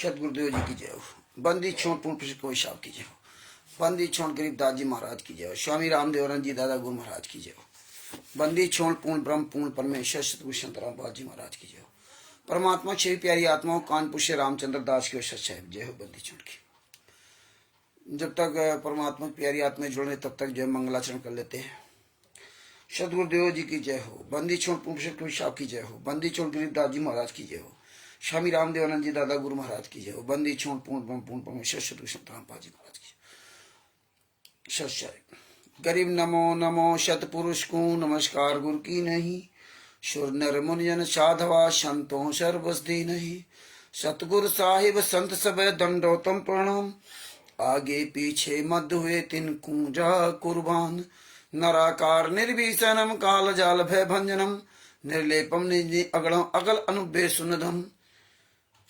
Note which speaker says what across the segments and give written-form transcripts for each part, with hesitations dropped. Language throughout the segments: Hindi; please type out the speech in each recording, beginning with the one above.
Speaker 1: सतगुरुदेव जी की जय हो। बंदी छोड़ पूर्ण पुरुष को हिसाब की जय हो। बंदी छोड़ गरीबदास जी महाराज की जय हो। स्वामी रामदेवरन जी दादा गुरु महाराज की जय हो। बंदी छोड़ पूर्ण ब्रह्म पूर्ण परमेश्वर सतगुरु संतराम बाबा जी महाराज की जय हो। परमात्मा छह प्यारी आत्माओं कानपुर से रामचंद्र दास की सच्चाई जय हो। बंदी छोड़ की जब तक परमात्मा प्यारी आत्माएं जुड़ रहे तब तक जो है मंगलाचरण कर लेते हैं। सतगुरुदेव जी की जय हो। बंदी छोड़ पूर्ण साहब की जय हो। बंदी छोड़ गरीबदास जी महाराज की जय हो। स्वामी रामदेवानंद जी दादा गुरु महाराज की जय हो। बंदी छोड़ पूर्ण ब्रह्म पूर्ण परमेश्वर सतगुरु संतराम बाबा जी महाराज की सच्चाई। गरीब नमो नमो सतपुरुष को नमस्कार गुरु की नहीं। सुर नर मुनिजन साधवा संतों सर्वस्ती नहीं। सतगुरु साहिब संत सब दंडोतम प्रणाम। आगे पीछे मध्य हुए तिनकू जा कुर्बान। नराकार निर्भीषणम काल जाल भय भंजनम। निर्लेपम निजि अगलम अगल अनुबे सुनधम।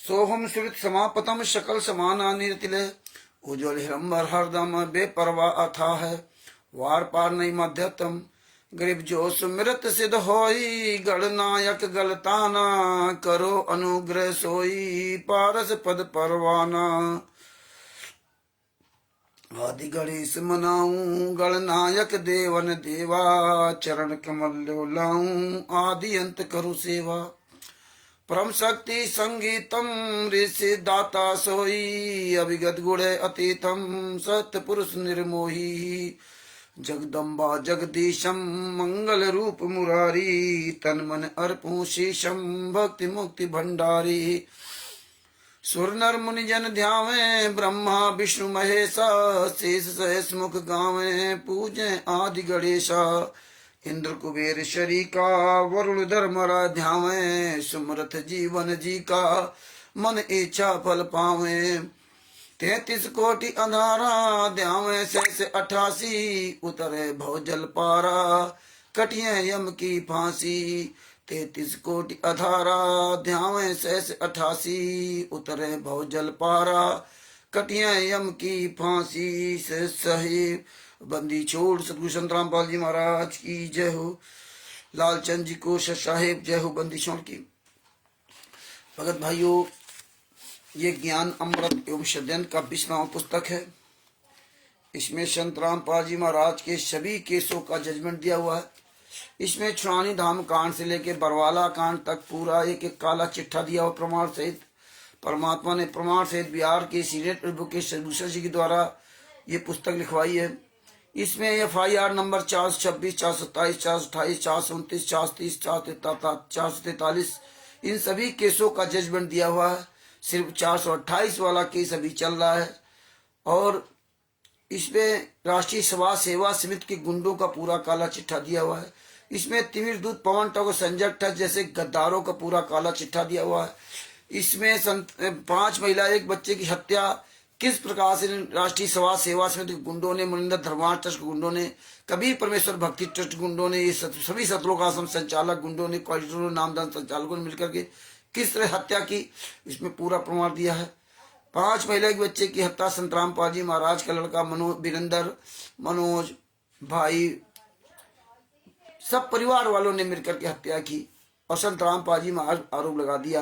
Speaker 1: सोहम सुरत समापतम शकल समाना निरतिले। उज्ज्वल हिरंबर हरदम बेपरवा अथा है। वार पार नहीं मध्यतम गरीब जो सुमिरत सिद्ध होई। गणनायक गलताना करो अनुग्रह सोई। पारस पद परवाना आदि गणेश मनाऊं। गणनायक देवन देवा चरण कमल लाऊं। आदि अंत करो सेवा परम शक्ति संगीतम ऋषि दाता सोई। अभिगत गुण अतीतम सत्पुरुष निर्मोही। जगदम्बा जगदीशम मंगल रूप मुरारी। तन मन अर्पू शीशम भक्ति मुक्ति भंडारी। सुर नर मुनि जन ध्यावे ब्रह्मा विष्णु महेशा। शेष सहस मुख गावे पूजे आदि गणेशा। इंद्र कुबेर शरीका वरुण धर्मरा ध्यावे। सुमरथ जीवन जी का मन इच्छा फल पावे। 33 कोटि अंधारा ध्यावे सहस 88। उतरे भव जल पारा कटिए यम की फांसी। 33 कोटि अधारा ध्यावे सहस 88। उतरे भव जल पारा कटिए यम की फांसी। से सही बंदी छोड़ सतगुरु संतराम पाल जी महाराज की जय हो। लालचंद जी को साहेब जय हो। बंदी छोड़ की भगत भाइयों, ये ज्ञान अमृत एवं षड्यंत्र का 20वां पुस्तक है। इसमें संतराम पाल जी महाराज के सभी केसों का जजमेंट दिया हुआ है। इसमें छुड़ानी धाम कांड से लेकर बरवाला कांड तक पूरा एक एक काला चिट्ठा दिया हुआ प्रमाण सहित। परमात्मा ने प्रमाण सहित बिहार के सीनियर एडवोकेट भूषण जी के द्वारा ये पुस्तक लिखवाई है। इसमें FIR नंबर 426, 427, 428, 429, 430, 443 इन सभी केसों का जजमेंट दिया हुआ है। सिर्फ 428 वाला केस अभी चल रहा है। और इसमें राष्ट्रीय समाज सेवा समिति के गुंडों का पूरा काला चिट्ठा दिया हुआ है। इसमें तिमिर दूत पवन टको संजय ठग जैसे गद्दारों का पूरा काला चिट्ठा दिया हुआ है। इसमें 5 महिला 1 बच्चे की हत्या किस प्रकार से राष्ट्रीय समाज सेवा समिति के गुंडों ने, मनिंदर धर्मार्थ ट्रस्ट गुंडों ने, कबीर परमेश्वर भक्ति ट्रस्ट गुंडों ने, ये सभी सतलोक आश्रम संचालक गुंडों ने, क्वालिटरों नामदान संचालकों ने मिलकर के किस तरह हत्या की, इसमें पूरा प्रमाण दिया है। 5 महिला के बच्चे की हत्या संतराम पाल जी महाराज का लड़का वीरेंद्र, मनोज भाई सब परिवार वालों ने मिलकर के हत्या की। और संतराम पाल जी महाराज आरोप लगा दिया।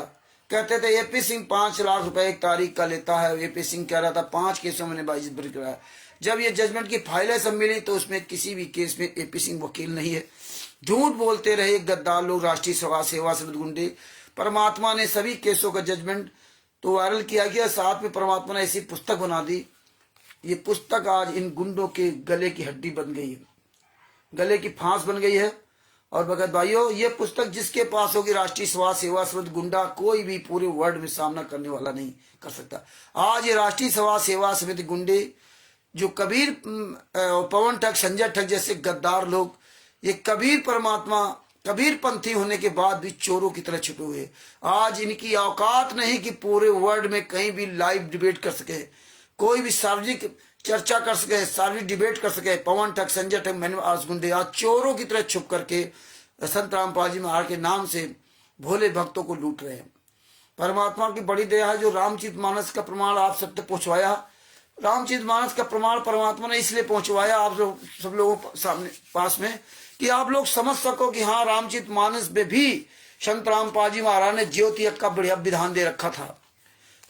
Speaker 1: कहते थे AP सिंह 5 लाख रुपए एक तारीख का लेता है। AP सिंह कह रहा था 5 केसों में बाइज्जत बरी कराया। जब ये जजमेंट की फाइलें सब मिली तो उसमें किसी भी केस में AP सिंह वकील नहीं है। झूठ बोलते रहे गद्दार लोग, राष्ट्रीय समाज सेवा समिति गुंडे। परमात्मा ने सभी केसों का जजमेंट तो वायरल किया गया, साथ में परमात्मा ने ऐसी पुस्तक बना दी। ये पुस्तक आज इन गुंडों के गले की हड्डी बन गई है, गले की फांस बन गई है। और भगत भाइयों, ये पुस्तक जिसके पास होगी राष्ट्रीय समाज सेवा समिति गुंडा कोई भी पूरे वर्ल्ड में सामना करने वाला नहीं कर सकता। आज ये राष्ट्रीय समाज सेवा समिति गुंडे जो कबीर पवन ठग संजय ठग जैसे गद्दार लोग, ये कबीर परमात्मा कबीर पंथी होने के बाद भी चोरों की तरह छुपे हुए। आज इनकी औकात नहीं कि पूरे वर्ल्ड में कहीं भी लाइव डिबेट कर सके, कोई भी सार्वजनिक चर्चा कर सके, सार्वजनिक डिबेट कर सके। पवन ठग संजय ठग मैंने आज गुंडे आज चोरों की तरह छुप करके संतराम पाल जी महाराज के नाम से भोले भक्तों को लूट रहे हैं। परमात्मा की बड़ी दया है जो रामचरितमानस का प्रमाण आप सब तक पहुंचवाया। रामचरितमानस का प्रमाण परमात्मा ने इसलिए पहुंचवाया आप लोग सब लोगों सामने पास में कि आप लोग समझ सको कि हाँ, रामचरितमानस में भी संतराम पाल जी महाराज ने ज्योति का बढ़िया विधान दे रखा था।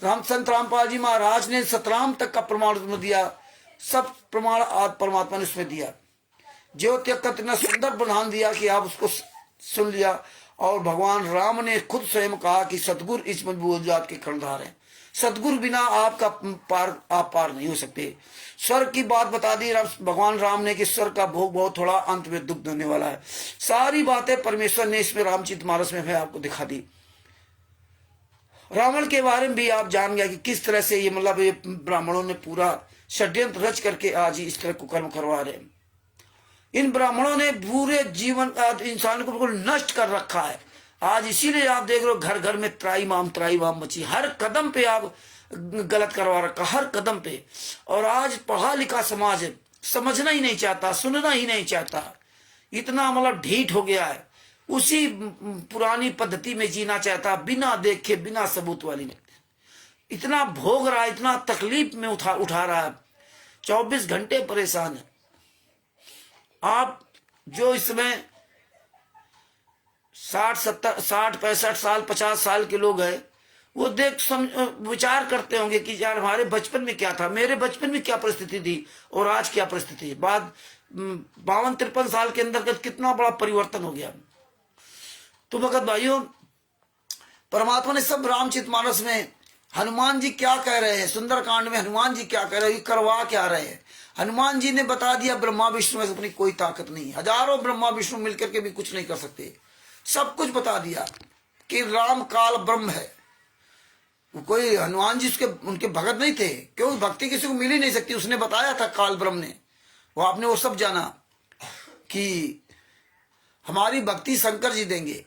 Speaker 1: संत रामपाल जी महाराज ने सतराम तक का प्रमाण दिया, सब प्रमाण आज परमात्मा ने उसमें दिया। ज्योति का इतना सुंदर बयान दिया कि आप उसको सुन लिया। और भगवान राम ने खुद स्वयं कहा कि सतगुरु इस मजबूत जात के कर्णधार है, सतगुरु बिना आपका आप पार नहीं हो सकते। स्वर्ग की बात बता दी भगवान राम ने कि स्वर्ग का भोग बहुत थोड़ा, अंत में दुख होने वाला है। सारी बातें परमेश्वर ने इसमें रामचरितमानस में आपको दिखा दी। रावण के बारे में भी आप जान गया कि किस तरह से ये मतलब ये ब्राह्मणों ने पूरा षड्यंत्र रच करके आज इस तरह कुकर्म करवा रहे हैं। इन ब्राह्मणों ने पूरे जीवन का इंसान को बिल्कुल नष्ट कर रखा है। आज इसीलिए आप देख रहे हो घर घर में त्राई माम मची, हर कदम पे आप गलत करवा रखा, हर कदम पे। और आज पढ़ा लिखा समाज समझना ही नहीं चाहता, सुनना ही नहीं चाहता, इतना मतलब ढीठ हो गया है, उसी पुरानी पद्धति में जीना चाहता, बिना देखे बिना सबूत वाली में इतना भोग रहा है, इतना तकलीफ में उठा रहा है, 24 घंटे परेशान है। आप जो इसमें 60 65 साल 50 साल के लोग हैं, वो विचार करते होंगे कि यार हमारे बचपन में क्या था, मेरे बचपन में क्या परिस्थिति थी और आज क्या परिस्थिति है। बाद 52-53 साल के अंदर कितना बड़ा परिवर्तन हो गया। तो भगत भाइयों, परमात्मा ने सब रामचरितमानस में हनुमान जी क्या कह रहे हैं, सुंदरकांड में हनुमान जी क्या कह रहे हैं, करवा क्या रहे हैं। हनुमान जी ने बता दिया ब्रह्मा विष्णु में अपनी कोई ताकत नहीं, हजारों ब्रह्मा विष्णु मिलकर के भी कुछ नहीं कर सकते। सब कुछ बता दिया कि राम काल ब्रह्म है। कोई हनुमान जी उनके भगत नहीं थे, क्यों? भक्ति किसी को मिल ही नहीं सकती। उसने बताया था काल ब्रह्म ने, वो आपने वो सब जाना कि हमारी भक्ति शंकर जी देंगे,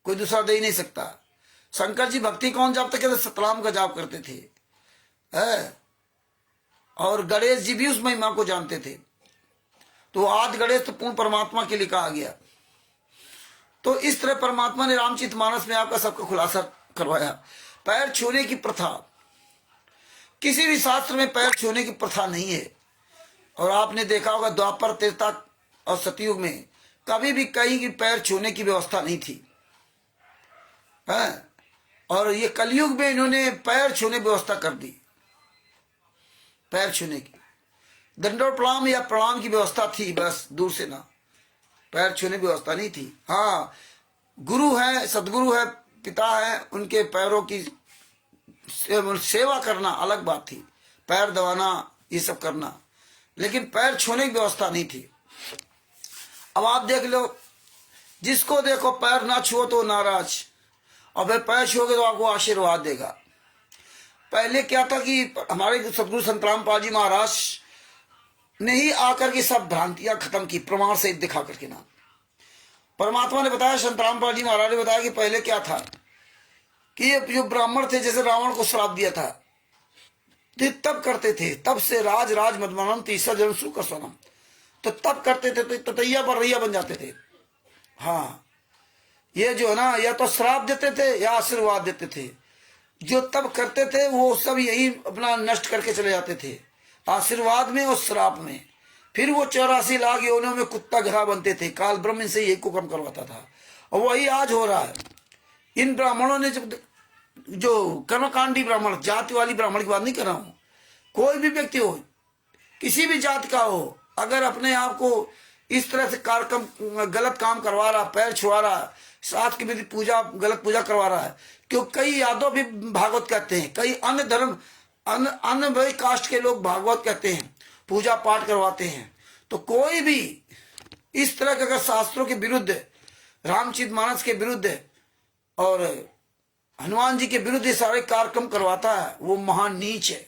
Speaker 1: कोई दूसरा दे ही नहीं सकता। शंकर जी भक्ति कौन जाप तक सतराम का जाप करते थे है? और गणेश जी भी उस महिमा को जानते थे। तो आदि गणेश तो पूर्ण परमात्मा के लिए कहा गया। तो इस तरह परमात्मा ने रामचरितमानस में आपका सबका खुलासा करवाया। पैर छूने की प्रथा, किसी भी शास्त्र में पैर छूने की प्रथा नहीं है। और आपने देखा होगा द्वापर, त्रेता और सतयुग में कभी भी कहीं की पैर छूने की व्यवस्था नहीं थी है? और ये कलयुग में इन्होंने पैर छूने की व्यवस्था कर दी। पैर छूने की दंडोत प्रणाम या प्रणाम की व्यवस्था थी, बस दूर से ना, पैर छूने की व्यवस्था नहीं थी। हाँ, गुरु है, सदगुरु है, पिता है, उनके पैरों की सेवा करना अलग बात थी, पैर दबाना ये सब करना, लेकिन पैर छूने की व्यवस्था नहीं थी। अब आप देख लो, जिसको देखो पैर ना छुओ तो नाराज, और फिर पैर छुओगे तो आपको आशीर्वाद देगा। पहले क्या था कि हमारे सतगुरु संत रामपाल जी महाराज ने ही आकर के सब भ्रांतियां खत्म की, प्रमाण से दिखा करके ना। परमात्मा ने बताया, संत रामपाल जी महाराज ने बताया कि पहले क्या था कि ये जो ब्राह्मण थे, जैसे रावण को श्राप दिया था, तो तब करते थे, तब से राज मदमानम तीसरा जन्म सुकर सोनम, तो तब करते थे तो ततैया पर रैया बन जाते थे। हाँ, ये जो है ना, या तो श्राप देते थे या आशीर्वाद देते थे। जो तब करते थे वो सब यही अपना नष्ट करके चले जाते थे, आशीर्वाद में और श्राप में। फिर वो 84 लाख योनियों में कुत्ता घरा बनते थे। काल ब्रह्म से यही कुकर्म करवाता था, और वही आज हो रहा है। इन ब्राह्मणों ने जो कर्मकांडी ब्राह्मण, जाति वाली ब्राह्मण की बात नहीं कर रहा हूं, कोई भी व्यक्ति हो, किसी भी जाति का हो, अगर अपने आप को इस तरह से कार्यक्रम गलत काम करवा रहा, पैर छुआ रहा, साथ की विधि पूजा गलत पूजा करवा रहा है, क्यों? कई यादव भी भागवत कहते हैं, कई अन्य धर्म अन्य कास्ट के लोग भागवत कहते हैं, पूजा पाठ करवाते हैं। तो कोई भी इस तरह के अगर शास्त्रों के विरुद्ध, रामचरितमानस के विरुद्ध और हनुमान जी के विरुद्ध ये सारे कार्यक्रम करवाता है, वो महान नीच है।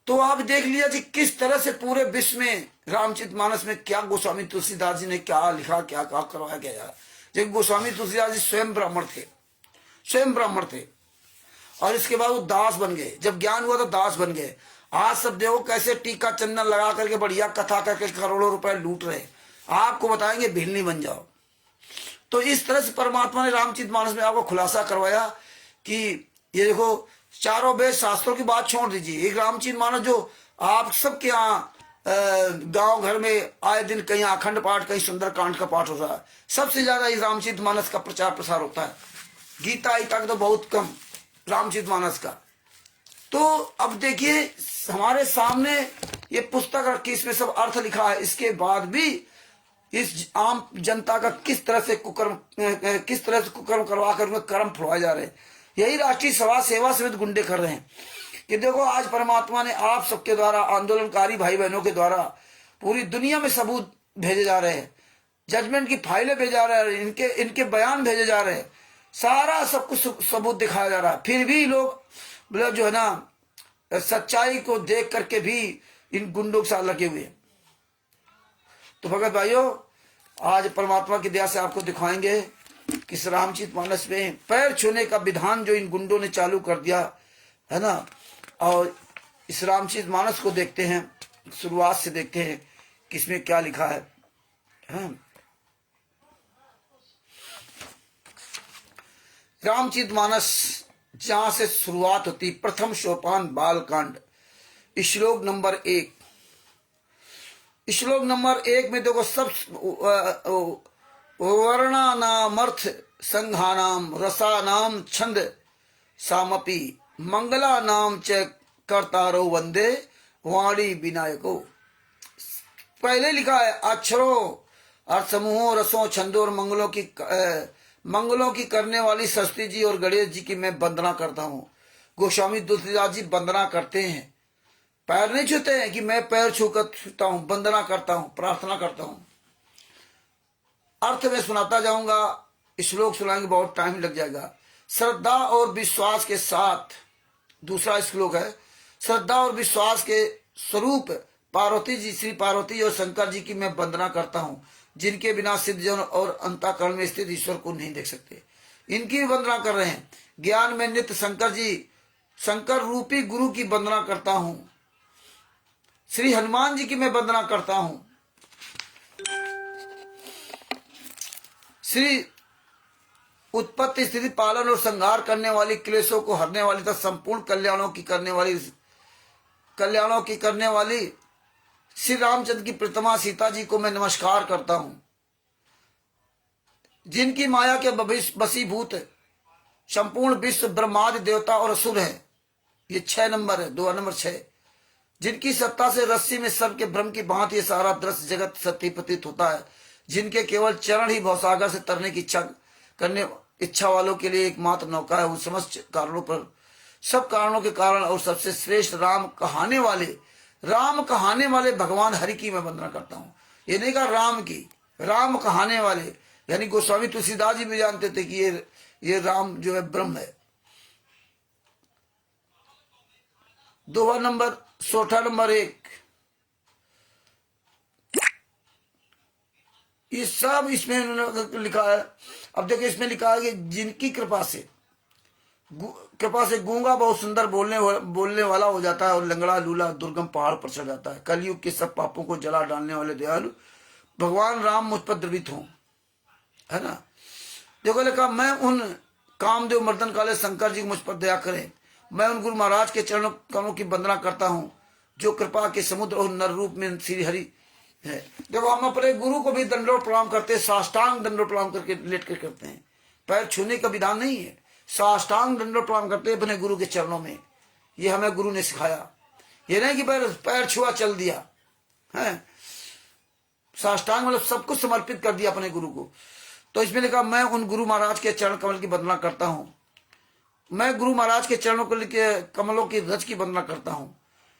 Speaker 1: तो आप देख लिया जी किस तरह से पूरे विश्व में रामचरितमानस में क्या गोस्वामी तुलसीदास जी ने क्या लिखा, क्या करवाया गया। जब गोस्वामी तुलसीदास जी स्वयं ब्राह्मण थे, और इसके बाद वो दास बन गए। जब ज्ञान हुआ तो दास बन गए। आज सब देखो कैसे टीका चंदन लगा करके बढ़िया कथा करके करोड़ों रुपए लूट रहे। आपको बताएंगे भिलनी बन जाओ। तो इस तरह से परमात्मा ने रामचरितमानस में आपको खुलासा करवाया कि ये देखो, चारों वेद शास्त्रों की बात छोड़ दीजिए, एक रामचरितमानस जो आप सबके यहाँ गांव घर में आए दिन कहीं अखंड पाठ, कहीं सुंदरकांड का पाठ हो रहा है। सबसे ज्यादा इस रामचरितमानस का प्रचार प्रसार होता है। गीता तक तो बहुत कम, रामचरितमानस का। तो अब देखिए हमारे सामने ये पुस्तक रखी, इसमें सब अर्थ लिखा है, इसके बाद भी इस आम जनता का किस तरह से कुकर्म करवा कर उनके कर्म फुड़वाए जा रहे हैं। यही राष्ट्रीय समाज सेवा समिति गुंडे कर रहे हैं कि देखो आज परमात्मा ने आप सबके द्वारा, आंदोलनकारी भाई बहनों के द्वारा पूरी दुनिया में सबूत भेजे जा रहे हैं, जजमेंट की फाइलें भेजे जा रहे हैं, इनके बयान भेजे जा रहे हैं, सारा सब कुछ सबूत दिखाया जा रहा है। फिर भी लोग मतलब जो है ना सच्चाई को देख करके भी इन गुंडों के साथ लगे हुए हैं। तो भगत भाइयों, आज परमात्मा की दया से आपको दिखाएंगे कि इस रामचरितमानस में पैर छूने का विधान जो इन गुंडों ने चालू कर दिया है ना। और इस रामचरितमानस को देखते हैं, शुरुआत से देखते हैं कि इसमें क्या लिखा है। रामचरितमानस जहां से शुरुआत होती, प्रथम सोपान बालकांड, श्लोक नंबर 1। श्लोक नंबर 1 में देखो सब वर्णानामर्थ संघानाम रसानाम छंद सामपि मंगलानाम च कर्तारो वंदे वाणी विनायको। पहले लिखा है अक्षरों, अर्थ समूहों, रसों, छंदों और मंगलों की करने वाली सरस्वती जी और गणेश जी की मैं वंदना करता हूँ। गोस्वामी तुलसीदास जी वंदना करते हैं, पैर नहीं छूते हैं कि मैं पैर छूता हूं, वंदना करता हूं, प्रार्थना करता हूं। अर्थ में सुनाता जाऊंगा, श्लोक सुनाएंगे बहुत टाइम लग जाएगा। श्रद्धा और विश्वास के साथ, दूसरा श्लोक है, श्रद्धा और विश्वास के स्वरूप पार्वती जी, श्री पार्वती और शंकर जी की मैं वंदना करता हूं, जिनके बिना सिद्धजन और अंतःकरण में स्थित ईश्वर को नहीं देख सकते। इनकी भी वंदना कर रहे हैं। ज्ञान में नित्य शंकर रूपी गुरु की वंदना करता हूं। श्री हनुमान जी की मैं वंदना करता हूं। श्री उत्पत्ति स्थिति पालन और संहार करने वाली, क्लेशों को हरने वाली तथा संपूर्ण कल्याणों की करने वाली श्री रामचंद्र की प्रतिमा सीता जी को मैं नमस्कार करता हूं, जिनकी माया के वशीभूत संपूर्ण विश्व ब्रह्मादि देवता और असुर है। ये 6 नंबर है, 2 नंबर 6। जिनकी सत्ता से रस्सी में सर्प के भ्रम की भांति ये सारा दृश्य जगत सत्य प्रतीत होता है, जिनके केवल चरण ही भवसागर से तरने की इच्छा वालों के लिए एकमात्र नौका है। उन समस्त कारणों पर, सब कारणों के कारण और सबसे श्रेष्ठ राम कहाने वाले भगवान हरि की मैं वंदना करता हूँ। ये नहीं कहा राम की, राम कहाने वाले, यानी गोस्वामी तुलसीदास जी भी जानते थे कि ये राम जो है ब्रह्म है। 2 नंबर, 16 नंबर 1, ये सब इसमें उन्होंने लिखा है। अब देखिए इसमें लिखा है कि जिनकी कृपा से गूंगा बहुत सुंदर बोलने वाला हो जाता है और लंगड़ा लूला दुर्गम पहाड़ पर चढ़ जाता है। कलयुग के सब पापों को जला डालने वाले दयालु भगवान राम मुझ पर द्रवित हों, है ना। देखो लिखा, मैं उन कामदेव मर्दन काले शंकर जी मुझ पर दया करें। मैं उन गुरु महाराज के चरणों कमलों की वंदना करता हूँ, जो कृपा के समुद्र और नर रूप में श्री हरि है। देखो हम अपने गुरु को भी दंडोत प्रणाम करते हैं, साष्टांग दंडोत प्रणाम करके लेट कर करते हैं। पैर छूने का विधान नहीं है, साष्टांग दंडोत प्रणाम करते हैं अपने गुरु के चरणों में। ये हमें गुरु ने सिखाया, ये नहीं कि पैर छुआ चल दिया है। साष्टांग मतलब सब कुछ समर्पित कर दिया अपने गुरु को। तो इसमें लिखा, मैं उन गुरु महाराज के चरण कमल की वंदना करता हूँ। मैं गुरु महाराज के चरणों को लेके कमलों की रज की वंदना करता हूँ।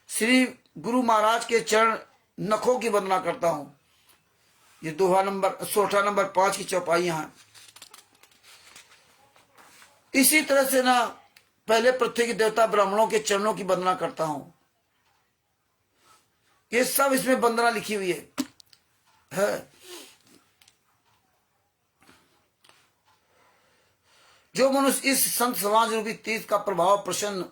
Speaker 1: श्री गुरु महाराज के चरण नखों की वंदना करता हूं। ये 2 नंबर, 16 नंबर 5 की चौपाइयां हैं। इसी तरह से ना पहले पृथ्वी के देवता ब्राह्मणों के चरणों की वंदना करता हूं। ये सब इसमें वंदना लिखी हुई है। जो मनुष्य इस संत समाज रूपी तीर्थ का प्रभाव प्रसन्न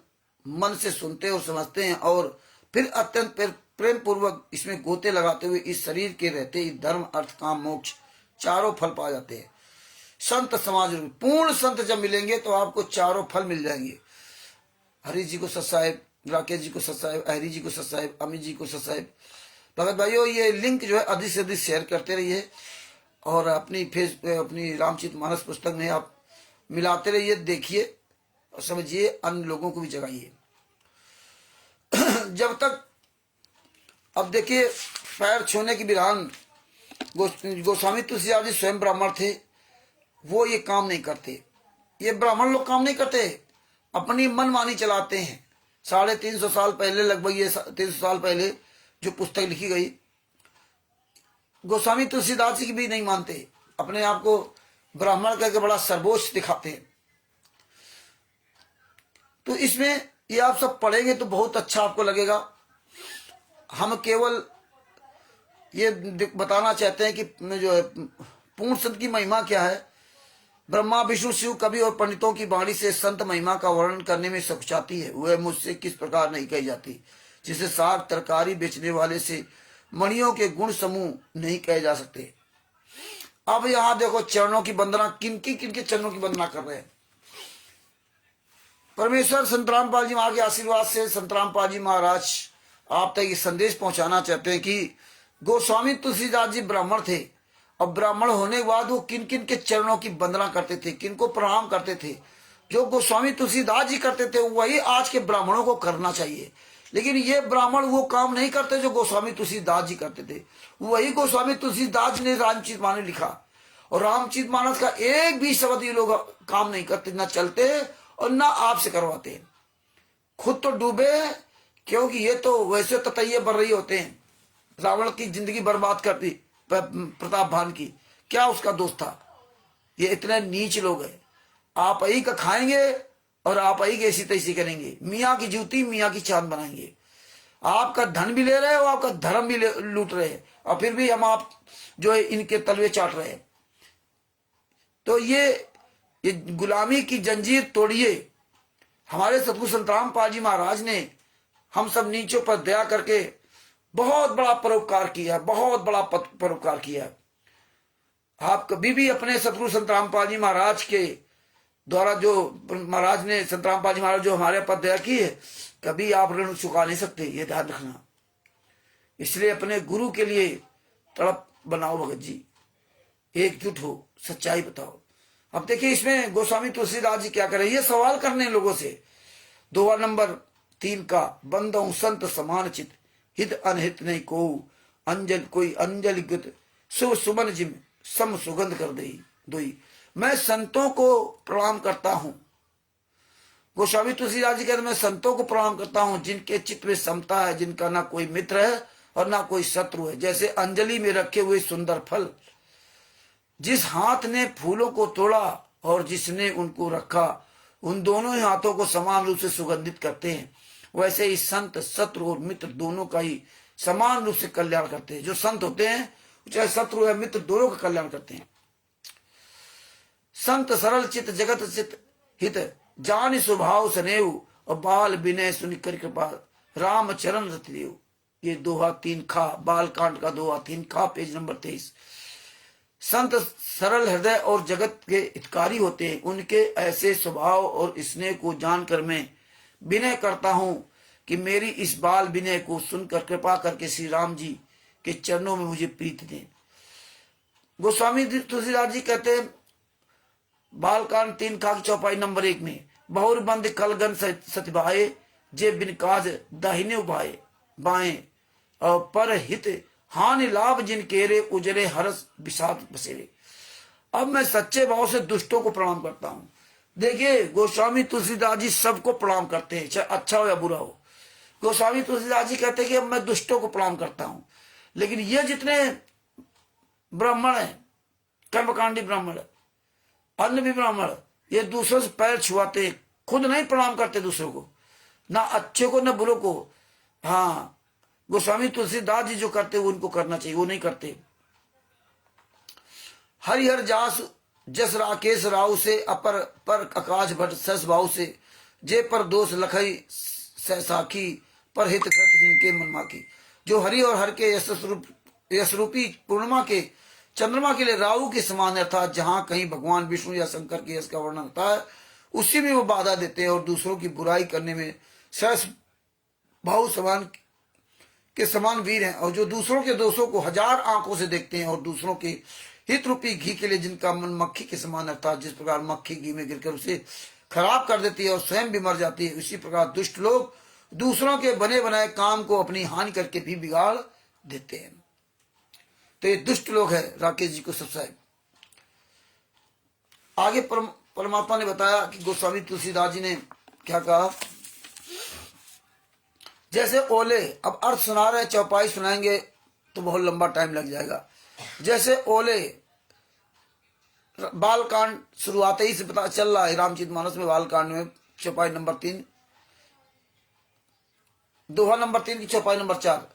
Speaker 1: मन से सुनते और समझते हैं और फिर अत्यंत प्रेम पूर्वक इसमें गोते लगाते हुए इस शरीर के रहते ही धर्म अर्थ काम मोक्ष चारों फल पा जाते हैं। संत समाज रूपी पूर्ण संत जब मिलेंगे तो आपको चारों फल मिल जाएंगे। हरि जी को सत साहेब, राकेश जी को सत साहेब, हरि जी को सत साहेब, अमित जी को सत साहेब। भगत भाइयों, ये लिंक जो है अधिक से अधिक शेयर करते रहिए और अपनी रामचरितमानस पुस्तक में आप मिलाते रहिए, देखिए समझिए, अन्य लोगों को भी जगाइए। जब तक, अब देखिए, पैर छूने की विधान, गोस्वामी तुलसीदास जी स्वयं ब्राह्मण थे, वो ये काम नहीं करते। ये ब्राह्मण लोग काम नहीं करते, अपनी मनमानी चलाते हैं। 350 साल पहले, लगभग ये 300 साल पहले जो पुस्तक लिखी गई, गोस्वामी तुलसीदास जी की भी नहीं मानते, अपने आप को ब्राह्मण करके बड़ा सर्वोच्च दिखाते हैं। तो इसमें ये आप सब पढ़ेंगे तो बहुत अच्छा आपको लगेगा। हम केवल ये बताना चाहते हैं कि जो है पूर्ण संत की महिमा क्या है। ब्रह्मा विष्णु शिव कवि और पंडितों की वाणी से संत महिमा का वर्णन करने में सकुचाती है, वह मुझसे किस प्रकार नहीं कही जाती, जिसे साग तरकारी बेचने वाले से मणियों के गुण समूह नहीं कहे जा सकते। अब यहां देखो, चरणों की वंदना, किनके चरणों की वंदना कर रहे हैं? परमेश्वर संत रामपाल जी महाराज के आशीर्वाद से संत रामपाल जी महाराज आप तक ये संदेश पहुंचाना चाहते हैं कि गोस्वामी तुलसीदास जी ब्राह्मण थे, और ब्राह्मण होने के बाद वो किन किन के चरणों की वंदना करते थे, किनको प्रणाम करते थे। जो गोस्वामी तुलसीदास जी करते थे वही आज के ब्राह्मणों को करना चाहिए। लेकिन ये ब्राह्मण वो काम नहीं करते जो गोस्वामी तुलसीदास जी करते थे। वही गोस्वामी तुलसीदास जी ने रामचरितमानस लिखा, और रामचरितमानस का एक भी शब्द ये लोग काम नहीं करते, ना चलते और ना आपसे करवाते। खुद तो डूबे, क्योंकि ये तो वैसे ततैये बर रही होते हैं। रावण की जिंदगी बर्बाद कर दी प्रताप भान की, क्या उसका दोष था? ये इतने नीच लोग हैं। आप ही का खाएंगे और आप ही के ऐसी तैसी करेंगे, मियाँ की जूती मियाँ की चांद बनाएंगे। आपका धन भी ले रहे हो, आपका धर्म भी लूट रहे हैं, और फिर भी हम आप जो है इनके तलवे चाट रहे हैं। तो ये गुलामी की जंजीर तोड़िए। हमारे सतगुरु संत रामपाल जी महाराज ने हम सब नीचों पर दया करके बहुत बड़ा परोपकार किया, बहुत बड़ा परोपकार किया। आप कभी भी अपने सतगुरु संत रामपाल जी महाराज के द्वारा, जो महाराज ने संत रामपाल जी महाराज जो हमारे पर दया की है, कभी आप ऋण चुका नहीं सकते, ये ध्यान रखना। इसलिए अपने गुरु के लिए तड़प बनाओ भगत जी, एकजुट हो, सच्चाई बताओ। अब देखिए इसमें गोस्वामी तुलसीदास जी क्या करे, ये सवाल करने लोगों से। दोहा नंबर 3 का, बंदों संत समान चित, हित अनहित नहीं को, अंजल कोई अंजलि गुत, शुभ सुमन जिम सम सुगंध कर दोई। मैं संतों को प्रणाम करता हूं। गोस्वामी तुलसीदास जी कहते मैं संतों को प्रणाम करता हूं जिनके चित्त में समता है, जिनका ना कोई मित्र है और ना कोई शत्रु है। जैसे अंजलि में रखे हुए सुंदर फल, जिस हाथ ने फूलों को तोड़ा और जिसने उनको रखा, उन दोनों ही हाथों को समान रूप से सुगंधित करते हैं। वैसे ही संत शत्रु और मित्र दोनों का ही समान रूप से कल्याण करते हैं। जो संत होते हैं, चाहे शत्रु या मित्र, दोनों का कल्याण करते हैं। संत सरल चित जगत चित हित, जान स्वभाव सनेव, और बाल विनय सुनिकर कृपा, राम चरण रतिदेव। ये दोहा 3 खा, बाल कांड का दोहा 3 खा, पेज नंबर 23। संत सरल हृदय और जगत के हितकारी होते हैं। उनके ऐसे स्वभाव और स्नेह को जानकर मैं विनय करता हूं कि मेरी इस बाल विनय को सुनकर कृपा करके श्री राम जी के चरणों में मुझे प्रीत दें। गोस्वामी तुलसीदास जी कहते हैं बालकांड 3 खा की चौपाई नंबर 1 में, बहुर बंद कलगन सतभाए, जे बिन काज दाहिने उभाए बाएं, और पर हित हानि लाभ जिन केरे, उजरे हरस विषाद बसेरे। अब मैं सच्चे भाव से दुष्टों को प्रणाम करता हूं। देखिए गोस्वामी तुलसीदास जी सबको प्रणाम करते हैं, चाहे अच्छा हो या बुरा हो। गोस्वामी तुलसीदास जी कहते हैं कि अब मैं दुष्टों को प्रणाम करता हूं। लेकिन ये जितने ब्राह्मण है, कर्मकांडी ब्राह्मण, अन्य भी ब्राह्मण, ये दूसरों से पैर छुआते, खुद नहीं प्रणाम करते दूसरों को, ना अच्छे को ना बुरे को। हाँ, गोस्वामी तुलसीदास जी जो करते वो उनको करना चाहिए, वो नहीं करते। हरिहर जास जस राकेश राव से, अपर पर आकाश भट्ट सस भाव से, जे पर दोष लखई सहसाखी, पर हित कृत जिनके मनमा की। जो हरि और हर के यशरूपी पूर्णिमा के चंद्रमा के लिए राहु के समान, अर्थात जहां कहीं भगवान विष्णु या शंकर के यश का वर्णन होता है, उसी में वो बाधा देते हैं और दूसरों की बुराई करने में सहस भाव समान के समान वीर हैं। और जो दूसरों के दोषों को 1000 आंखों से देखते हैं, और दूसरों के हित रूपी घी के लिए जिनका मन मक्खी के समान, अर्थात जिस प्रकार मक्खी घी में गिरकर उसे खराब कर देती है और स्वयं भी मर जाती है। उसी प्रकार दुष्ट लोग दूसरों के बने बनाए काम को अपनी हानि करके भी बिगाड़ देते हैं। तो ये दुष्ट लोग हैं राकेश जी को सबसे आगे परमात्मा ने बताया कि गोस्वामी तुलसीदास जी ने क्या कहा, जैसे ओले, अब अर्थ सुना रहे, चौपाई सुनाएंगे तो बहुत लंबा टाइम लग जाएगा। जैसे ओले, बाल कांड शुरुआत ही से पता चल रहा है, रामचरितमानस में बाल कांड में चौपाई नंबर 3, दोहा नंबर 3 की चौपाई नंबर 4,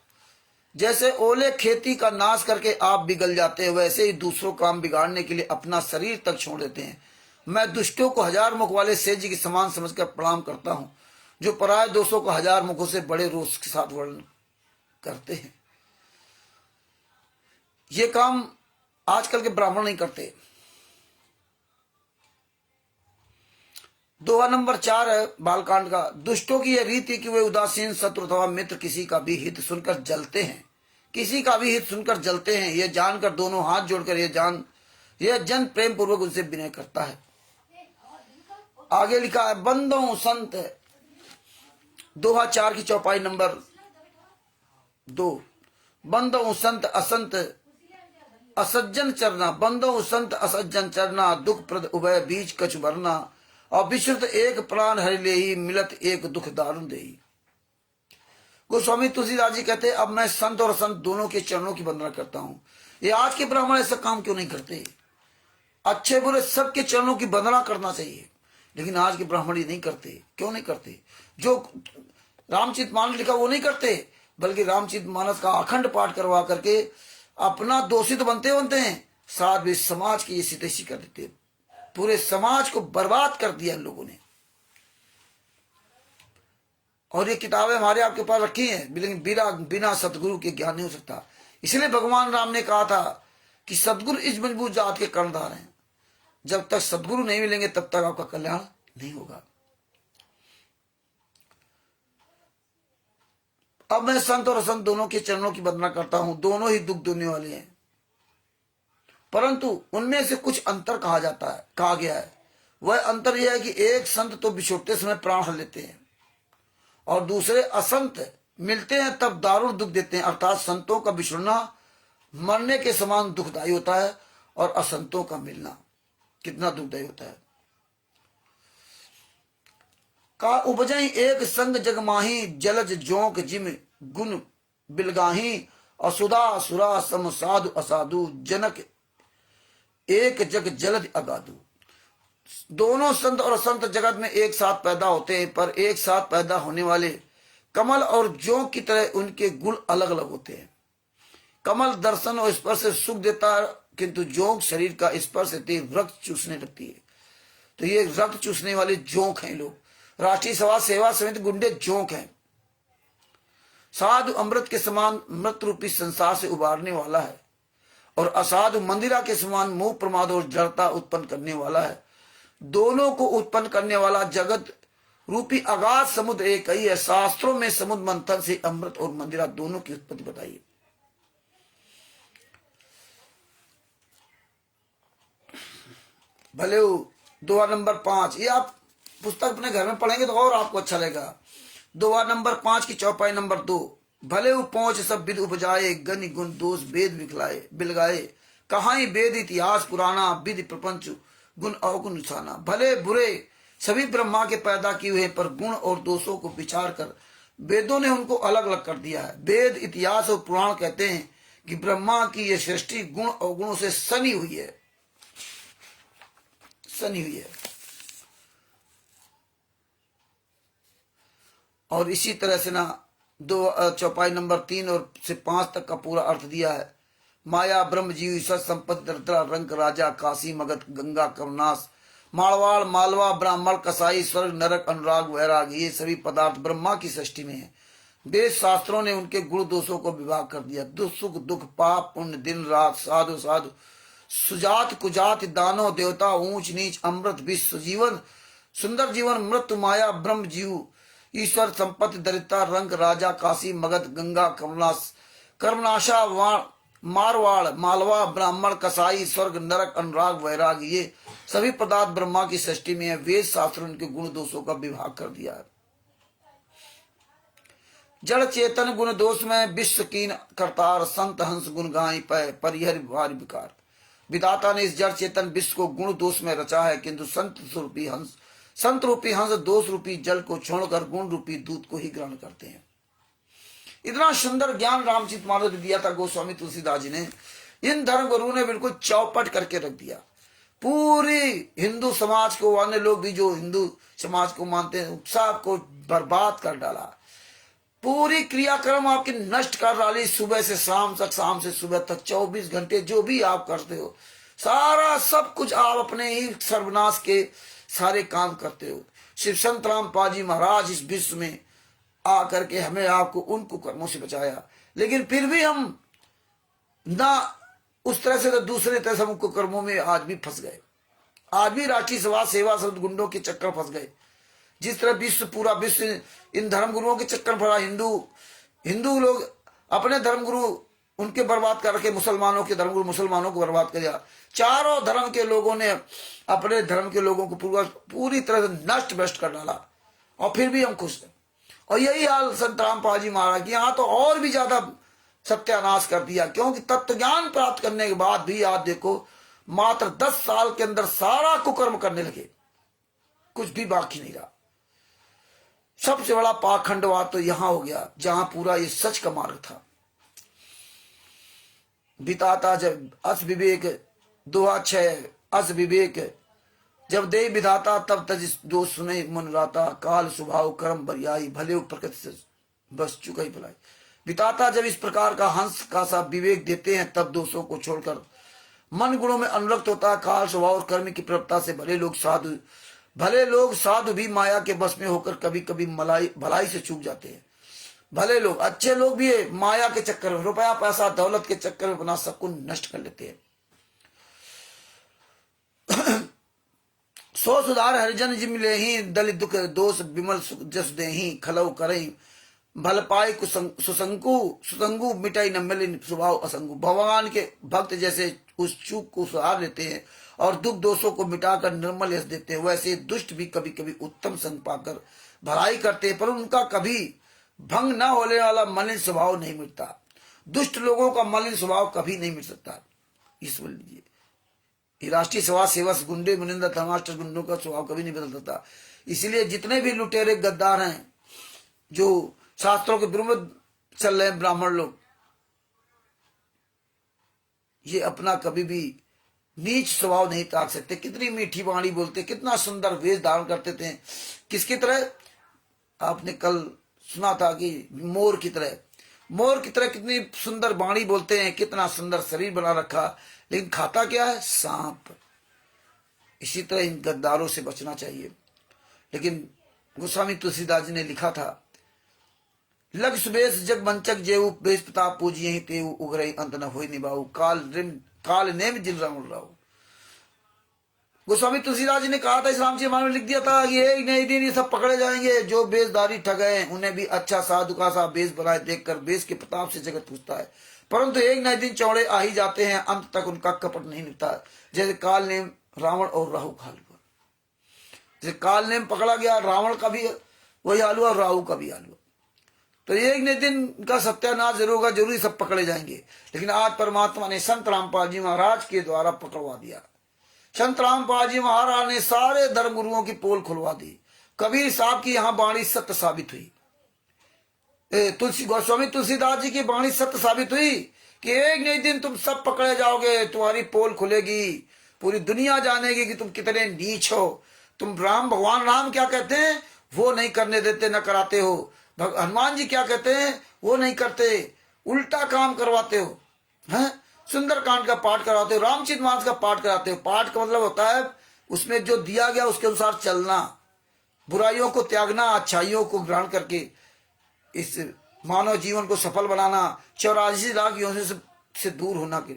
Speaker 1: जैसे ओले खेती का नाश करके आप बिगल जाते हैं, वैसे ही दूसरों काम बिगाड़ने के लिए अपना शरीर तक छोड़ देते हैं। मैं दुष्टों को 1000 मुख वाले सेठ जी के समान समझकर प्रणाम करता हूं, जो पराये दोषों को 1000 मुखों से बड़े रोष के साथ वर्णन करते हैं। ये काम आजकल के ब्राह्मण नहीं करते। दोहा नंबर 4 है बालकांड का, दुष्टों की यह रीति कि वे उदासीन शत्रु अथवा मित्र किसी का भी हित सुनकर जलते हैं, किसी का भी हित सुनकर जलते हैं। यह जानकर दोनों हाथ जोड़कर यह जन प्रेम पूर्वक उनसे विनय करता है। आगे लिखा है, बंदों संत, दोहा 4 की चौपाई नंबर 2, बंदों संत असंत असज्जन चरना, बंदों संत असज्जन चरना, दुख प्रद उभय बीच कछु भरना, और विश्रुत एक प्राण हरि लेही, मिलत एक दुख दारुण देही। गोस्वामी तुलसीदास जी कहते अब मैं संत और असंत दोनों के चरणों की वंदना करता हूं। ये आज के ब्राह्मण ऐसा काम क्यों नहीं करते? अच्छे बुरे सबके चरणों की वंदना करना चाहिए, लेकिन आज के ब्राह्मण ये नहीं करते। क्यों नहीं करते? जो रामचरितमानस लिखा वो नहीं करते, बल्कि रामचरितमानस का अखंड पाठ करवा करके अपना दोषी तो बनते हैं, साथ में समाज की ये सितैषी कर देते। पूरे समाज को बर्बाद कर दिया इन लोगों ने। और ये किताबें हमारे आपके पास रखी हैं, लेकिन बिना सतगुरु के ज्ञान नहीं हो सकता। इसलिए भगवान राम ने कहा था कि सतगुरु इस मजबूत जात के कर्णधार हैं। जब तक सतगुरु नहीं मिलेंगे तब तक आपका कल्याण नहीं होगा। अब मैं संत और असंत दोनों के चरणों की वंदना करता हूं। दोनों ही दुख देने वाले हैं, परंतु उनमें से कुछ अंतर कहा गया है। वह अंतर यह है कि एक संत तो बिछोड़ते समय प्राण हर लेते हैं और दूसरे असंत मिलते हैं तब दारुण दुख देते हैं। अर्थात संतों का बिछुड़ना मरने के समान दुखदायी होता है और असंतों का मिलना कितना दुखदायी होता है। का उपजई एक संग जगमाही, जलज जोंक जिम गुण बिलगाही, असुदा सुरा सम साधु असाधु, जनक एक जग जलद अगाधु। दोनों संत और असंत जगत में एक साथ पैदा होते हैं, पर एक साथ पैदा होने वाले कमल और जोंक की तरह उनके गुण अलग अलग होते हैं। कमल दर्शन और स्पर्श से सुख देता है, किंतु जोंक शरीर का स्पर्श से रक्त चूसने लगती है। तो ये रक्त चूसने वाले जोंक हैं लोग। राष्ट्रीय सभा सेवा समिति गुंडे जोंक हैं। साधु अमृत के समान मृत रूपी संसार से उबारने वाला है और असाधु मंदिरा के समान मोह प्रमाद और जड़ता उत्पन्न करने वाला है। दोनों को उत्पन्न करने वाला जगत रूपी अगाध समुद्र एक ही है। शास्त्रों में समुद्र मंथन से अमृत और मंदिरा दोनों की उत्पत्ति बताई। भले दोहा नंबर 5, ये आप पुस्तक अपने घर में पढ़ेंगे तो और आपको अच्छा लगेगा। दोहा नंबर 5 की चौपाई नंबर 2, भले पहुंच सब विद उपजाए, गनि गुण दोष वेद बिलगाए, कहाँ वेद इतिहास पुराना, विद प्रपंच गुण अवगुण निशाना। भले बुरे सभी ब्रह्मा के पैदा किए हुए, पर गुण और दोषों को विचार कर वेदों ने उनको अलग अलग कर दिया है। वेद इतिहास और पुराण कहते हैं कि ब्रह्मा की यह सृष्टि गुण अवगुणों से सनी हुई है। और इसी तरह से ना चौपाई नंबर 3 और से 5 तक का पूरा अर्थ दिया है। माया ब्रह्म जीव ईश्वर संपत्ति दरिद्रा रंक राजा काशी मगध गंगा करुणास मारवाड़ मालवा ब्राह्मण कसाई स्वर्ग नरक अनुराग वैराग, ये सभी पदार्थ ब्रह्मा की सृष्टि में है। वेद शास्त्रों ने उनके गुण दोषों को विभाग कर दिया। दुख सुख दुख पाप पुण्य दिन रात साधु साधु सुजात कुजात दानव देवता ऊंच नीच अमृत विश्व जीवन सुंदर जीवन मृत्यु माया ब्रह्म जीव ईश्वर संपत्ति दरिद्रता रंग राजा काशी मगध गंगा कर्मनाशा मारवाड़ मालवा ब्राह्मण कसाई स्वर्ग नरक अनुराग वैराग, ये सभी पदार्थ ब्रह्मा की सृष्टि में है। वेद शास्त्रों उनके गुण दोषों का विभाग कर दिया है। जड़ चेतन गुण दोष में विश्व कीन करतार, संत हंस गुण गाय पै परिहर भारी विकार। विधाता ने इस जड़ चेतन विश्व को गुण दोष में रचा है, किंतु संत रूपी हंस दोष रूपी जल को छोड़कर गुण रूपी दूध को ही ग्रहण करते हैं। इतना सुंदर ज्ञान रामचरित मानस में दिया था गोस्वामी तुलसीदास जी ने। इन धर्म गुरुओं ने बिल्कुल चौपट करके रख दिया। पूरी हिंदू समाज को, अन्य लोग भी जो हिंदू समाज को मानते हैं, सबको बर्बाद कर डाला। पूरी क्रियाक्रम आपकी नष्ट कर डाली। सुबह से शाम तक, शाम से सुबह तक 24 घंटे जो भी आप करते हो, सारा सब कुछ आप अपने ही सर्वनाश के सारे काम करते हो। शिव संत रामपाल जी महाराज इस विश्व में आकर के हमें आपको उनको कर्मों से बचाया, लेकिन फिर भी हम ना उस तरह से तो दूसरे तरह से हमको कर्मों में आज भी फंस गए। आज भी राष्ट्रीय सभा सेवा सद गुंडों के चक्कर फंस गए। जिस तरह विश्व, पूरा विश्व इन धर्म गुरुओं के चक्कर पड़ा। हिंदू लोग अपने धर्म गुरु उनके बर्बाद करके मुसलमानों के धर्म गुरु मुसलमानों को बर्बाद कर दिया। चारों धर्म के लोगों ने अपने धर्म के लोगों को पूरी तरह से नष्ट भ्रष्ट कर डाला, और फिर भी हम खुश हैं। और यही हाल संत रामपाल जी महाराज की यहाँ तो और भी ज्यादा सत्यानाश कर दिया, क्योंकि तत्व ज्ञान प्राप्त करने के बाद भी आप देखो मात्र 10 साल के अंदर सारा कुकर्म करने लगे, कुछ भी बाकी नहीं रहा। सबसे बड़ा पाखंडवाद तो यहां हो गया जहां पूरा ये सच का मार्ग था। बिताता जब अस विवेक दोहा 6 अस विवेक जब दे विधाता तब तज दो सुने मन राता, काल स्वभाव कर्म बरियाई भले प्रकृति से बस चुका ही भलाई। बिताता जब इस प्रकार का हंस का सा विवेक देते हैं, तब दोषों को छोड़कर मन गुणों में अनुरक्त होता है। काल स्वभाव और कर्म की प्रवृत्ता से भले लोग साधु भी माया के बस में होकर कभी कभी भलाई से चूक जाते हैं। भले लोग, अच्छे लोग भी है, माया के चक्कर में, रुपया पैसा दौलत के चक्कर में अपना सब कुछ नष्ट कर लेते हैं। सो सुधार हरिजन जिम ले ही दलित दुख दोष विमल जस दे ही खलव करई भल पाई सुसंगु मिटाई न मिले स्वभाव असंगु। भगवान के भक्त जैसे उस चूक को सुधार लेते हैं और दुख दोषों को मिटाकर निर्मल यश देते हैं, वैसे दुष्ट भी कभी कभी उत्तम संग पाकर भलाई करते हैं, पर उनका कभी भंग न होने वाला मलिन स्वभाव नहीं मिटता। दुष्ट लोगों का मलिन स्वभाव कभी नहीं मिट सकता। इस बोल लीजिए, राष्ट्रीय सभा सेवक गुंडे मुनिंदा धर्माष्टर गुंडों का स्वभाव कभी नहीं बदल सकता। इसलिए जितने भी लुटेरे गद्दार हैं, जो शास्त्रों के विरुद्ध चल रहे हैं ब्राह्मण लोग, ये अपना कभी भी नीच स्वभाव नहीं त्याग सकते। कितनी मीठी वाणी बोलते, कितना सुंदर वेश धारण करते थे। किसकी तरह? आपने कल सुना था कि मोर की तरह कितनी सुंदर वाणी बोलते हैं, कितना सुंदर शरीर बना रखा, लेकिन खाता क्या है? सांप। इसी तरह इन गद्दारों से बचना चाहिए। लेकिन गोस्वामी तुलसीदास जी ने लिखा था, लग सुबेश जग मंचक जेऊ बेश प्रताप पूजिए ही तेऊ उगरई अंत न होई निभाऊ काल नेम जिन राव। गोस्वामी तुलसीदास जी ने कहा था, इस रामचरित मानस में लिख दिया था कि एक नए दिन ये सब पकड़े जाएंगे। जो बेशधारी ठगे हैं उन्हें भी अच्छा साधु का सा बेश बनाए देखकर बेश के प्रताप से जगत पूछता है, परंतु एक नए दिन चौड़े आ ही जाते हैं, अंत तक उनका कपट नहीं निकता। जैसे काल नेम रावण और राहु का हाल हुआ। जैसे काल नेम पकड़ा गया, रावण का भी वही हाल हुआ और राहु का भी हाल हुआ। तो एक न दिन का सत्यानाश जरूर होगा, जरूरी सब पकड़े जाएंगे। लेकिन आज परमात्मा ने संत रामपाल जी महाराज के द्वारा पकड़वा दिया। संत रामपाल जी महाराज ने सारे धर्म गुरुओं की पोल खुलवा दी। कबीर साहब की यहाँ वाणी सत्य साबित हुई। गोस्वामी तुलसीदास जी की वाणी सत्य साबित हुई कि एक नए दिन तुम सब पकड़े जाओगे, तुम्हारी पोल खुलेगी, पूरी दुनिया जानेगी कि तुम कितने नीच हो। तुम भगवान राम क्या कहते हैं, वो नहीं करने देते, न कराते हो। हनुमान जी क्या कहते हैं, वो नहीं करते, उल्टा काम करवाते हो। हैं, सुंदर कांड का पाठ करवाते हो, रामचरित मानस का पाठ कराते हो। पाठ का मतलब होता है उसमें जो दिया गया उसके अनुसार चलना, बुराइयों को त्यागना, अच्छाइयों को ग्रहण करके इस मानव जीवन को सफल बनाना, 84 लाख योनियों से दूर होना के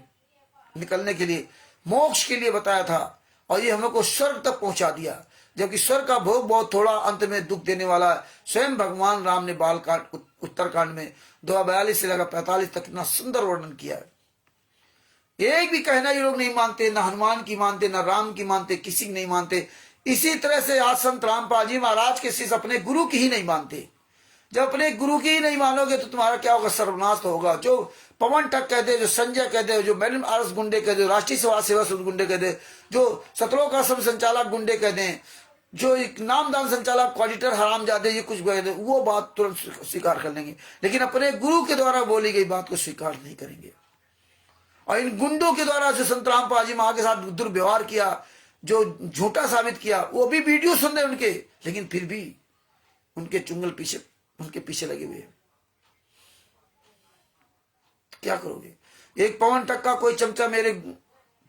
Speaker 1: निकलने के लिए, मोक्ष के लिए बताया था। और ये हम लोग को स्वर्ग तक पहुंचा दिया, जबकि स्वर्ग का भोग बहुत थोड़ा, अंत में दुख देने वाला है। स्वयं भगवान राम ने बालकांड उत्तरकांड में 42 से लेकर 45 तक कितना सुंदर वर्णन किया है। एक भी कहना ये लोग नहीं मानते, ना हनुमान की मानते, ना राम की मानते, किसी की नहीं मानते। इसी तरह से आज संत रामपाल जी महाराज के शिष्य अपने गुरु की ही नहीं मानते। जब अपने गुरु की ही नहीं मानोगे तो तुम्हारा क्या होगा? सर्वनाश तो होगा। जो पवन ठग कहते हैं, जो संजय कहते हैं, जो मैडम आरएस गुंडे कहते हैं, राष्ट्रीय सेवा सेवा सूद गुंडे कहते हैं, जो सतलोक आश्रम संचालक गुंडे कहते हैं, जो एक नामदान संचालक ऑडिटर हराम जाते, ये कुछ कहते हैं, वो बात तुरंत स्वीकार कर लेंगे, लेकिन अपने गुरु के द्वारा बोली गई बात को स्वीकार नहीं करेंगे। और इन गुंडों के द्वारा जो संत रामपाल जी महाराज के साथ दुर्व्यवहार किया, जो झूठा साबित किया, वो भी वीडियो सुन रहे उनके, लेकिन फिर भी उनके चुंगल पीछे उनके पीछे लगे हुए हैं। क्या करोगे? एक पवन टक का कोई चमचा मेरे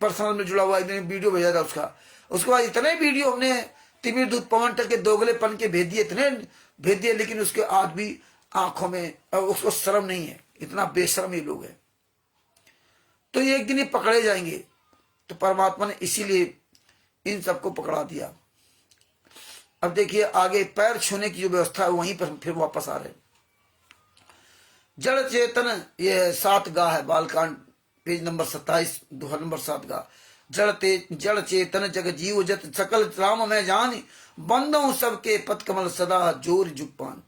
Speaker 1: पर्सनल में जुड़ा हुआ, एक वीडियो भेजा था उसका, उसके बाद इतने वीडियो हमने तिमिर दूत पवन टक के दोगलेपन के भेज दिए, इतने भेज दिए, लेकिन उसके आज भी आंखों में उसको शर्म नहीं है। इतना बेशर्म ये लोग हैं। तो ये एक दिन ये पकड़े जाएंगे। तो परमात्मा ने इसीलिए इन सबको पकड़ा दिया। अब देखिए आगे पैर छूने की जो व्यवस्था है वहीं पर फिर वापस आ रहे। जड़ चेतन, ये 7 गा है, बालकांड पेज नंबर 27, दोहा नंबर 7 गा। जड़ चेतन जग जीव जत सकल राम में जान, बंदों सबके पद कमल सदा जोर जुगपान।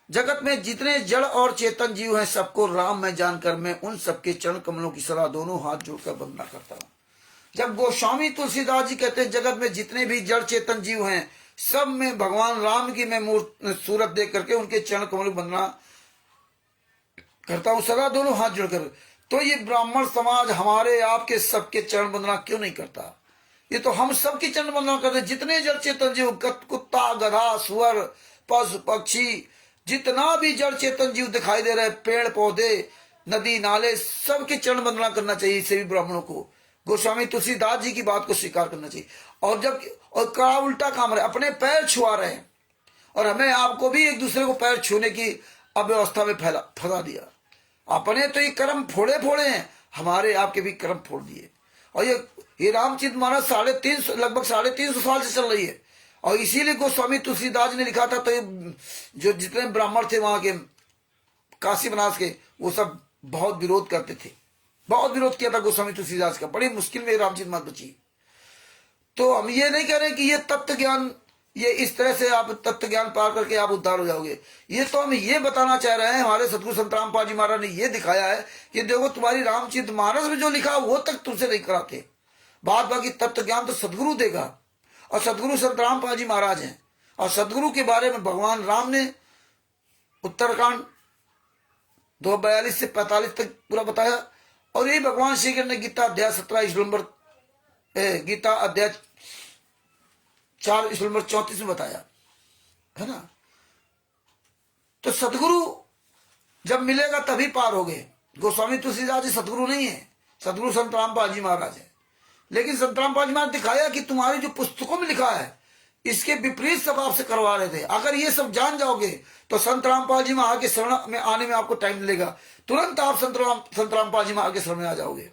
Speaker 1: जगत में जितने जड़ और चेतन जीव हैं सबको राम में जानकर मैं उन सबके चरण कमलों की सदा दोनों हाथ जोड़कर वंदना करता हूं। जब गोस्वामी तुलसीदास जी कहते हैं जगत में जितने भी जड़ चेतन जीव हैं सब में भगवान राम की मैं सूरत देख करके उनके चरण कमलों की वंदना करता हूं सदा दोनों हाथ जोड़कर। तो ये ब्राह्मण समाज हमारे आपके सबके चरण वंदना क्यों नहीं करता? ये तो हम सबकी चरण वंदना करते। जितने जड़ चेतन जीव, कुत्ता, गधा, सुअर, पशु पक्षी, जितना भी जड़ चेतन जीव दिखाई दे रहे, पेड़ पौधे, नदी नाले, सबके चरण वंदना करना चाहिए। इसे भी ब्राह्मणों को गोस्वामी तुलसीदास जी की बात को स्वीकार करना चाहिए। और कड़ा उल्टा काम रहे, अपने पैर छुआ रहे हैं और हमें आपको भी एक दूसरे को पैर छूने की अव्यवस्था में फंसा दिया। अपने तो ये कर्म फोड़े फोड़े हैं, हमारे आपके भी कर्म फोड़ दिए। और ये रामचरित मानस लगभग 350 साल से चल रही है। और इसीलिए गोस्वामी तुलसीदास ने लिखा था। तो जो जितने ब्राह्मण थे वहां के काशी बनारस के, वो सब बहुत विरोध करते थे, बहुत विरोध किया था गोस्वामी तुलसीदास का। बड़ी मुश्किल में रामचरित मानस बची। तो हम ये नहीं कह रहे कि ये तत्व ज्ञान, ये इस तरह से आप तत्व ज्ञान पार करके आप उद्धार हो जाओगे। ये तो हम ये बताना चाह रहे हैं, हमारे सतगुरु संत रामपाल जी महाराज ने ये दिखाया है कि देखो तुम्हारी रामचरित मानस में जो लिखा वो तक तुमसे नहीं कराते, बाद बाकी तत्व ज्ञान तो सदगुरु देगा। और सदगुरु संत रामपाल जी महाराज हैं। और सदगुरु के बारे में भगवान राम ने उत्तरकांड 2:42 से 45 तक पूरा बताया। और ये भगवान श्री कृष्ण ने गीता अध्याय 17 श्लोक नंबर गीता अध्याय 4 श्लोक नंबर 34 में बताया है ना। तो सदगुरु जब मिलेगा तभी पार हो गए। गोस्वामी तुलसीदास जी सदगुरु नहीं है, सदगुरु संत रामपाल जी महाराज है। लेकिन संत रामपाल जी महाराज दिखाया कि तुम्हारी जो पुस्तकों में लिखा है इसके विपरीत सब आपसे करवा रहे थे। अगर ये सब जान जाओगे तो संत रामपाल जी महाराज के शरण में आने में आपको टाइम मिलेगा, तुरंत आप संत रामपाल जी महाराज के शरण में आ जाओगे।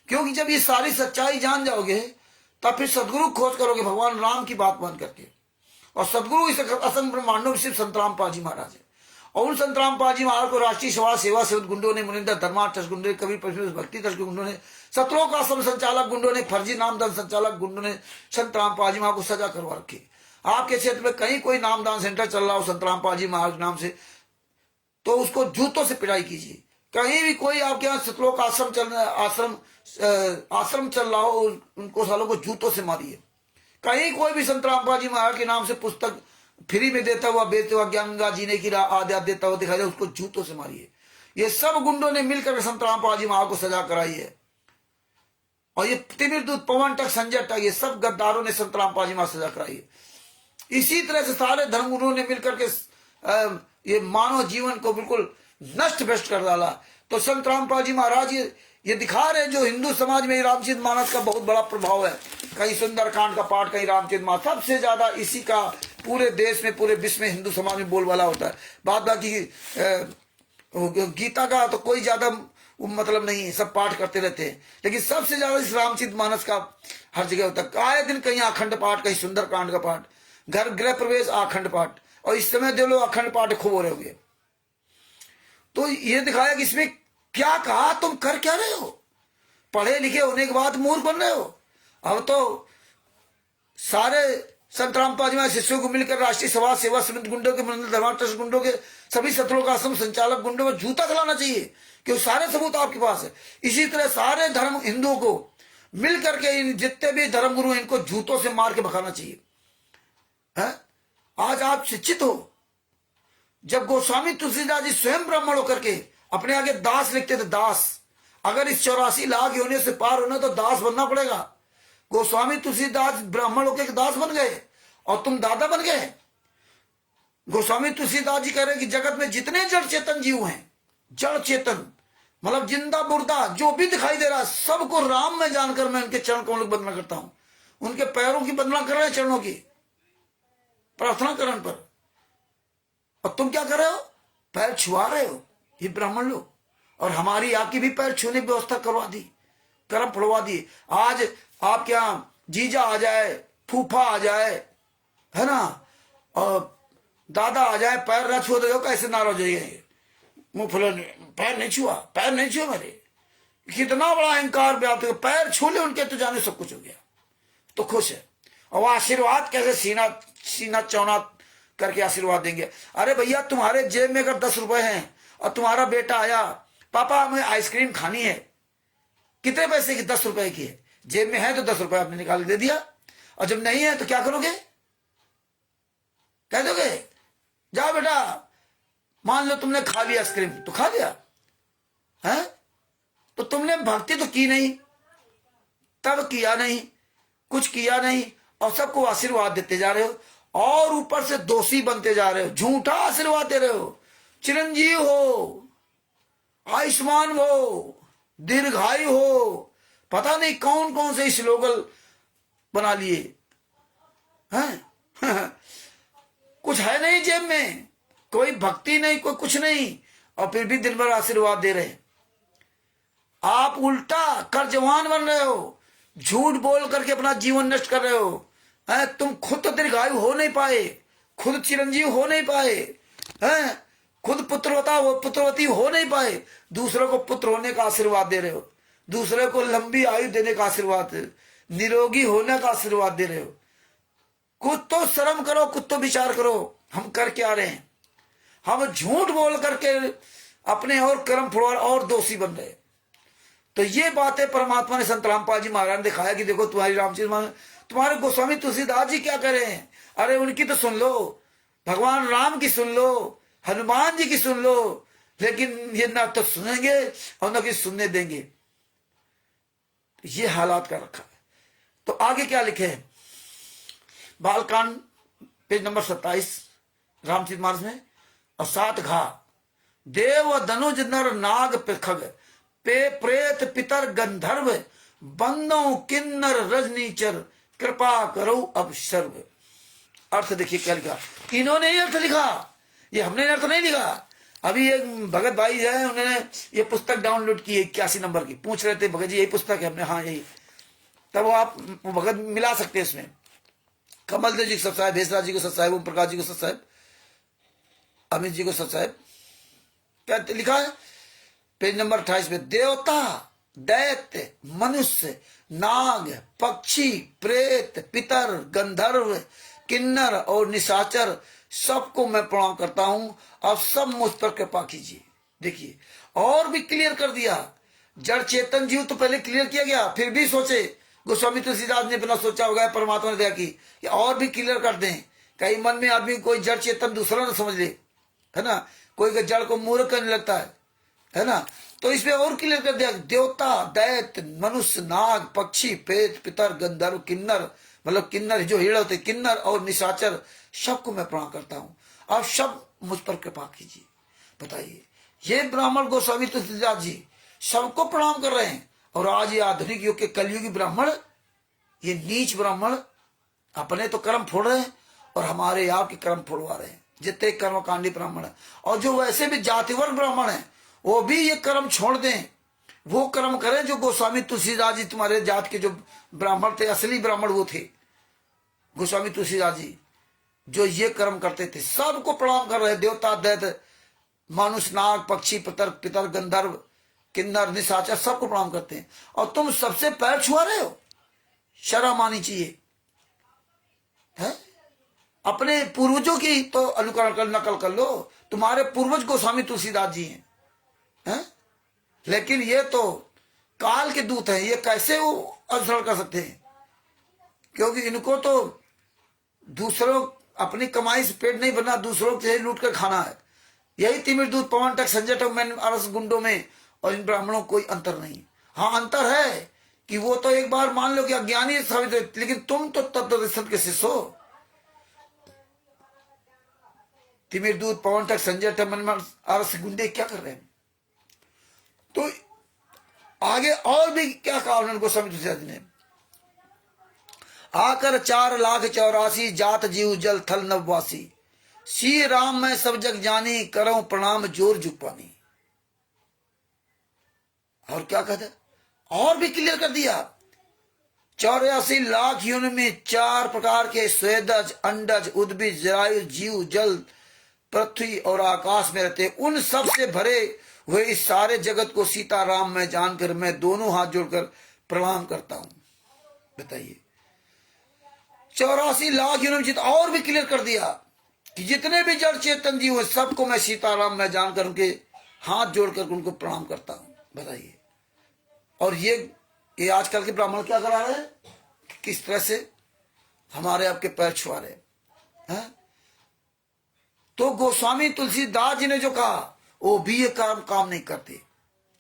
Speaker 1: क्योंकि जब ये सारी सच्चाई जान जाओगे तब फिर सदगुरु खोज करोगे भगवान राम की बात मान करके। और सदगुरु इस असंख्य ब्रह्मांडों में सिर्फ संत रामपाल जी महाराज है। और उन संत रामपाल जी महाराज को राष्ट्रीय सेवा सेवक गुंडों ने, मुनिंदर धर्मार्थ गुंडों ने, कबीर भक्ति गुंडों ने, सतलोक आश्रम संचालक गुंडों ने, फर्जी नामदान संचालक गुंडों ने संत रामपाल जी महाराज को सजा करवा रखी। आपके क्षेत्र में कहीं कोई नामदान सेंटर चल रहा हो संत रामपाल जी महाराज नाम से, तो उसको जूतों से पिटाई कीजिए। कहीं भी कोई आपके यहाँ सतलोक आश्रम चल रहा हो, उनको सालों को जूतों से मारिए। कहीं कोई भी संत रामपाल जी महाराज के नाम से पुस्तक फ्री में देता हुआ, बेचता हुआ, ज्ञान गंगा जीने की आद्या देता हुआ दिखाई दे, उसको जूतों से मारिए। ये सब गुंडों ने मिलकर संत रामपाल जी महाराज को सजा कराई है। और ये तिमिर दूत, पवन टक, संजय टक, ये सब गद्दारों ने संत रामपाल जी महाराज सजा कराई है। इसी तरह से सारे धर्मगुरुओं ने मिलकर के ये मानव जीवन को बिल्कुल नष्ट भ्रष्ट कर डाला। तो संत रामपाल जी महाराज ये दिखा रहे हैं जो हिंदू समाज में रामचरित मानस का बहुत बड़ा प्रभाव है। कहीं सुंदरकांड का पाठ, कहीं रामचरित मानस, सबसे ज्यादा इसी का पूरे देश में, पूरे विश्व में हिंदू समाज में बोलबाला होता है। बाद बाकी गीता का तो कोई ज्यादा मतलब नहीं है, सब पाठ करते रहते हैं। लेकिन सबसे ज्यादा इस रामचरित मानस का हर जगह होता है। आए दिन कहीं अखंड पाठ, कहीं सुंदरकांड का पाठ, घर गृह प्रवेश अखंड पाठ। और इस समय जो लोग अखंड पाठ खूब हो रहे होंगे। तो ये दिखाया कि इसमें क्या कहा, तुम कर क्या रहे हो? पढ़े लिखे होने के बाद मूर्ख बन रहे हो। अब तो सारे संत रामपाल जी शिष्यों को मिलकर राष्ट्रीय सभा सेवा समिति गुंडों के, मंदिर धर्मा ट्रस्ट गुंडों के, सभी सत्रों का आश्रम संचालक गुंडों में जूता खिलाना चाहिए, क्योंकि सारे सबूत आपके पास है। इसी तरह सारे धर्म हिंदुओं को मिल करके इन जितने भी धर्म गुरु इनको जूतों से मार के भगाना चाहिए। है? आज आप शिक्षित हो। जब गोस्वामी तुलसीदास जी स्वयं ब्राह्मण होकर के अपने आगे दास लिखते थे, दास, अगर इस 84 लाख योनि से पार होना तो दास बनना पड़ेगा। गोस्वामी तुलसीदास ब्राह्मण होकर दास बन गए और तुम दादा बन गए। गोस्वामी तुलसीदास जी कह रहे कि जगत में जितने जड़ चेतन जीव हैं, जड़ चेतन मतलब जिंदा मुर्दा जो भी दिखाई दे रहा है, सबको राम में जानकर मैं उनके चरण कमल की वंदना करता हूं। उनके पैरों की वंदना कर रहे हैं, चरणों की प्रार्थना करण पर। और तुम क्या कर रहे हो? पैर छुआ रहे हो ये ब्राह्मण लोग। और हमारी आपकी भी पैर छूने की व्यवस्था करवा दी, कर्म फुड़वा दी। आज आपके यहां जीजा आ जाए, फूफा आ जाए, है ना, और दादा आ जाए, पैर न छुआ दो, कैसे नाराज हो जाइए? मुंह फुला, पैर नहीं छुआ, पैर नहीं छुआ मेरे। कितना बड़ा अहंकार व्याप्त, पैर छू ले उनके तो जाने सब कुछ हो गया, तो खुश है। और आशीर्वाद कैसे सीना सीना चौना करके आशीर्वाद देंगे। अरे भैया, तुम्हारे जेब में अगर 10 रुपए हैं और तुम्हारा बेटा आया, पापा हमें आइसक्रीम खानी है, कितने पैसे की? 10 रुपए की है। जेब में है तो 10 रुपए आपने निकाल दे दिया, और जब नहीं है तो क्या करोगे? कह दोगे जाओ बेटा, मान लो तुमने खा लिया आइसक्रीम, तो खा लिया है, तो तुमने भक्ति तो की नहीं, तब किया नहीं, कुछ किया नहीं, और सबको आशीर्वाद देते जा रहे हो, और ऊपर से दोषी बनते जा रहे हो, झूठा आशीर्वाद दे रहे हो। चिरंजीव हो, आयुष्मान हो, दीर्घायु हो, पता नहीं कौन कौन से स्लोगन बना लिए हैं। कुछ है नहीं जेब में, कोई भक्ति नहीं, कोई कुछ नहीं, और फिर भी दिन भर आशीर्वाद दे रहे। आप उल्टा कर्जवान बन रहे हो, झूठ बोल करके अपना जीवन नष्ट कर रहे हो। तुम खुद तो दीर्घायु हो नहीं पाए, खुद चिरंजीव हो नहीं पाए, हैं, खुद पुत्रवती हो नहीं पाए, दूसरों को पुत्र होने का आशीर्वाद दे रहे हो, दूसरे को लंबी आयु देने का आशीर्वाद, निरोगी होने का आशीर्वाद दे रहे हो। कुछ तो शर्म करो, कुछ तो विचार करो, हम कर क्या रहे हैं? हम झूठ बोल करके अपने और कर्म फुड़वा और दोषी बन रहे। तो ये बातें परमात्मा ने संत रामपाल जी महाराज ने दिखाया कि देखो तुम्हारी रामचरित, तुम्हारे गोस्वामी तुलसीदास जी क्या कर रहे हैं। अरे उनकी तो सुन लो, भगवान राम की सुन लो, हनुमान जी की सुन लो, लेकिन ये ना तो सुनेंगे और ना कि सुनने देंगे। ये हालात का रखा है। तो आगे क्या लिखे हैं? बालकांड पेज नंबर 27 रामचरितमानस में, और 7 घा, देव धनुज नर नाग खग, पे प्रेत पितर गंधर्व, बंदों किन्नर रजनीचर, कृपा करो अब सर्व। अर्थ देखिए क्या लिखा, इन्होंने ही अर्थ लिखा, ये हमने अर्थ नहीं लिखा। अभी एक भगत भाई है, उन्होंने ये पुस्तक डाउनलोड की 81 नंबर की, पूछ रहे थे भगत जी यही पुस्तक है? हमने हाँ यही। तब वो आप भगत मिला सकते हैं इसमें। कमल देव जी को सत्साहेब, भेषराज जी को सत्साहेब, ओम प्रकाश जी को सत्साहेब, अमित जी को सत्साहेब। क्या लिखा है पेज नंबर 28 में? देवता, दैत्य, मनुष्य, नाग, पक्षी, प्रेत, पितर, गंधर्व, किन्नर और निशाचर, सबको मैं प्रणाम करता हूं, अब सब मुझ पर कृपा कीजिए। देखिए और भी क्लियर कर दिया। जड़ चेतन जीव तो पहले क्लियर किया गया, फिर भी सोचे गोस्वामी तुलसीदास ने अपना सोचा होगा, परमात्मा ने दिया कि और भी क्लियर कर दें, कहीं मन में आदमी कोई जड़ चेतन दूसरा ना समझ ले, है ना, कोई जड़ को मूर्ख करने लगता है ना। तो इसमें और क्लियर कर दिया, देवता, दैत्य, मनुष्य, नाग, पक्षी, प्रेत, पितर, गंधर्व, किन्नर, मतलब किन्नर जो हीड़ होते, किन्नर और निशाचर, सबको मैं प्रणाम करता हूं, अब सब मुझ पर कृपा कीजिए। बताइए, ये ब्राह्मण गोस्वामी तुलसीदास जी सबको प्रणाम कर रहे हैं, और आज ये आधुनिक युग के कलयुगी ब्राह्मण, ये नीच ब्राह्मण अपने तो कर्म फोड़ रहे हैं और हमारे आपके कर्म फोड़वा रहे हैं, जितने कर्मकांडी ब्राह्मण है। और जो वैसे भी जातिवर्ग ब्राह्मण है, वो भी ये कर्म छोड़ दें, वो कर्म करें जो गोस्वामी तुलसीदास जी, तुम्हारे जात के जो ब्राह्मण थे, असली ब्राह्मण वो थे गोस्वामी तुलसीदास जी, जो ये कर्म करते थे। सबको प्रणाम कर रहे, देवता, दैत्य, मनुष्य, नाग, पक्षी, पितर, गंधर्व, किन्नर निशाचर सबको प्रणाम करते हैं, और तुम सबसे पैर छुआ रहे हो। शर्म आनी चाहिए है। अपने पूर्वजों की तो अनुकरण कर, नकल कर लो। तुम्हारे पूर्वज गोस्वामी तुलसीदास जी हैं, लेकिन ये तो काल के दूत हैं, ये कैसे वो अनुसरण कर सकते हैं? क्योंकि इनको तो दूसरों अपनी कमाई से पेट नहीं भरना, दूसरों से लूट कर खाना है। यही तिमिर दूत पवन तक संजय तक मैंने अरस गुंडों में और इन ब्राह्मणों कोई अंतर नहीं। हाँ अंतर है कि वो तो एक बार मान लो कि अज्ञानी साबित है, लेकिन तुम तो तत्व के शिष्य हो। तिमिर दूत पवन तक संजय तक मन अरस गुंडे क्या कर रहे हैं? तो आगे और भी क्या कहा उन्होंने गोस्वामी तुलसीदास ने, आकर 4,84,000 जात जीव जल थल नववासी, श्री राम मैं सब जग जानी, करो प्रणाम जोर झुक पानी। और क्या कहते, और भी क्लियर कर दिया, 84 लाख योनि में 4 प्रकार के स्वेदज, अंडज, उद्भिज, जरायु, जीव जल पृथ्वी और आकाश में रहते, उन सब से भरे हुए इस सारे जगत को सीता राम में जानकर मैं दोनों हाथ जोड़कर प्रणाम करता हूं। बताइए, 84 लाख योनि। और भी क्लियर कर दिया कि जितने भी जड़ चेतन जीव है सबको मैं सीताराम में जानकर उनके हाथ जोड़कर उनको प्रणाम करता हूं। बताइए, और ये आजकल के ब्राह्मण क्या करा रहे हैं? किस तरह से हमारे आपके पैर छुआ रहे हैं? तो गोस्वामी तुलसीदास जी ने जो कहा वो भी ये काम नहीं करते,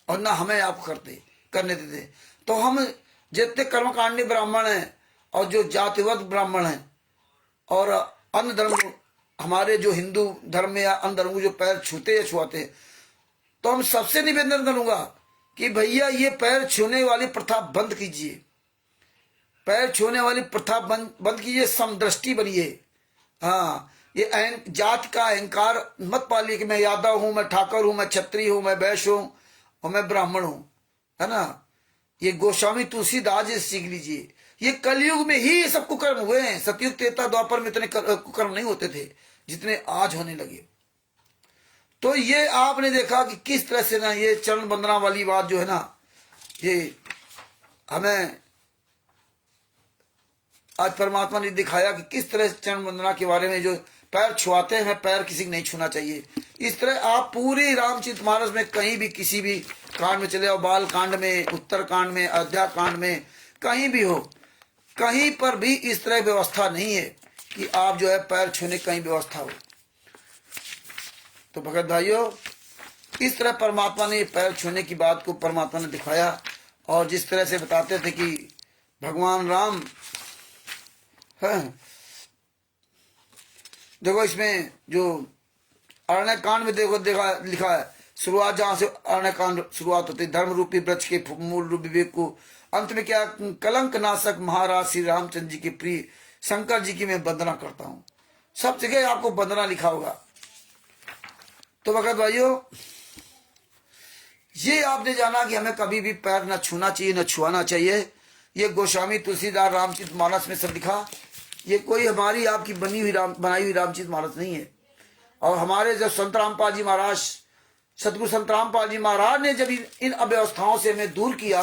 Speaker 1: और ना हमें आप करने देते। तो हम जितने कर्मकांडी ब्राह्मण हैं और जो जातिवत ब्राह्मण हैं और अन्य धर्म, हमारे जो हिंदू धर्म में या अन्य धर्म को जो पैर छूते या छुआते, तो हम सबसे निवेदन करूंगा कि भैया ये पैर छूने वाली प्रथा बंद कीजिए, पैर छूने वाली प्रथा बंद कीजिए, समदृष्टि बनिए। हाँ, ये जात का अहंकार मत पालिए कि मैं यादव हूं, मैं ठाकुर हूं, मैं क्षत्रिय हूं, मैं वैश्य हूं और मैं ब्राह्मण हूं, है ना। ये गोस्वामी तुलसीदास जी सीख लीजिए। ये कलयुग में ही ये सब कुकर्म हुए हैं, सतयुग त्रेता द्वापर में इतने कुकर्म नहीं होते थे जितने आज होने लगे। तो ये आपने देखा कि किस तरह से ना ये चरण वंदना वाली बात जो है ना, ये हमें आज परमात्मा ने दिखाया कि किस तरह चरण वंदना के बारे में, जो पैर छुआते हैं पैर किसी को नहीं छूना चाहिए। इस तरह आप पूरी रामचरित मानस में कहीं भी किसी भी कांड में चले जाओ, बाल कांड में, उत्तर कांड में, अयोध्या कांड में, कहीं भी हो, कहीं पर भी इस तरह व्यवस्था नहीं है कि आप जो है पैर छूने कहीं व्यवस्था हो। तो भगत भाइयों, इस तरह परमात्मा ने पैर छूने की बात को परमात्मा ने दिखाया, और जिस तरह से बताते थे कि भगवान राम है, देखो इसमें जो अरण्य कांड में देखो लिखा है, शुरुआत जहां से अरण्य कांड शुरुआत होती है, धर्म रूपी वृक्ष के मूल रूप विवेक को, अंत में क्या, कलंक नाशक महाराज श्री रामचंद्र जी के प्रिय शंकर जी की मैं वंदना करता हूं। सब जगह आपको वंदना लिखा होगा। तो भगत भाइयों, ये आपने जाना कि हमें कभी भी पैर न छूना चाहिए, न छुआना चाहिए। ये गोस्वामी तुलसीदास रामचरित मानस में सब लिखा। ये कोई हमारी आपकी बनाई हुई रामचरित मानस नहीं है। और हमारे जब संत रामपाल जी महाराज, सतगुरु संत रामपाल जी महाराज ने जब इन अव्यवस्थाओं से हमें दूर किया,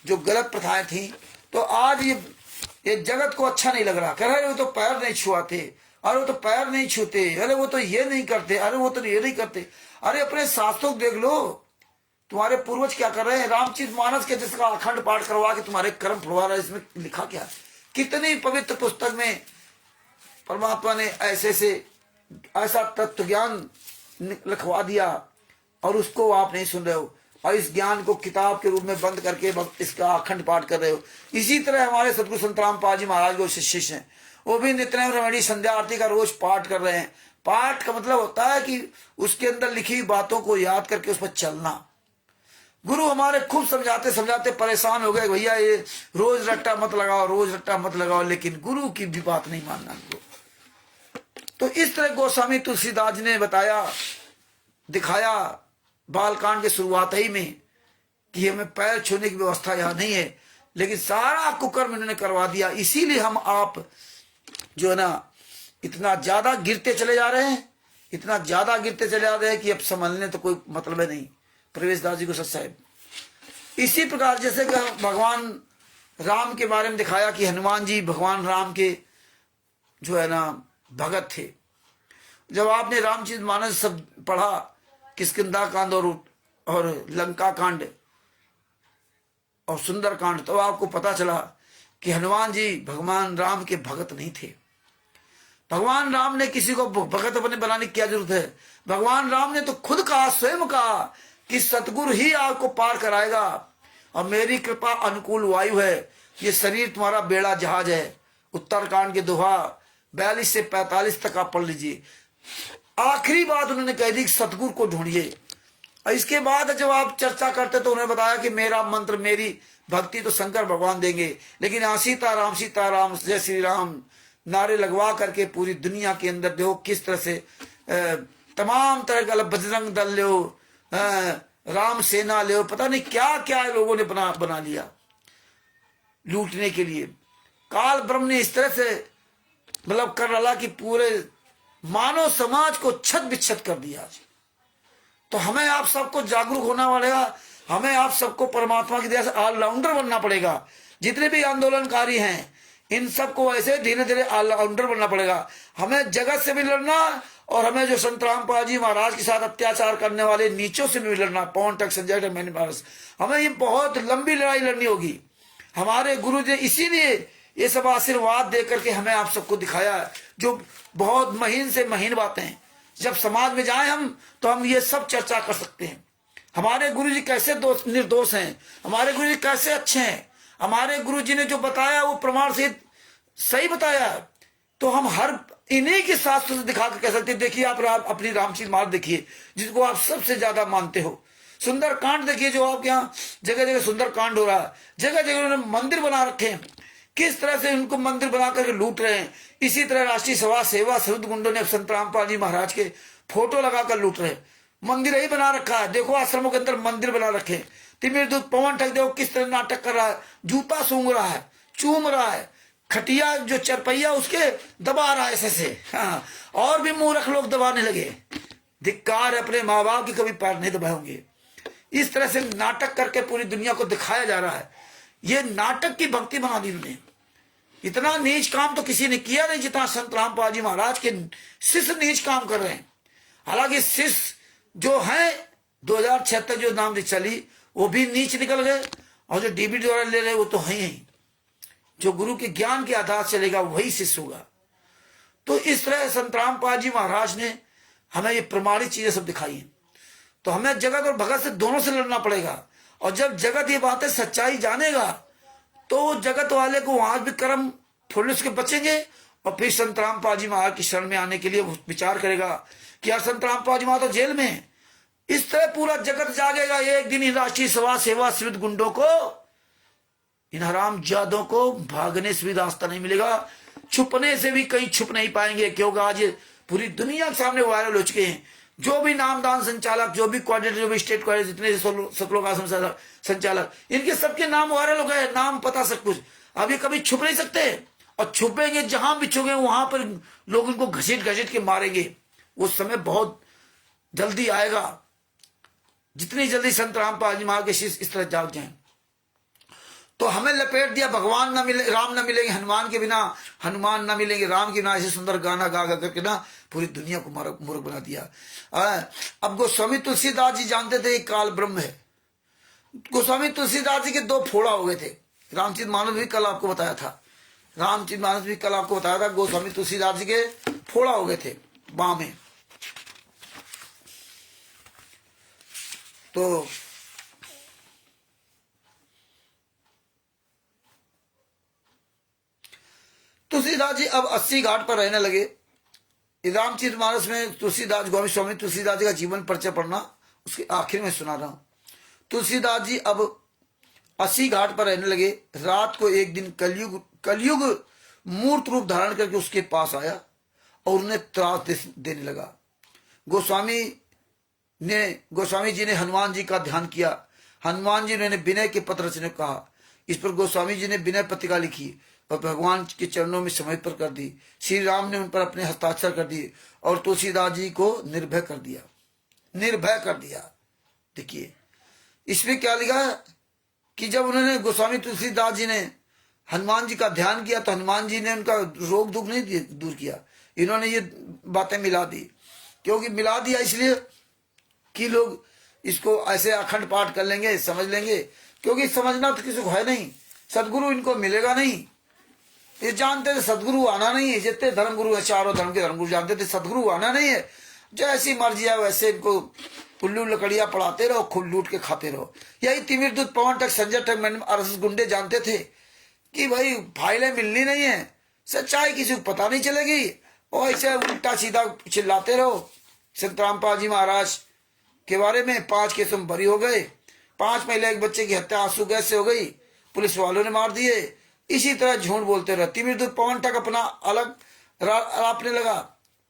Speaker 1: जो गलत प्रथाएं थी, तो आज ये जगत को अच्छा नहीं लग रहा। कह रहे वो तो पैर नहीं छुआते, अरे वो तो पैर नहीं छूते, अरे वो तो ये नहीं करते, अरे वो तो ये नहीं करते। अरे अपने शास्त्रों को देख लो, तुम्हारे पूर्वज क्या कर रहे हैं। रामचरित मानस के जिसका अखंड पाठ करवा के तुम्हारे कर्म फुड़वा रहा है, इसमें लिखा क्या है? कितनी पवित्र पुस्तक में परमात्मा ने ऐसा तत्व ज्ञान लिखवा दिया, और उसको आप नहीं सुन रहे हो, और इस ज्ञान को किताब के रूप में बंद करके इसका अखंड पाठ कर रहे हो। इसी तरह हमारे सतगुरु संत रामपाल जी महाराज जो शिष्य हैं, वो भी नित्य रमणी संध्या आरती का रोज पाठ कर रहे हैं। पाठ का मतलब होता है कि उसके अंदर लिखी बातों को याद करके उस पर चलना। गुरु हमारे खूब समझाते समझाते परेशान हो गए, भैया ये रोज रट्टा मत लगाओ, रोज रट्टा मत लगाओ, लेकिन गुरु की भी बात नहीं मानना उनको। तो इस तरह गोस्वामी तुलसीदास जी ने बताया, दिखाया बालकांड के शुरुआत ही में कि हमें पैर छूने की व्यवस्था यहाँ नहीं है, लेकिन सारा कुकर्म इन्होंने करवा दिया। इसीलिए हम आप जो है ना इतना ज्यादा गिरते चले जा रहे हैं, इतना ज्यादा गिरते चले जा रहे हैं कि अब संभलने तो कोई मतलब है नहीं। प्रवेश दास जी को सच साहेब। इसी प्रकार जैसे कि भगवान राम के बारे में दिखाया कि हनुमान जी भगवान राम के जो है ना भगत थे। जब आपने रामचरितमानस सब पढ़ा, किष्किंधा कांड और लंका कांड और सुंदर कांड, तो आपको पता चला कि हनुमान जी भगवान राम के भगत नहीं थे। भगवान राम ने किसी को भगत बनाने की क्या जरूरत है? भगवान राम ने तो खुद कहा, स्वयं कहा कि सतगुरु ही आपको पार कराएगा और मेरी कृपा अनुकूल वायु है, ये शरीर तुम्हारा बेड़ा जहाज है। उत्तरकांड के दोहा 42 से 45 तक आप पढ़ लीजिए। आखिरी बात उन्होंने कह दी, सतगुरु को ढूंढिए। और इसके बाद जब आप चर्चा करते तो उन्होंने बताया कि मेरा मंत्र, मेरी भक्ति तो शंकर भगवान देंगे, लेकिन सीता राम जय श्री राम नारे लगवा करके पूरी दुनिया के अंदर देखो किस तरह से तमाम तरह का बजरंग दल लो, राम सेना लो, पता नहीं क्या क्या लोगों ने बना लिया लूटने के लिए। काल ब्रह्म ने इस तरह से मतलब कर डाला कि पूरे मानव समाज को छत बिच्छत कर दिया। आज तो हमें आप सबको जागरूक होना पड़ेगा, हमें आप सबको परमात्मा की दया से ऑलराउंडर बनना पड़ेगा। जितने भी आंदोलनकारी हैं इन सबको ऐसे धीरे धीरे ऑलराउंडर बनना पड़ेगा। हमें जगत से भी लड़ना और हमें जो संत रामपाल जी महाराज के साथ अत्याचार करने वाले नीचों से भी लड़ना, पवन तक संजय तक मैंने महाराज, हमें ये बहुत लंबी लड़ाई लड़नी होगी। हमारे गुरु जी इसीलिए ये सब आशीर्वाद दे करके हमें आप सबको दिखाया, जो बहुत महीन से महीन बातें जब समाज में जाए हम तो हम ये सब चर्चा कर सकते हैं। हमारे गुरु जी कैसे निर्दोष हैं, हमारे गुरु जी कैसे अच्छे हैं, हमारे गुरु जी ने जो बताया वो प्रमाण से सही बताया, तो हम हर इन्हीं के शास्त्र से दिखा कर कह सकते हैं। देखिए आप अपनी रामचरित मानस देखिए, जिसको आप सबसे ज्यादा मानते हो। सुंदर कांड देखिए, जो आपके यहाँ जगह जगह सुंदर कांड हो रहा है, जगह जगह उन्होंने मंदिर बना रखे हैं, किस तरह से उनको मंदिर बना करके लूट रहे हैं। इसी तरह राष्ट्रीय सभा सेवा सरुद गुंडों ने संत रामपाल जी महाराज के फोटो लगाकर लूट रहे हैं, मंदिर ही बना रखा है। देखो आश्रमों के अंदर मंदिर बना रखे हैं। तिमिर दूत पवन ठग देखो किस तरह नाटक कर रहा है, जूता सूंघ रहा है, चूम रहा है, खटिया जो चरपैया उसके दबा रहा है ऐसे। हाँ, और भी मूर्ख लोग दबाने लगे। धिक्कार अपने माँ बाप की कभी पैर नहीं दबाए होंगे। इस तरह से नाटक करके पूरी दुनिया को दिखाया जा रहा है। ये नाटक की भक्ति बना दी उन्होंने। इतना नीच काम तो किसी ने किया नहीं जितना संत रामपाल जी महाराज के शिष्य नीच काम कर रहे हैं। हालांकि शिष्य जो है 2006 तक जो नाम चली वो भी नीच निकल गए, और जो डीबी द्वारा ले रहे वो तो है ही। जो गुरु के ज्ञान के आधार चलेगा वही शिष्य होगा। तो इस तरह संत रामपाल जी महाराज ने हमें ये प्रमाणित चीजें सब दिखाई हैं। तो हमें जगत और भगत से दोनों से लड़ना पड़ेगा। और जब जगत ये बातें सच्चाई जानेगा तो जगत वाले को वहां भी कर्म थोड़े उसके बचेंगे, और फिर संत रामपाल जी महाराज की शरण में आने के लिए विचार करेगा कि यार संत रामपाल जी महाराज तो जेल में है। इस तरह पूरा जगत जागेगा। एक दिन इन राष्ट्रीय सभा सेवा सिविल गुंडों को, इन हराम जादों को भागने से भी रास्ता नहीं मिलेगा, छुपने से भी कहीं छुप नहीं पाएंगे, क्योंकि आज पूरी दुनिया के सामने वायरल हो चुके हैं। जो भी नामदान संचालक, जो भी कोऑर्डिनेटर, जो भी स्टेट कोऑर्डिनेटर, जितने सतलोक संचालक, इनके सबके नाम वायरल हो गए, नाम पता सब कुछ। अभी कभी छुप नहीं सकते, और छुपेंगे जहां भी छुपेंगे वहां पर लोग उनको घसीट घसीट के मारेंगे। वो समय बहुत जल्दी आएगा, जितनी जल्दी संत रामपाल जी महाराज के शिष्य इस तरह जाग जाए। तो हमें लपेट दिया, भगवान ना मिले, राम ना मिलेंगे हनुमान के बिना, हनुमान ना मिलेंगे राम के बिना, ऐसे सुंदर गाना गा गा करके ना पूरी दुनिया को मूर्ख बना दिया। अब गोस्वामी तुलसीदास जी जानते थे काल ब्रह्म है। गोस्वामी तुलसीदास जी के दो फोड़ा हो गए थे। रामचरित मानस भी कल आपको बताया था, रामचरित मानस भी कल आपको बताया था, गोस्वामी तुलसीदास जी के फोड़ा हो गए थे बाँ में। तो तुलसीदास जी अब 80 घाट पर रहने लगे। रामचरितमानस में तुलसीदास, गोस्वामी स्वामी तुलसीदास जी का जीवन परिचय पढ़ना उसके आखिर में सुना रहा हूं। तुलसीदास जी अब 80 घाट पर रहने लगे। रात को एक दिन कलयुग मूर्त रूप धारण करके उसके पास आया और उन्हें त्रास देने लगा। गोस्वामी जी ने हनुमान जी का ध्यान किया। हनुमान जी ने विनय के पत्र रचने को कहा। इस पर गोस्वामी जी ने विनय पत्रिका लिखी और भगवान के चरणों में समय पर कर दी। श्री राम ने उन पर अपने हस्ताक्षर कर दिए और तुलसीदास जी को निर्भय कर दिया। देखिए इसमें क्या लिखा, कि जब उन्होंने गोस्वामी तुलसीदास जी ने हनुमान जी का ध्यान किया तो हनुमान जी ने उनका रोग दुख नहीं दूर किया। इन्होंने ये बातें मिला दी, क्योंकि मिला दिया इसलिए कि लोग इसको ऐसे अखंड पाठ कर लेंगे, समझ लेंगे, क्योंकि समझना तो किसी को है नहीं, सदगुरु इनको मिलेगा नहीं। ये जानते थे सदगुरु आना नहीं है, जितने धर्म गुरु है चारों धर्म के धर्मगुरु जानते थे सदगुरु आना नहीं है। जैसी मर्जी है वैसे इनको पुल्लू लकड़ियां पड़ाते रहो, खुद लूट के खाते रहो। यही तिमिर दूत पवन तक संजय तक RSS गुंडे जानते थे कि भाई फाइलें मिलनी नहीं है, सच्चाई किसी को पता नहीं चलेगी, और ऐसे उल्टा सीधा चिल्लाते रहो। संत रामपाल जी महाराज के बारे में 5 केस में बरी हो गए, 5 महिला एक बच्चे की हत्या आंसू गैस से हो गई, पुलिस वालों ने मार दिए। इसी तरह झूठ बोलते रहे। तिमिर दूत पवन तक अपना अलग रापने लगा,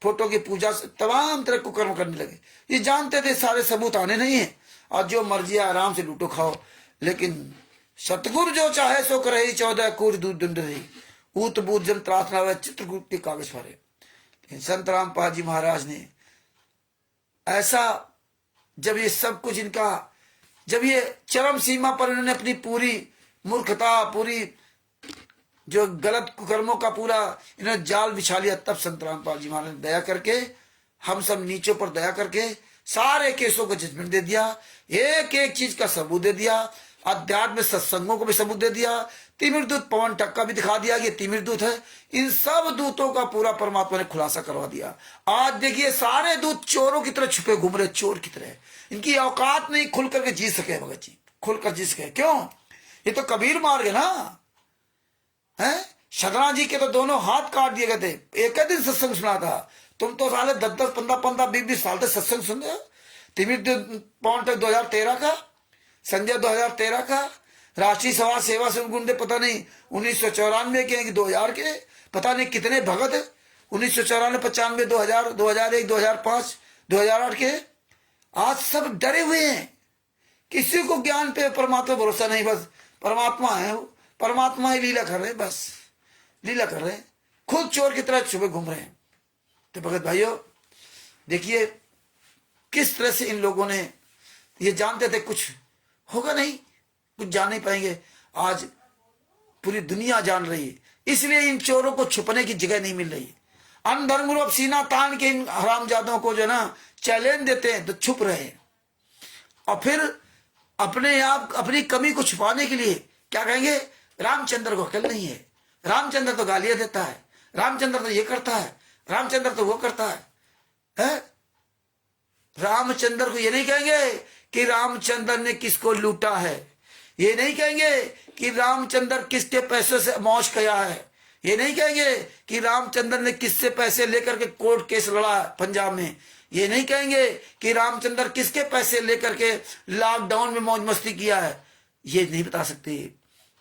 Speaker 1: फोटो की पूजा से तमाम तरह को कर्म करने लगे। ये जानते थे सारे सबूत आने नहीं है, और जो मर्जी आराम से लूटो खाओ। लेकिन सतगुरु जो चाहे सो करे, 14 कूर दूध दंड रही, ऊत बूत जन प्रार्थना व चित्रकूट के कागज फारे। लेकिन संत रामपाल जी महाराज ने ऐसा, जब ये सब कुछ इनका, जब ये चरम सीमा पर इन्होंने अपनी पूरी मूर्खता, पूरी जो गलत कर्मों का पूरा इन्होंने जाल बिछा लिया, तब संत रामपाल जी महाराज ने दया करके, हम सब नीचों पर दया करके सारे केसों को जजमेंट दे दिया, एक एक चीज का सबूत दे दिया, अध्यात्म सत्संगों को भी सबूत दे दिया, तिमिर दूत पवन टक का भी दिखा दिया कि तिमिर दूत है। इन सब दूतों का पूरा परमात्मा ने खुलासा करवा दिया। आज देखिए सारे दूत चोरों की तरह छुपे घूम रहे, चोर की तरह, इनकी औकात नहीं खुल करके जी सके भगत जी, खुलकर जी सके। क्यों? ये तो कबीर मार गए ना है। शदरा जी के तो दोनों हाथ काट दिए गए थे, एक दिन सत्संग सुना था। तुम तो साले 10-10, 15-15, 20-20 साल तक सत्संग सुन रहे हो। तिमिर पवन तक 2013 का, संजय 2013 का, राष्ट्रीय समाज सेवा से गुंडे पता नहीं 1994 के कि 2000 के, पता नहीं कितने भगत है 1994, 95, 2000, 2001, 2005, 2008 के। आज सब डरे हुए हैं, किसी को ज्ञान पे परमात्मा भरोसा नहीं, बस परमात्मा है, परमात्मा ही लीला कर रहे हैं, बस लीला कर रहे हैं, खुद चोर की तरह छुपे घूम रहे हैं। तो भगत भाइयों देखिए किस तरह से इन लोगों ने, ये जानते थे कुछ होगा नहीं, कुछ जान नहीं पाएंगे। आज पूरी दुनिया जान रही है, इसलिए इन चोरों को छुपने की जगह नहीं मिल रही है। अनधर्मगुरु अब सीना तान के इन हरामजादों को जो ना चैलेंज देते हैं तो छुप रहे हैं, और फिर अपने आप अपनी कमी को छुपाने के लिए क्या कहेंगे, रामचंद्र को अकल नहीं है, रामचंद्र तो गालियां देता है, रामचंद्र तो ये करता है, रामचंद्र तो वो करता है? रामचंद्र को ये नहीं कहेंगे कि रामचंद्र ने किसको लूटा है, ये नहीं कहेंगे कि रामचंद्र किसके पैसे से मौज किया है, ये नहीं कहेंगे कि रामचंद्र ने किससे पैसे लेकर के कोर्ट केस लड़ा पंजाब में, ये नहीं कहेंगे कि रामचंद्र किसके पैसे लेकर के लॉकडाउन में मौज मस्ती किया है, ये नहीं बता सकते।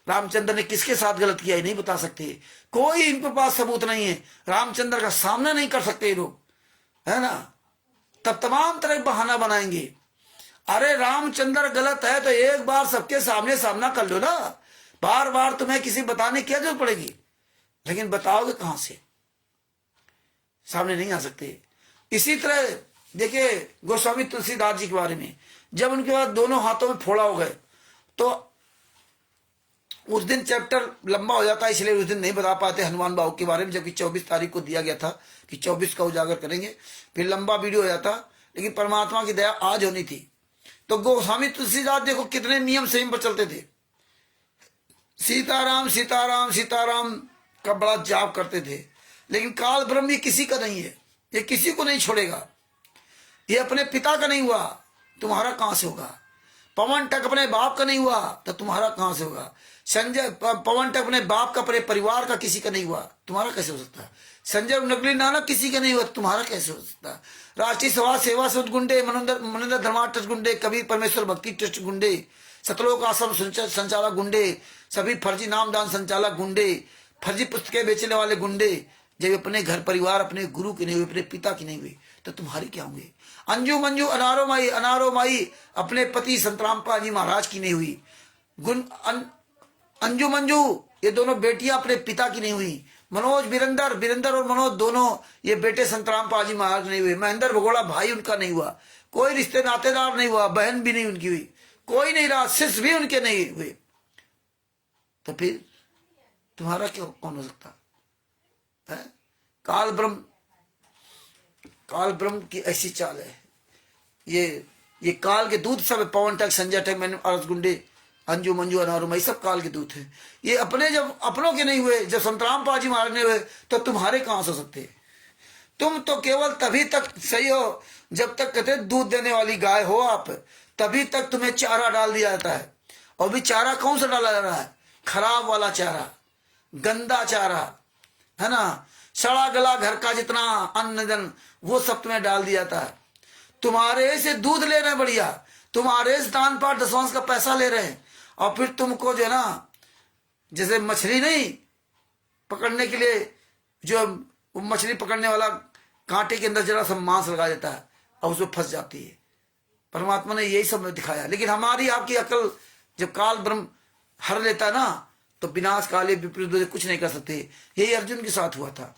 Speaker 1: रामचंद्र ने किसके साथ गलत किया, ये नहीं बता सकते। कोई इनके पास सबूत नहीं है, रामचंद्र का सामना नहीं कर सकते ये लोग, है ना। तब तमाम तरह बहाना बनाएंगे। अरे रामचंद्र गलत है तो एक बार सबके सामने सामना कर लो ना, बार बार तुम्हें किसी बताने की क्या जरूरत पड़ेगी। लेकिन बताओगे कहां से, सामने नहीं आ सकते। इसी तरह देखिए गोस्वामी तुलसीदास जी के बारे में, जब उनके बाद दोनों हाथों में फोड़ा हो गए तो उस दिन चैप्टर लंबा हो जाता है, इसलिए उस दिन नहीं बता पाते हनुमान बाबू के बारे में, जबकि 24 तारीख को दिया गया था कि 24 का उजागर करेंगे, फिर लंबा वीडियो हो जाता। लेकिन परमात्मा की दया आज होनी थी। तो गोस्वामी तुलसीदास देखो कितने नियम संयम पर चलते थे, सीताराम सीताराम सीताराम का बड़ा जाप करते थे। लेकिन काल ब्रह्म ये किसी का नहीं है, ये किसी को नहीं छोड़ेगा। ये अपने पिता का नहीं हुआ, तुम्हारा कहां से होगा। पवन टक अपने बाप का नहीं हुआ तो तुम्हारा कहां से होगा। संजय पवन टक अपने बाप का, अपने परिवार का किसी का नहीं हुआ, तुम्हारा कैसे हो सकता है। संजय नकली नानक किसी का नहीं हुआ, तुम्हारा कैसे हो सकता है। राष्ट्रीय समाज सेवा सद गुंडे, मनिंदर धर्मा ट्रस्ट गुंडे, कबीर परमेश्वर भक्ति ट्रस्ट गुंडे, सतलोक आश्रम संचालक गुंडे, सभी फर्जी नामदान संचालक गुंडे, फर्जी पुस्तकें बेचने वाले गुंडे, जब अपने घर परिवार अपने गुरु की नहीं हुई, अपने पिता की नहीं हुई, तो तुम्हारी क्या होंगे। अंजू मंजू अनारो माई अपने पति संत रामपाल जी महाराज की नहीं हुई। अंजू मंजू ये दोनों बेटियां अपने पिता की नहीं हुई। मनोज बिरंदर और मनोज दोनों ये बेटे संत रामपाल जी महाराज नहीं हुए। महेंद्र भगोड़ा भाई उनका नहीं हुआ, कोई रिश्ते नातेदार नहीं हुआ, बहन भी नहीं उनकी हुई, कोई नहीं रहा, शिष्य भी उनके नहीं हुए। तो फिर तुम्हारा क्यों कौन हो सकता है? काल ब्रह्म की ऐसी चाल है। ये काल के दूत सब, पवन टक, संजय टक, मैंने अरस गुंडे, अंजू मंजू अनारू, ये सब काल के दूत हैं। ये अपने जब अपनों के नहीं हुए, जब संतराम पाजी मारने हुए, तो तुम्हारे कहां से हो सकते हैं? तुम तो केवल तभी तक सही हो जब तक कहते दूध देने वाली गाय हो आप, तभी तक तुम्हें चारा डाल दिया जाता है। और भी चारा कौन सा डाला जा रहा है? खराब वाला चारा, गंदा चारा, है ना, सड़ा गला घर का जितना अन्न जन, वो सब तुम्हें डाल दिया जाता है। तुम्हारे से दूध ले रहे हैं बढ़िया, तुम्हारे से दान पाठ दसवांश का पैसा ले रहे हैं, और फिर तुमको जो है ना, जैसे मछली नहीं पकड़ने के लिए जो मछली पकड़ने वाला कांटे के अंदर जरा सा मांस लगा देता है और उसमें फंस जाती है। परमात्मा ने यही सब दिखाया। लेकिन हमारी आपकी अकल जब काल ब्रह्म हर लेता है ना, तो विनाश काले विपरीत कुछ नहीं कर सकते। यही अर्जुन के साथ हुआ था।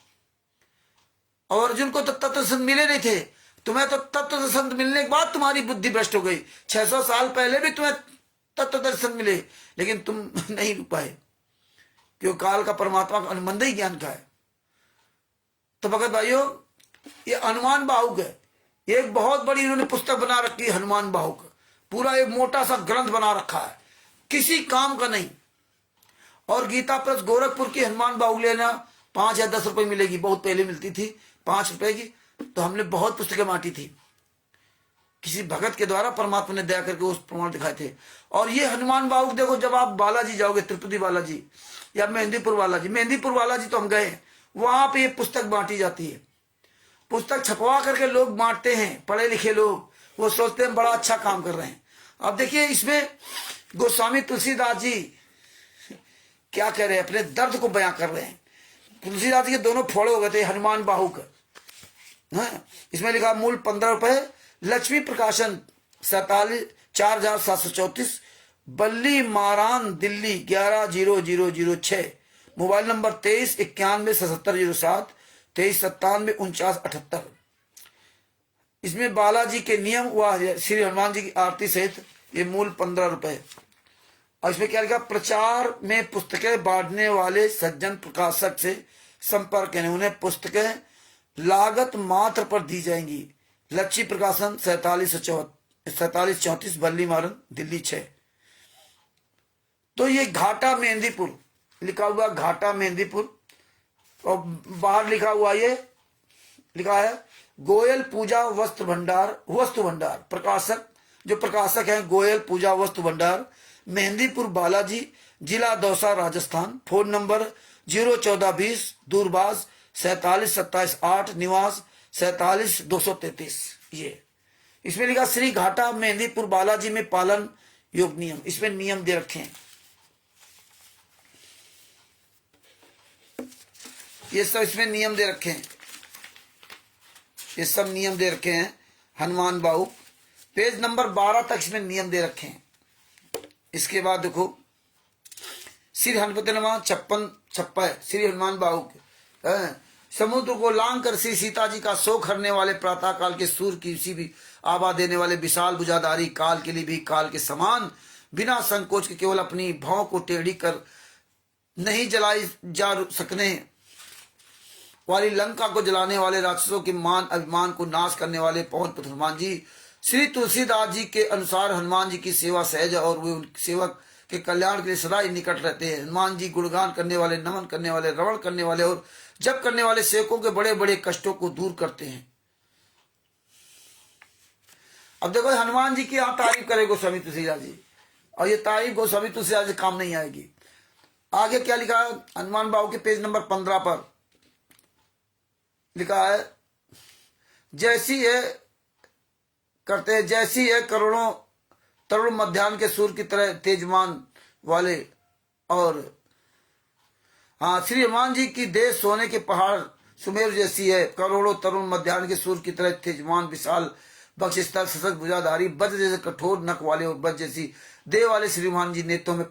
Speaker 1: और अर्जुन को तो तत्व संत मिले नहीं थे। तुम्हें तो तत्व संत मिलने के बाद तुम्हारी बुद्धि भ्रष्ट हो गई। 600 साल पहले भी तुम्हें तत्व दर्शन मिले, लेकिन तुम नहीं रुक पाए, क्योंकि काल का परमात्मा का अनुबंध ही ज्ञान का है। तो भगत भाइयों, ये हनुमान बाहुक है। एक बहुत बड़ी इन्होंने पुस्तक बना रखी है, हनुमान बाहुक, पूरा एक मोटा सा ग्रंथ बना रखा है, किसी काम का नहीं। और गीता प्रेस गोरखपुर की हनुमान बाहुक लेना 5 या 10 रुपए मिलेगी, बहुत पहले मिलती थी 5 रुपए की। तो हमने बहुत पुस्तकें बांटी थी, किसी भगत के द्वारा परमात्मा ने दया करके उस प्रमाण दिखाए थे। और ये हनुमान बाहुक देखो, जब आप बालाजी जाओगे, तिरुपति बालाजी या मेहंदीपुर बालाजी तो हम गए, वहां पे ये पुस्तक बांटी जाती है। पुस्तक छपवा करके लोग बांटते हैं, पढ़े लिखे लोग, वो सोचते हैं बड़ा अच्छा काम कर रहे हैं। अब देखिए इसमें गोस्वामी तुलसीदास जी क्या कह रहे हैं, अपने दर्द को बयां कर रहे हैं। तुलसीदास जी के दोनों फोड़े हो गए थे, हनुमान बाहुक। इसमें लिखा मूल 15 रुपए, लक्ष्मी प्रकाशन 47,4734, बल्ली मारान दिल्ली 110006, मोबाइल नंबर 23917707, 23974978। इसमें बालाजी के नियम व श्री हनुमान जी की आरती सहित ये मूल 15 रुपए। और इसमें क्या लिखा, प्रचार में पुस्तकें बांटने वाले सज्जन प्रकाशक से संपर्क करें, उन्हें पुस्तकें लागत मात्र पर दी जाएंगी। लक्ष्मी प्रकाशन 4734, बल्ली मारन दिल्ली 6। तो ये घाटा मेहंदीपुर लिखा हुआ, घाटा मेहंदीपुर, और बाहर लिखा हुआ ये लिखा है गोयल पूजा वस्त्र भंडार। प्रकाशक जो प्रकाशक हैं गोयल पूजा वस्त्र भंडार, मेहंदीपुर बालाजी, जिला दौसा राजस्थान। फोन नंबर 01420, दूरभाष 4727 निवास 47233। ये इसमें लिखा श्री घाटा मेहंदीपुर बालाजी में पालन योग नियम, इसमें नियम दे रखे हैं। ये सब इसमें नियम दे रखे हैं, ये सब नियम दे रखे हैं। हनुमान बाहुक पेज नंबर 12 तक इसमें नियम दे रखे हैं। इसके बाद देखो श्री हनुमते नमः 56 श्री हनुमान बाहुक। समुद्र को लांग कर श्री सीता जी का शोक हरने वाले, प्रातः काल के सूर्य की किसी भी आभा देने वाले, विशाल भुजाधारी, काल के लिए भी काल के समान, बिना संकोच के केवल अपनी भौं को टेढ़ी कर नहीं जलाई जा सकने वाली लंका को जलाने वाले, राक्षसों के मान अभिमान को नाश करने वाले पवन पुत्र हनुमान जी, श्री तुलसीदास जी के अनुसार हनुमान जी की सेवा सहज और वे सेवक के कल्याण के लिए सदा ही निकट रहते हैं। हनुमान जी गुणगान करने वाले, नमन करने वाले, रवण करने वाले और जप करने वाले सेवकों के बड़े बड़े कष्टों को दूर करते हैं। अब देखो हनुमान जी की आप तारीफ करे गोस्वामी तुलसीदास जी, और ये तारीफ गोस्वामी तुलसीदास जी काम नहीं आएगी। आगे क्या लिखा है, हनुमान बाबू के पेज नंबर 15 पर लिखा है, जैसी है करते हैं, जैसी है करोड़ों तरुण मध्याह्न के सूर्य की तरह तेजमान वाले। और हाँ, श्री हनुमान जी की देह सोने के पहाड़ सुमेर जैसी है, करोड़ों तरुण मध्याह्न के सूर्य की तरह तेजमान, विशाल बक्ष स्थल, सशक्त भुजाधारी, वज्र जैसे कठोर नख वाले और वज्र जैसी देह वाले श्री हनुमान जी, नेत्रों में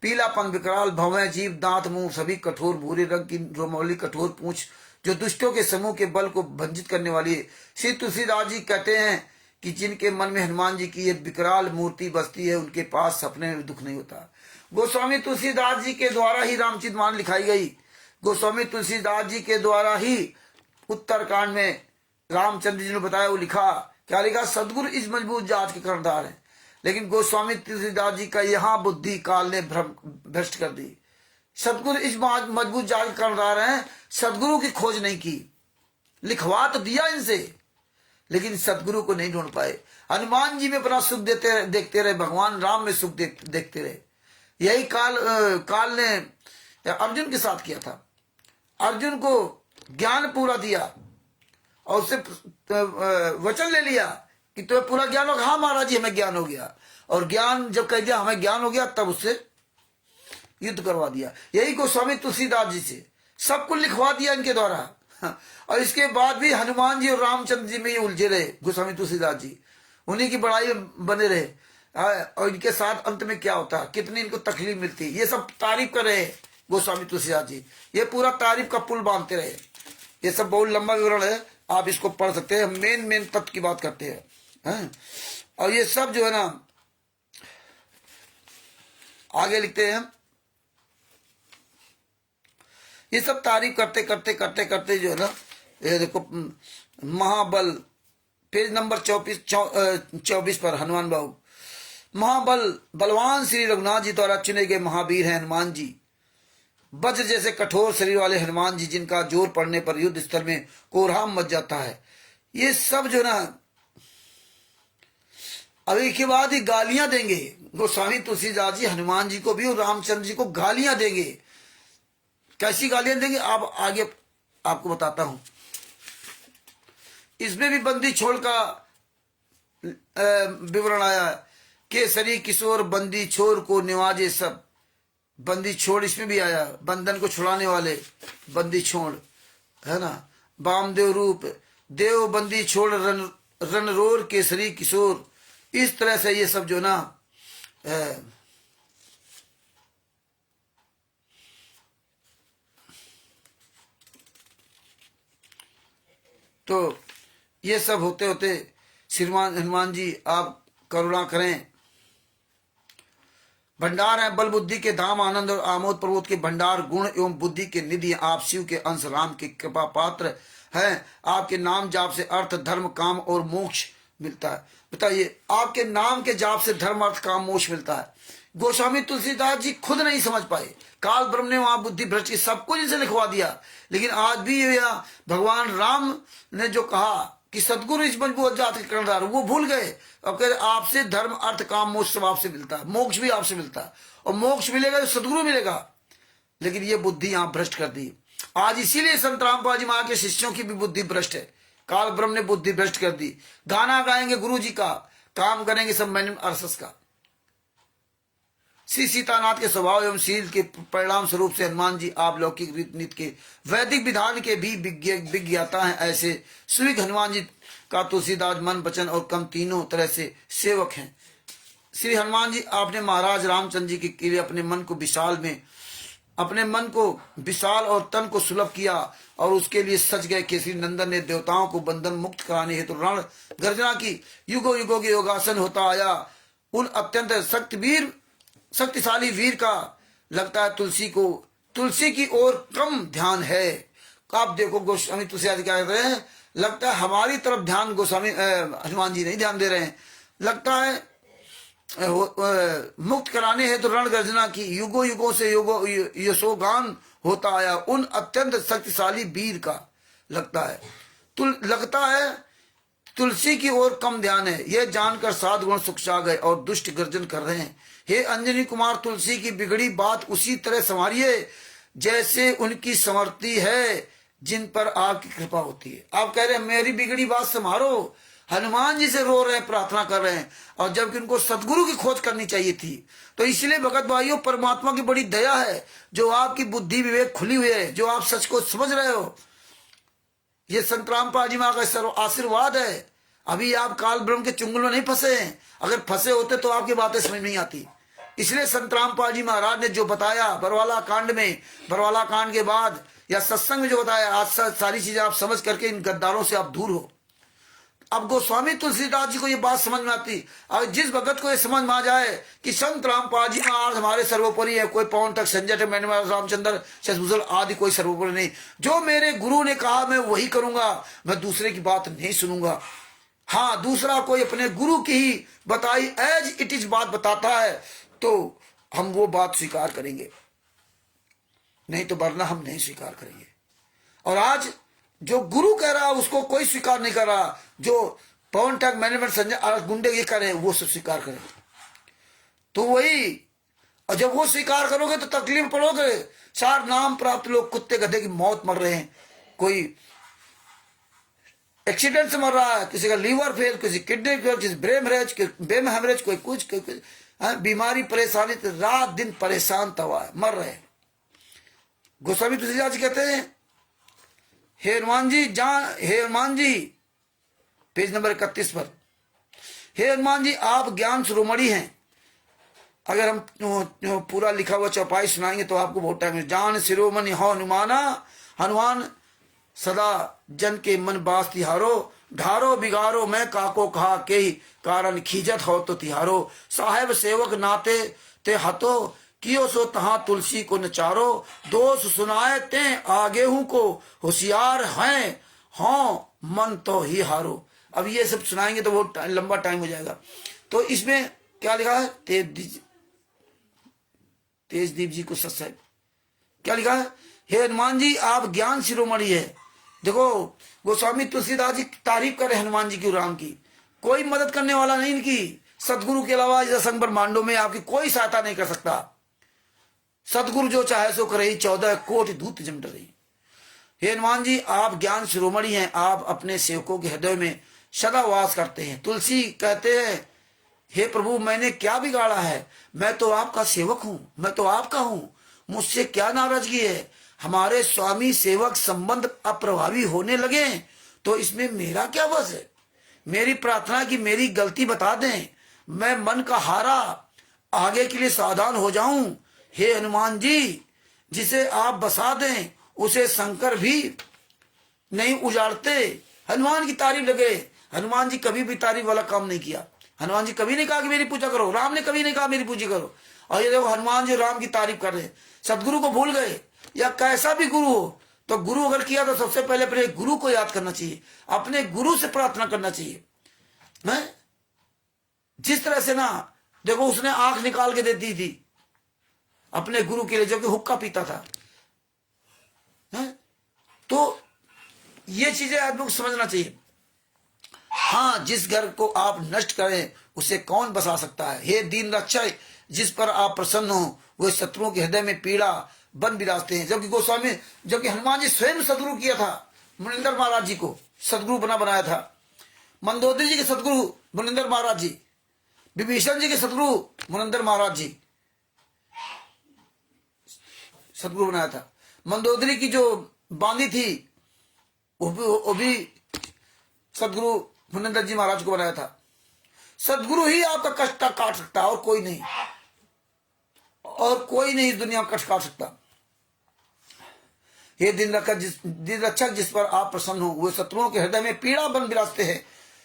Speaker 1: पीलापन, विकराल भवें, जीव, दांत, मुंह सभी कठोर, भूरे रंग की रोमौली, कठोर पूंछ जो दुष्टों के समूह के बल को भंजित करने वाली है। श्री तुलसीदास जी कहते हैं कि जिनके मन में हनुमान जी की ये विकराल मूर्ति बसती है, उनके पास सपने में दुख नहीं होता। गोस्वामी तुलसीदास जी के द्वारा ही रामचरितमानस लिखाई गई। गोस्वामी तुलसीदास जी के द्वारा ही उत्तरकांड में रामचंद्र जी ने बताया, वो लिखा, क्या लिखा? सदगुरु इस मजबूत जात के कर्णधार है। लेकिन गोस्वामी तुलसीदास जी का यहाँ बुद्धि काल ने भ्रष्ट कर दी। सदगुरु इस मजबूत जात के कर्णधार हैं, सदगुरु की खोज नहीं की। लिखवा तो दिया इनसे, लेकिन सदगुरु को नहीं ढूंढ पाए। हनुमान जी में अपना सुख देखते रहे, भगवान राम में सुख देखते रहे। यही काल ने अर्जुन के साथ किया था। अर्जुन को ज्ञान पूरा दिया और उससे वचन ले लिया कि तुम्हें पूरा ज्ञान होगा। हाँ महाराज जी, हमें ज्ञान हो गया। और ज्ञान जब कह दिया हमें ज्ञान हो गया, तब उससे युद्ध करवा दिया। यही गोस्वामी तुलसीदास जी से सब कुछ लिखवा दिया इनके द्वारा। और इसके बाद भी हनुमान जी और रामचंद्र जी में ये उलझे रहे। गोस्वामी तुलसीदास जी उन्हीं की बड़ाई में बने रहे। और इनके साथ अंत में क्या होता, कितनी इनको तकलीफ मिलती, ये सब तारीफ कर रहे गोस्वामी तुलसीदास जी। ये पूरा तारीफ का पुल बांधते रहे। ये सब बहुत लंबा विवरण है, आप इसको पढ़ सकते हैं। मेन तत्व की बात करते हैं। और ये सब जो है ना, आगे लिखते हैं, ये सब तारीफ करते करते करते करते जो है ना, ये देखो महाबल, पेज नंबर 24 पर हनुमान बाबू, बलवान श्री रघुनाथ जी द्वारा चुने गए महावीर हैं हनुमान जी। वज्र जैसे कठोर शरीर वाले हनुमान जी, जिनका जोर पड़ने पर युद्ध स्थल में कोहराम मच जाता है। ये सब जो ना, अभी के बाद ही गालियां देंगे गोस्वामी तुलसीदास जी हनुमान जी को भी, और रामचंद्र जी को गालियां देंगे। कैसी गालियां देंगे आप आगे आपको बताता हूं। इसमें भी बंदी छोड़ का विवरण आया। केसरी किशोर बंदी छोर को निवाजे सब। बंदी छोड़ इसमें भी आया, बंधन को छुड़ाने वाले बंदी छोड़, है ना। वामदेव रूप देव बंदी छोड़ रणरोर केसरी किशोर। इस तरह से ये सब जो ना तो ये सब होते होते श्रीमान हनुमान जी आप करुणा करें। भंडार है बल बुद्धि के धाम, आनंद और आमोद प्रमोद के भंडार, गुण एवं बुद्धि के निधि। आप शिव के अंश, राम के कृपा पात्र हैं। आपके नाम जाप से अर्थ धर्म काम और मोक्ष मिलता है। बताइए, आपके नाम के जाप से धर्म अर्थ काम मोक्ष मिलता है। गोस्वामी तुलसीदास जी खुद नहीं समझ पाए। काल ब्रह्म ने वहां बुद्धि भ्रष्ट की, सब कुछ इसे लिखवा दिया। लेकिन आज भी भगवान राम ने जो कहा कि सदगुरु इस मजबूत जात के कर्णधार, वो भूल गए। अब कह रहे आपसे धर्म अर्थ काम मोक्ष सब आपसे मिलता है, मोक्ष भी आपसे मिलता है। और मोक्ष मिलेगा तो सदगुरु मिलेगा। लेकिन ये बुद्धि यहाँ भ्रष्ट कर दी। आज इसीलिए संत रामपाल जी महाराज के शिष्यों की भी बुद्धि भ्रष्ट है। काल ब्रह्म ने बुद्धि भ्रष्ट कर दी। गाना गाएंगे गुरु जी का, काम करेंगे सब मैंने अरसस का। श्री सीतानाथ के स्वभाव एवं शील के परिणाम स्वरूप से हनुमान जी आप लौकिक रीत नीति के वैदिक विधान के भी विज्ञाता हैं। ऐसे सुविक हनुमान जी का तुलसीदास मन वचन और कर्म तीनों तरह से सेवक हैं। श्री हनुमान जी आपने महाराज रामचंद्र जी के लिए अपने मन को विशाल और तन को सुलभ किया, और उसके लिए सज गए केसरी नंदन ने देवताओं को बंधन मुक्त कराने हेतु रण गर्जना की। युगों युगों के योगासन होता आया उन अत्यंत शक्तिशाली वीर का। लगता है तुलसी की ओर कम ध्यान है। आप देखो गोस्वामी तुलसीदास क्या कहते हैं, लगता है हमारी तरफ ध्यान गोस्वामी हनुमान जी नहीं ध्यान दे रहे हैं। लगता है मुक्त कराने है तो रण गर्जना की। युगों युगों से यशोगान होता आया उन अत्यंत शक्तिशाली वीर का। लगता है तुलसी की ओर कम ध्यान है। यह जानकर सात गुण सुखचा गए और दुष्ट गर्जन कर रहे हैं। हे अंजनी कुमार, तुलसी की बिगड़ी बात उसी तरह संवारिए जैसे उनकी समर्थी है जिन पर आपकी कृपा होती है। आप कह रहे हैं मेरी बिगड़ी बात संभारो। हनुमान जी से रो रहे हैं, प्रार्थना कर रहे हैं, और जबकि उनको सदगुरु की खोज करनी चाहिए थी। तो इसलिए भगत भाइयों, परमात्मा की बड़ी दया है जो आपकी बुद्धि विवेक खुली हुई है, जो आप सच को समझ रहे हो। ये संत रामपाल जी महाराज का आशीर्वाद है। अभी आप काल ब्रह्म के चुंगल में नहीं फंसे हैं। अगर फंसे होते तो आपकी बातें समझ नहीं आती। इसलिए संत रामपाल जी महाराज ने जो बताया बरवाला कांड में, बरवाला कांड के बाद या सत्संग में जो बताया, आज सारी चीजें आप समझ करके इन गद्दारों से आप दूर हो। अब गोस्वामी तुलसीदास जी को ये बात समझ में आती। अब जिस भगत को ये समझ में आ जाए कि संत रामपाल जी महाराज हमारे सर्वोपरि है, कोई पवन तक संजय तक मैंने रामचंद्र शशभूषण आदि कोई सर्वोपरि नहीं, जो मेरे गुरु ने कहा मैं वही करूंगा, मैं दूसरे की बात नहीं सुनूंगा। हाँ, दूसरा कोई अपने गुरु की ही बताई एज इट इज बात बताता है तो हम वो बात स्वीकार करेंगे, नहीं तो वरना हम नहीं स्वीकार करेंगे। और आज जो गुरु कह रहा उसको कोई स्वीकार नहीं कर रहा, जो पवन टैग मैनेजमेंट संजय गुंडे ये करे वो सब स्वीकार करे। तो वही, और जब वो स्वीकार करोगे तो तकलीफ पड़ोगे। चार नाम प्राप्त लोग कुत्ते गधे की मौत मर रहे हैं, कोई एक्सीडेंट से मर रहा है, किसी का लीवर फेल, किसी किडनी फेल, किसी ब्रेन हेमरेज, कोई कुछ बीमारी परेशानी, तो रात दिन परेशान तवा है, मर रहे हैं। गोस्वामी तुलसीदास जी कहते हैं, हे हनुमान जी पेज नंबर 31 पर, हे हनुमान जी आप ज्ञान शिरोमणि हैं। अगर हम पूरा लिखा हुआ चौपाई सुनाएंगे तो आपको बहुत टाइम है। जान शिरोमणि हो हनुमाना, हनुमान सदा जन के मन बास तिहारो, ढारो बिगारो मैं काको कहा के कारण खीजत हो तो तिहारो, साहेब सेवक नाते ते हतो कियो सो तहा तुलसी को नचारो, दोष सुनाए ते आगे हूं को होशियार हैं, हाँ मन तो ही हारो। अब ये सब सुनाएंगे तो वो लंबा टाइम हो जाएगा। तो इसमें क्या लिखा है, तेजदीप जी को सत्संग क्या लिखा है, हे हनुमान जी आप ज्ञान शिरोमणि है। देखो गोस्वामी तुलसीदास जी तारीफ कर रहे हनुमान जी की, राम की, कोई मदद करने वाला नहीं इनकी, सदगुरु के अलावा इस असंग ब्रह्मांडों में आपकी कोई सहायता नहीं कर सकता। सदगुरु जो चाहे सो करे, 14 कोटि दूत जम रही। हे हनुमान जी आप ज्ञान शिरोमणि हैं, आप अपने सेवकों के हृदय में सदा वास करते हैं। तुलसी कहते हैं, हे प्रभु मैंने क्या बिगाड़ा है, मैं तो आपका सेवक हूं, मैं तो आपका हूं, मुझसे क्या नाराजगी है। हमारे स्वामी सेवक संबंध अप्रभावी होने लगे तो इसमें मेरा क्या बस है। मेरी प्रार्थना की मेरी गलती बता दें, मैं मन का हारा आगे के लिए सावधान हो जाऊं। हे हनुमान जी जिसे आप बसा दें उसे शंकर भी नहीं उजाड़ते। हनुमान की तारीफ लगे। हनुमान जी कभी भी तारीफ वाला काम नहीं किया। हनुमान जी कभी नहीं कहा कि मेरी पूजा करो, राम ने कभी नहीं कहा मेरी पूजा करो। और ये देखो हनुमान जी राम की तारीफ कर रहे, सदगुरु को भूल गए। या कैसा भी गुरु हो, तो गुरु अगर किया तो सबसे पहले अपने गुरु को याद करना चाहिए, अपने गुरु से प्रार्थना करना चाहिए। मैं जिस तरह से ना देखो उसने आंख निकाल के दे दी थी अपने गुरु के लिए जो कि हुक्का पीता था। तो ये चीजें आदमी को समझना चाहिए। हाँ, जिस घर को आप नष्ट करें उसे कौन बसा सकता है। हे दीन रक्षक जिस पर आप प्रसन्न हो वो शत्रुओं के हृदय में पीड़ा बन विराजते हैं। जबकि हनुमान जी स्वयं सदगुरु किया था, मुनिंदर महाराज जी को सदगुरु बनाया था। मंदोदरी जी के सदगुरु मुनिंदर महाराज जी, विभीषण जी के सदगुरु मुनिंदर महाराज जी सदगुरु बनाया था। मंदोदरी की जो बांदी थी वो भी सदगुरु मुनिंदर जी महाराज को बनाया था। सदगुरु ही आपका कष्ट काट सकता है और कोई नहीं, और कोई नहीं इस दुनिया में कष्ट काट सकता। ये दिन रक्षक जिस पर आप प्रसन्न हो वो शत्रुओं के हृदय में पीड़ा बन विराजते हैं।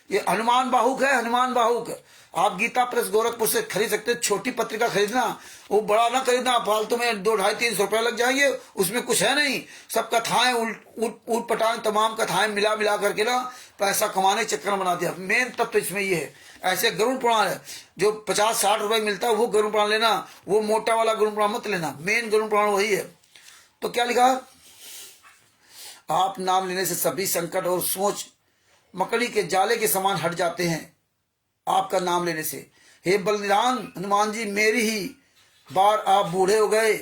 Speaker 1: ये हनुमान बाहुक है, हनुमान बाहुक। आप गीता प्रेस गोरखपुर से खरीद सकते हैं। छोटी पत्रिका खरीदना, वो बड़ा ना खरीदना, फालतू में 200, 250, 300 रुपए लग जाएंगे, उसमें कुछ है नहीं। सब कथाएं उल्ट पटांग तमाम कथाएं मिला करके ना पैसा कमाने चक्कर में बना दिया। मेन तब तो इसमें ये है। ऐसे गरुड़ पुराण है जो 50-60 रुपए मिलता है वो गरुड़ पुराण लेना, वो मोटा वाला गरुड़ पुराण मत लेना। मेन गरुड़ पुराण वही है। तो क्या लिखा, आप नाम लेने से सभी संकट और सोच मकड़ी के जाले के समान हट जाते हैं आपका नाम लेने से। हे बलराम हनुमान जी मेरी ही बार आप बूढ़े हो गए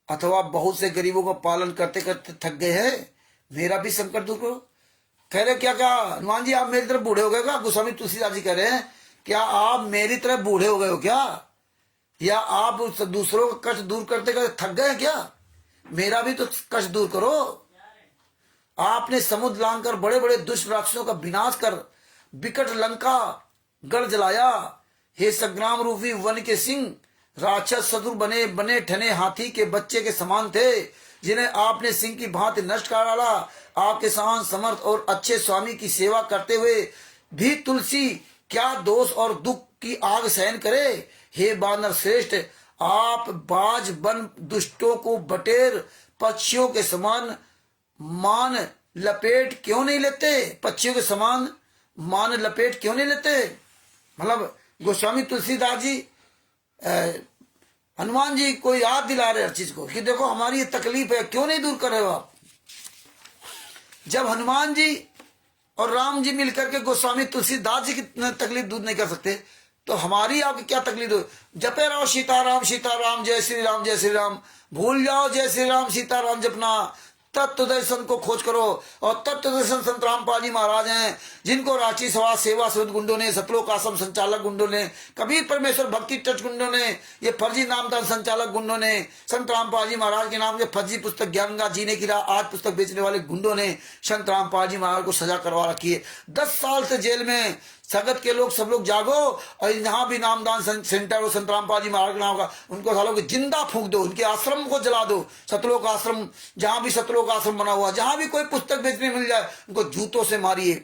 Speaker 1: अथवा बहुत से गरीबों का पालन करते करते थक गए हैं, मेरा भी संकट दूर करो। कह रहे क्या कहा हनुमान जी आप मेरी तरफ बूढ़े हो गए क्या। गोस्वामी तुलसीदास जी कह रहे हैं क्या आप मेरी तरफ बूढ़े हो गए हो क्या, या आप दूसरों का कष्ट दूर करते करते थक गए क्या, मेरा भी तो कष्ट दूर करो। आपने समुद्र लांघकर बड़े बड़े दुष्ट राक्षसों का विनाश कर विकट लंका गढ़ जलाया। हे संग्राम रूपी वन के सिंह राक्षस शत्रु बने बने ठने हाथी के बच्चे के समान थे, जिन्हें आपने सिंह की भांति नष्ट कर डाला। आपके समान समर्थ और अच्छे स्वामी की सेवा करते हुए भी तुलसी क्या दोष और दुख की आग सहन करे। हे बानर श्रेष्ठ, आप बाज बन दुष्टों को बटेर पक्षियों के समान मान लपेट क्यों नहीं लेते। पक्षियों के समान मान लपेट क्यों नहीं लेते। मतलब गोस्वामी तुलसीदास जी हनुमान जी को याद दिला रहे हर चीज को कि देखो हमारी ये तकलीफ है, क्यों नहीं दूर कर रहे हो आप। जब हनुमान जी और राम जी मिलकर के गोस्वामी तुलसीदास जी की तकलीफ दूर नहीं कर सकते, तो हमारी आपकी क्या तकलीफ हो। जपे रहो सीताराम सीताराम, जय श्री राम जय श्री राम, भूल जाओ जय श्री राम सीताराम जपना। तत्व दर्शन को खोज करो। और तत्व दर्शन संत रामपाल जी महाराज हैं, जिनको रांची सभा सेवा सुध गुंडों ने, सतलोक आश्रम संचालक गुंडों ने, कबीर परमेश्वर भक्ति टच गुंडों ने, ये फर्जी नामदान संचालक गुंडों ने, संत रामपाल जी महाराज के नाम से फर्जी पुस्तक ज्ञान गंगा जीने की राह आज पुस्तक बेचने वाले गुंडों ने संत रामपाल जी महाराज को सजा करवा रखी है। 10 साल से जेल में। सगत के लोग सब लोग जागो, और जहां भी नामदान सेंटर हो संत रामपाल जी महाराज के नाम का, उनको सालों को जिंदा फूंक दो, उनके आश्रम को जला दो। सतलोक आश्रम, जहां भी सतलोक आश्रम बना हुआ, जहां भी कोई पुस्तक बेचने मिल जाए उनको जूतों से मारिए।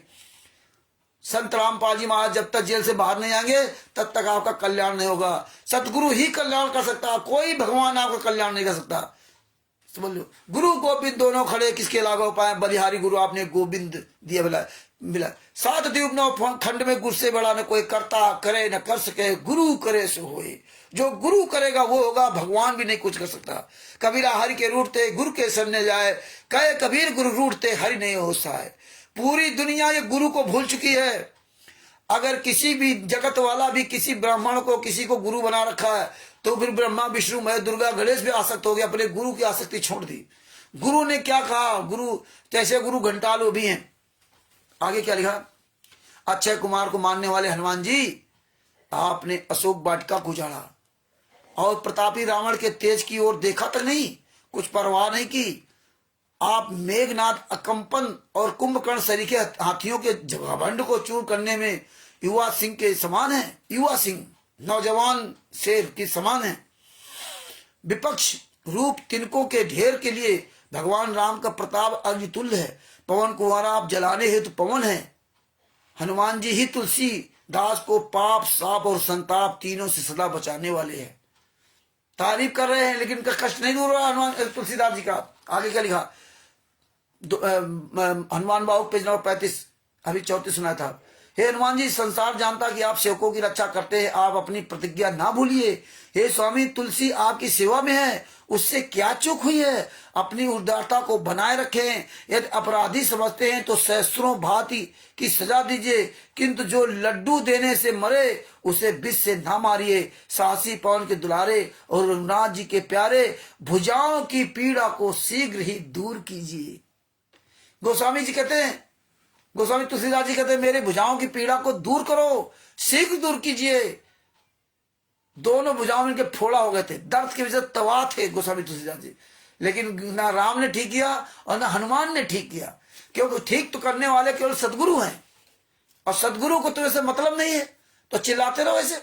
Speaker 1: संत रामपाल जी महाराज जब तक जेल से बाहर नहीं आएंगे तब तक आपका कल्याण नहीं होगा। सतगुरु ही कल्याण कर सकता, कोई भगवान आपका कल्याण नहीं कर सकता। समझ लो, गुरु गोविंद दोनों खड़े किसके लागू पाए। बलिहारी गुरु आपने गोविंद दिया मिला। 7 द्वीप 9 खंड में गुरु से बड़ा न कोई करता करे न कर सके, गुरु करे सो होए। जो गुरु करेगा वो होगा, भगवान भी नहीं कुछ कर सकता। कबीरा हरि के रूठते गुरु के शरण जाए, कहे कबीर गुरु रूठते हरि नहीं होश आए। पूरी दुनिया ये गुरु को भूल चुकी है। अगर किसी भी जगत वाला भी किसी ब्राह्मण को किसी को गुरु बना रखा है, तो फिर ब्रह्मा विष्णु महेश दुर्गा गणेश भी आसक्त हो गया, अपने गुरु की आसक्ति छोड़ दी। गुरु ने क्या कहा, गुरु जैसे गुरु घंटालो भी हैं। आगे क्या लिखा, अक्षय कुमार को मानने वाले हनुमान जी, आपने अशोक वाटिका को उजाड़ा और प्रतापी रावण के तेज की ओर देखा तक नहीं, कुछ परवाह नहीं की। आप मेघनाथ अकंपन और कुंभकर्ण सरीखे हाथियों के घमंड को चूर करने में युवा सिंह के समान है। युवा सिंह नौजवान शेर के समान है। विपक्ष रूप तिनकों के ढेर के लिए भगवान राम का प्रताप अग्नितुल्य है। पवन कुमार आप जलाने हेतु पवन है। हनुमान जी ही तुलसी दास को पाप साप और संताप तीनों से सदा बचाने वाले हैं। तारीफ कर रहे हैं लेकिन उनका कष्ट नहीं दूर हो रहा हनुमान तुलसीदास जी का। आगे क्या लिखा, हनुमान बाबू पेज नंबर 35, अभी 34 सुना था। हे हनुमान जी, संसार जानता कि आप सेवकों की रक्षा करते हैं, आप अपनी प्रतिज्ञा ना भूलिए। हे स्वामी, तुलसी आपकी सेवा में है, उससे क्या चूक हुई है। अपनी उदारता को बनाए रखें। यदि अपराधी समझते हैं तो सहस्त्रों भांति की सजा दीजिए, किंतु जो लड्डू देने से मरे उसे विष से ना मारिए। साहसी पवन के दुलारे और रघुनाथ जी के प्यारे, भुजाओं की पीड़ा को शीघ्र ही दूर कीजिए। गोस्वामी जी कहते हैं, गोस्वामी तुलसीदास जी कहते हैं, मेरे भुजाओं की पीड़ा को दूर करो, शीघ्र दूर कीजिए। दोनों भुजाओं में इनके फोड़ा हो गए थे, दर्द की वजह से तवा थे गोस्वामी तुलसीदास जी। लेकिन ना राम ने ठीक किया और ना हनुमान ने ठीक किया, क्योंकि ठीक तो करने वाले केवल सदगुरु हैं, और सदगुरु को तो वैसे मतलब नहीं है, तो चिल्लाते रहो ऐसे।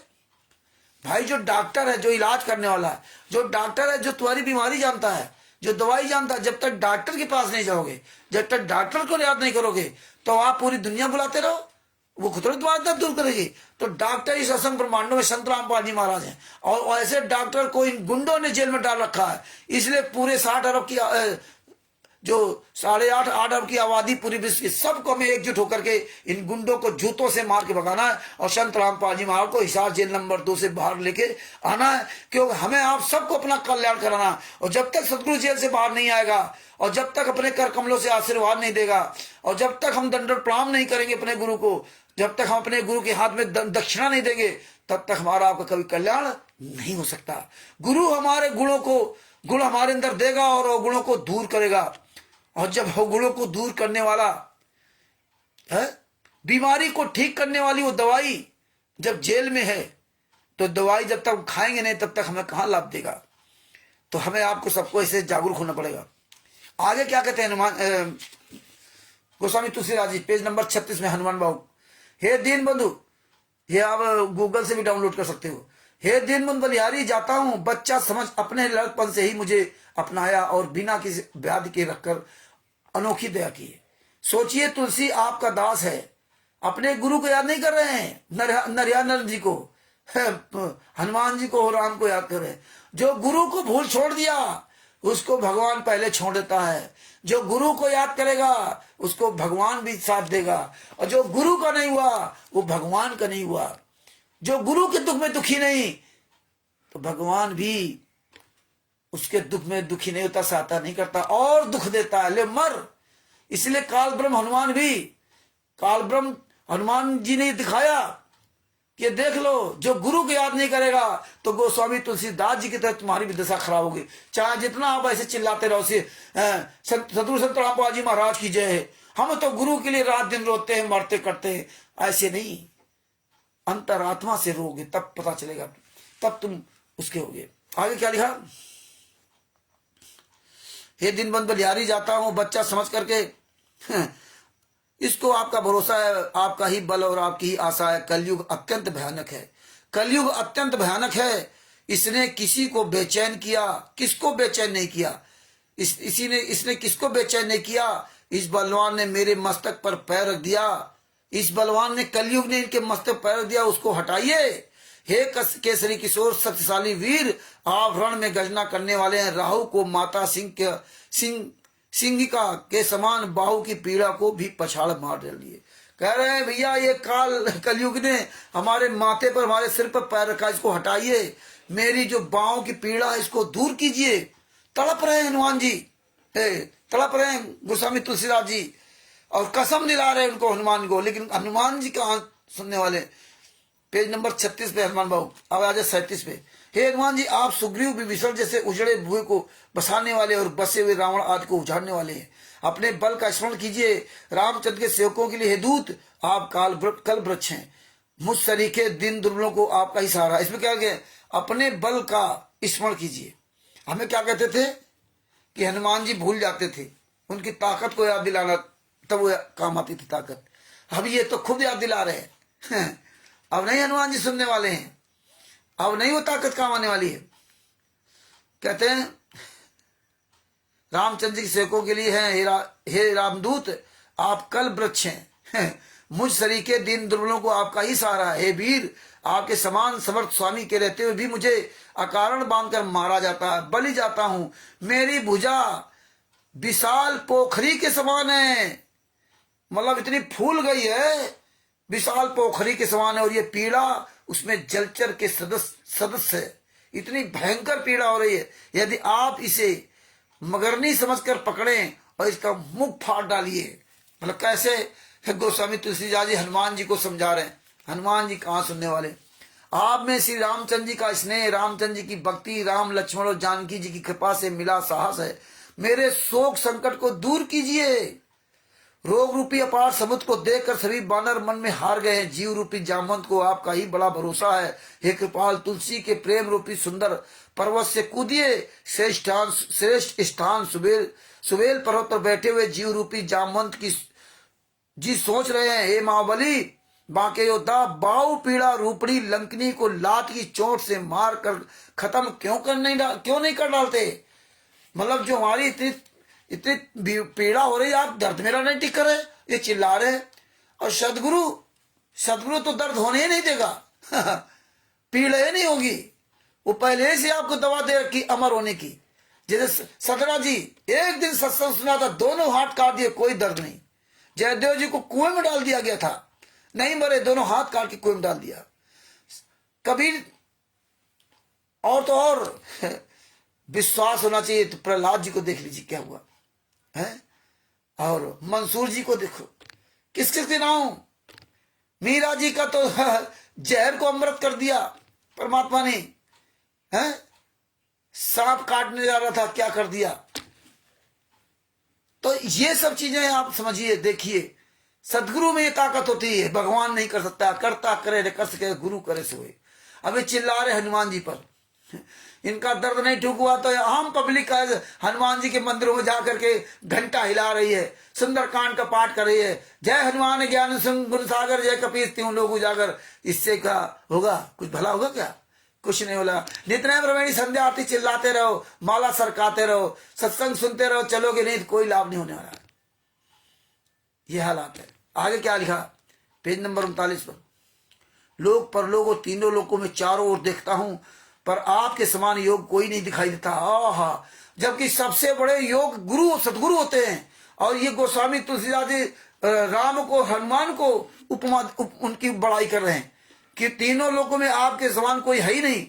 Speaker 1: भाई जो डॉक्टर है, जो इलाज करने वाला है, जो डॉक्टर है, जो तुम्हारी बीमारी जानता है, जो दवाई जानता है, जब तक डॉक्टर के पास नहीं जाओगे, जब तक डॉक्टर को याद नहीं करोगे, तो आप पूरी दुनिया बुलाते रहो, वो खुद तुम्हारा दर्द दूर करेगी। तो डॉक्टर इस असंख्य ब्रह्मांडों में संत रामपाल जी महाराज हैं, और ऐसे डॉक्टर को इन गुंडों ने जेल में डाल रखा है। इसलिए पूरे 60 अरब की जो 8.5 अरब की आबादी पूरी विश्व की, सबको हमें एकजुट होकर के इन गुंडों को जूतों से मार के भगाना है, और संत रामपाल जी महाराज को हिसार जेल नंबर 2 से बाहर लेके आना है, क्योंकि हमें आप सबको अपना कल्याण कराना है। और जब तक सदगुरु जेल से बाहर नहीं आएगा, और जब तक अपने कर कमलों से आशीर्वाद नहीं देगा, और जब तक हम दंडवत प्रणाम नहीं करेंगे अपने गुरु को, जब तक हम अपने गुरु के हाथ में दक्षिणा नहीं देंगे, तब तक हमारा आपका कभी कल्याण नहीं हो सकता। गुरु हमारे गुणों को, गुण हमारे अंदर देगा और वो गुणों को दूर करेगा। और जब वो गुणों को दूर करने वाला है, बीमारी को ठीक करने वाली वो दवाई जब जेल में है, तो दवाई जब तक खाएंगे नहीं तब तक हमें कहां लाभ देगा। तो हमें आपको सबको ऐसे जागरूक होना पड़ेगा। आगे क्या कहते हैं हनुमान गोस्वामी तुलसीदास जी, पेज नंबर 36 में हनुमान बाबू, हे दीन बंधु, ये आप गूगल से भी डाउनलोड कर सकते हो। हे दीन बंधु बलिहारी, जाता हूं, बच्चा समझ अपने लड़कपन से ही मुझे अपनाया और बिना किसी व्याधि के रखकर अनोखी दया की। सोचिए तुलसी आपका दास है, अपने गुरु को याद नहीं कर रहे हैं, नरयानंद जी को, हनुमान जी को, राम को याद कर रहे हैं। जो गुरु को भूल छोड़ दिया उसको भगवान पहले छोड़ देता है। जो गुरु को याद करेगा उसको भगवान भी साथ देगा, और जो गुरु का नहीं हुआ वो भगवान का नहीं हुआ। जो गुरु के दुख में दुखी नहीं तो भगवान भी उसके दुख में दुखी नहीं होता, सहायता नहीं करता और दुख देता है, ले मर। इसलिए काल ब्रह्म हनुमान भी, काल ब्रह्म हनुमान जी ने दिखाया कि देख लो, जो गुरु को याद नहीं करेगा तो गोस्वामी तुलसीदास जी की तरह तुम्हारी भी दशा खराब होगी। चाहे जितना आप ऐसे चिल्लाते रहो, सदगुरु संत रामपाल जी महाराज की जय है, हम तो गुरु के लिए रात दिन रोते हैं, मरते करते हैं, ऐसे नहीं। अंतरात्मा से रोगे तब पता चलेगा, तब तुम उसके होगे। आगे क्या लिखा, हे दिन बंद बलिहारी जाता हूं बच्चा समझ करके, इसको आपका भरोसा है, आपका ही बल और आपकी ही आशा है। कलयुग अत्यंत भयानक है, कलयुग अत्यंत भयानक है। इसने किसी को बेचैन किया, किसको बेचैन नहीं किया, इसने किसको बेचैन नहीं किया। इस बलवान ने मेरे मस्तक पर पैर रख दिया, इस बलवान ने, कलयुग ने इनके मस्तक पैर रख दिया, उसको हटाइए। हे केसरी किशोर शक्तिशाली वीर, आप रण में गर्जना करने वाले हैं। राहु को माता सिंहिका के समान बाहु की पीड़ा को भी पछाड़ मार डालिए। कह रहे हैं भैया ये कलयुग ने हमारे माथे पर, हमारे सिर पर पैर रखा, इसको हटाइए। मेरी जो बाहों की पीड़ा है इसको दूर कीजिए। तड़प रहे हैं हनुमान जी, तड़प रहे हैं गोस्वामी तुलसीदास जी, और कसम दिला रहे हैं उनको, हनुमान को। लेकिन हनुमान जी कहाँ सुनने वाले। पेज नंबर 36 पे हनुमान बाबू, अब आ जाए 37 पे। हे हनुमान जी, आप सुग्रीव विभीषण जैसे उजड़े भुए को बसाने वाले और बसे हुए रावण आदि को उजाड़ने वाले हैं। अपने बल का स्मरण कीजिए। रामचंद्र के सेवकों के लिए हे दूत, आप कल वृक्ष हैं। मुझ सरीखे दिन दुर्बलों को आपका ही सहारा। इसमें क्या गया, अपने बल का स्मरण कीजिए। हमें क्या कहते थे कि हनुमान जी भूल जाते थे, उनकी ताकत को याद दिलाना, तब वो काम आती थी ताकत। अब ये तो खुद याद दिला रहे हैं। अब नहीं हनुमान जी सुनने वाले हैं, अब नहीं वो ताकत काम आने वाली है। कहते हैं रामचंद्र जी के सेवकों के लिए है, हे रामदूत आप कल वृक्ष हैं। मुझ सरीके दिन दुर्बलों को आपका ही सहारा है। हे वीर, आपके समान समर्थ स्वामी के रहते हुए भी मुझे अकारण बांधकर मारा जाता है, बलि जाता हूं। मेरी भुजा विशाल पोखरी के समान है, मतलब इतनी फूल गई है, विशाल पोखरी के समान है, और ये पीड़ा उसमें जलचर के सदस्य है। इतनी भयंकर पीड़ा हो रही है, यदि आप इसे मगरनी समझकर पकड़ें और इसका मुख फाड़ डालिए। मतलब कैसे गोस्वामी तुलसीदास जी हनुमान जी को समझा रहे हैं। हनुमान जी कहाँ सुनने वाले। आप में श्री रामचंद्र जी का स्नेह, रामचंद्र जी की भक्ति, राम लक्ष्मण और जानकी जी की कृपा से मिला साहस है। मेरे शोक संकट को दूर कीजिए। रोग रूपी अपार समुद्र को देखकर सभी बानर मन में हार गए हैं। जीव रूपी जामवंत को आपका ही बड़ा भरोसा है। हे कृपाल, तुलसी के प्रेम रूपी सुंदर पर्वत से कूदिए। श्रेष्ठ स्थान सुबेल पर्वत पर बैठे हुए जीव रूपी जामवंत की जी सोच रहे हैं। हे महाबली, बांके योद्धा, बाहु पीड़ा रूपड़ी लंकनी को लात की चोट से मार कर खत्म क्यों नहीं कर डालते। मतलब जो हमारी इतनी पीड़ा हो रही है, आप दर्द मेरा नहीं टिक रहे, ये चिल्ला रहे हैं। और सदगुरु तो दर्द होने ही नहीं देगा। पीड़ा ही नहीं होगी, वो पहले से आपको दवा दे रखी अमर होने की। जैसे सदरा जी एक दिन सत्संग सुना था, दोनों हाथ काट दिए, कोई दर्द नहीं। जयदेव जी को कुएं में डाल दिया गया था, नहीं मरे, दोनों हाथ काट के कुएं में डाल दिया। कबीर और तो और विश्वास होना चाहिए। तो प्रहलाद जी को देख लीजिए क्या हुआ है, और मंसूर जी को देखो, किस किस के नाम। मीरा जी का तो जहर को अमृत कर दिया परमात्मा ने, है सांप काटने जा रहा था, क्या कर दिया। तो ये सब चीजें आप समझिए, देखिए। सदगुरु में ये ताकत होती है, भगवान नहीं कर सकता। करता करे कर सके, गुरु करे सोए। अभी चिल्ला रहे हनुमान जी पर, इनका दर्द नहीं ठीक हुआ तो आम पब्लिक हनुमान जी के मंदिरों में जाकर के घंटा हिला रही है, सुंदरकांड का पाठ कर रही है। जय हनुमान ज्ञान सिंह गुरु सागर, जय कपीस त्यों लोग उजागर। इससे क्या होगा, कुछ भला होगा क्या, कुछ नहीं होला। नित्य प्रवेणी संध्या आरती चिल्लाते रहो, माला सरकाते रहो, सत्संग सुनते रहो, चलोगे नहीं तो कोई लाभ नहीं होने वाला। ये हालात है। आगे क्या लिखा, पेज नंबर 39 पर। लोक परलोक और तीनों लोकों में चारों ओर देखता हूं, पर आपके समान योग कोई नहीं दिखाई देता। आहा, जबकि सबसे बड़े योग गुरु सदगुरु होते हैं। और ये गोस्वामी तुलसीदास जी राम को हनुमान को उनकी बड़ाई कर रहे हैं कि तीनों लोगों में आपके समान कोई है ही नहीं,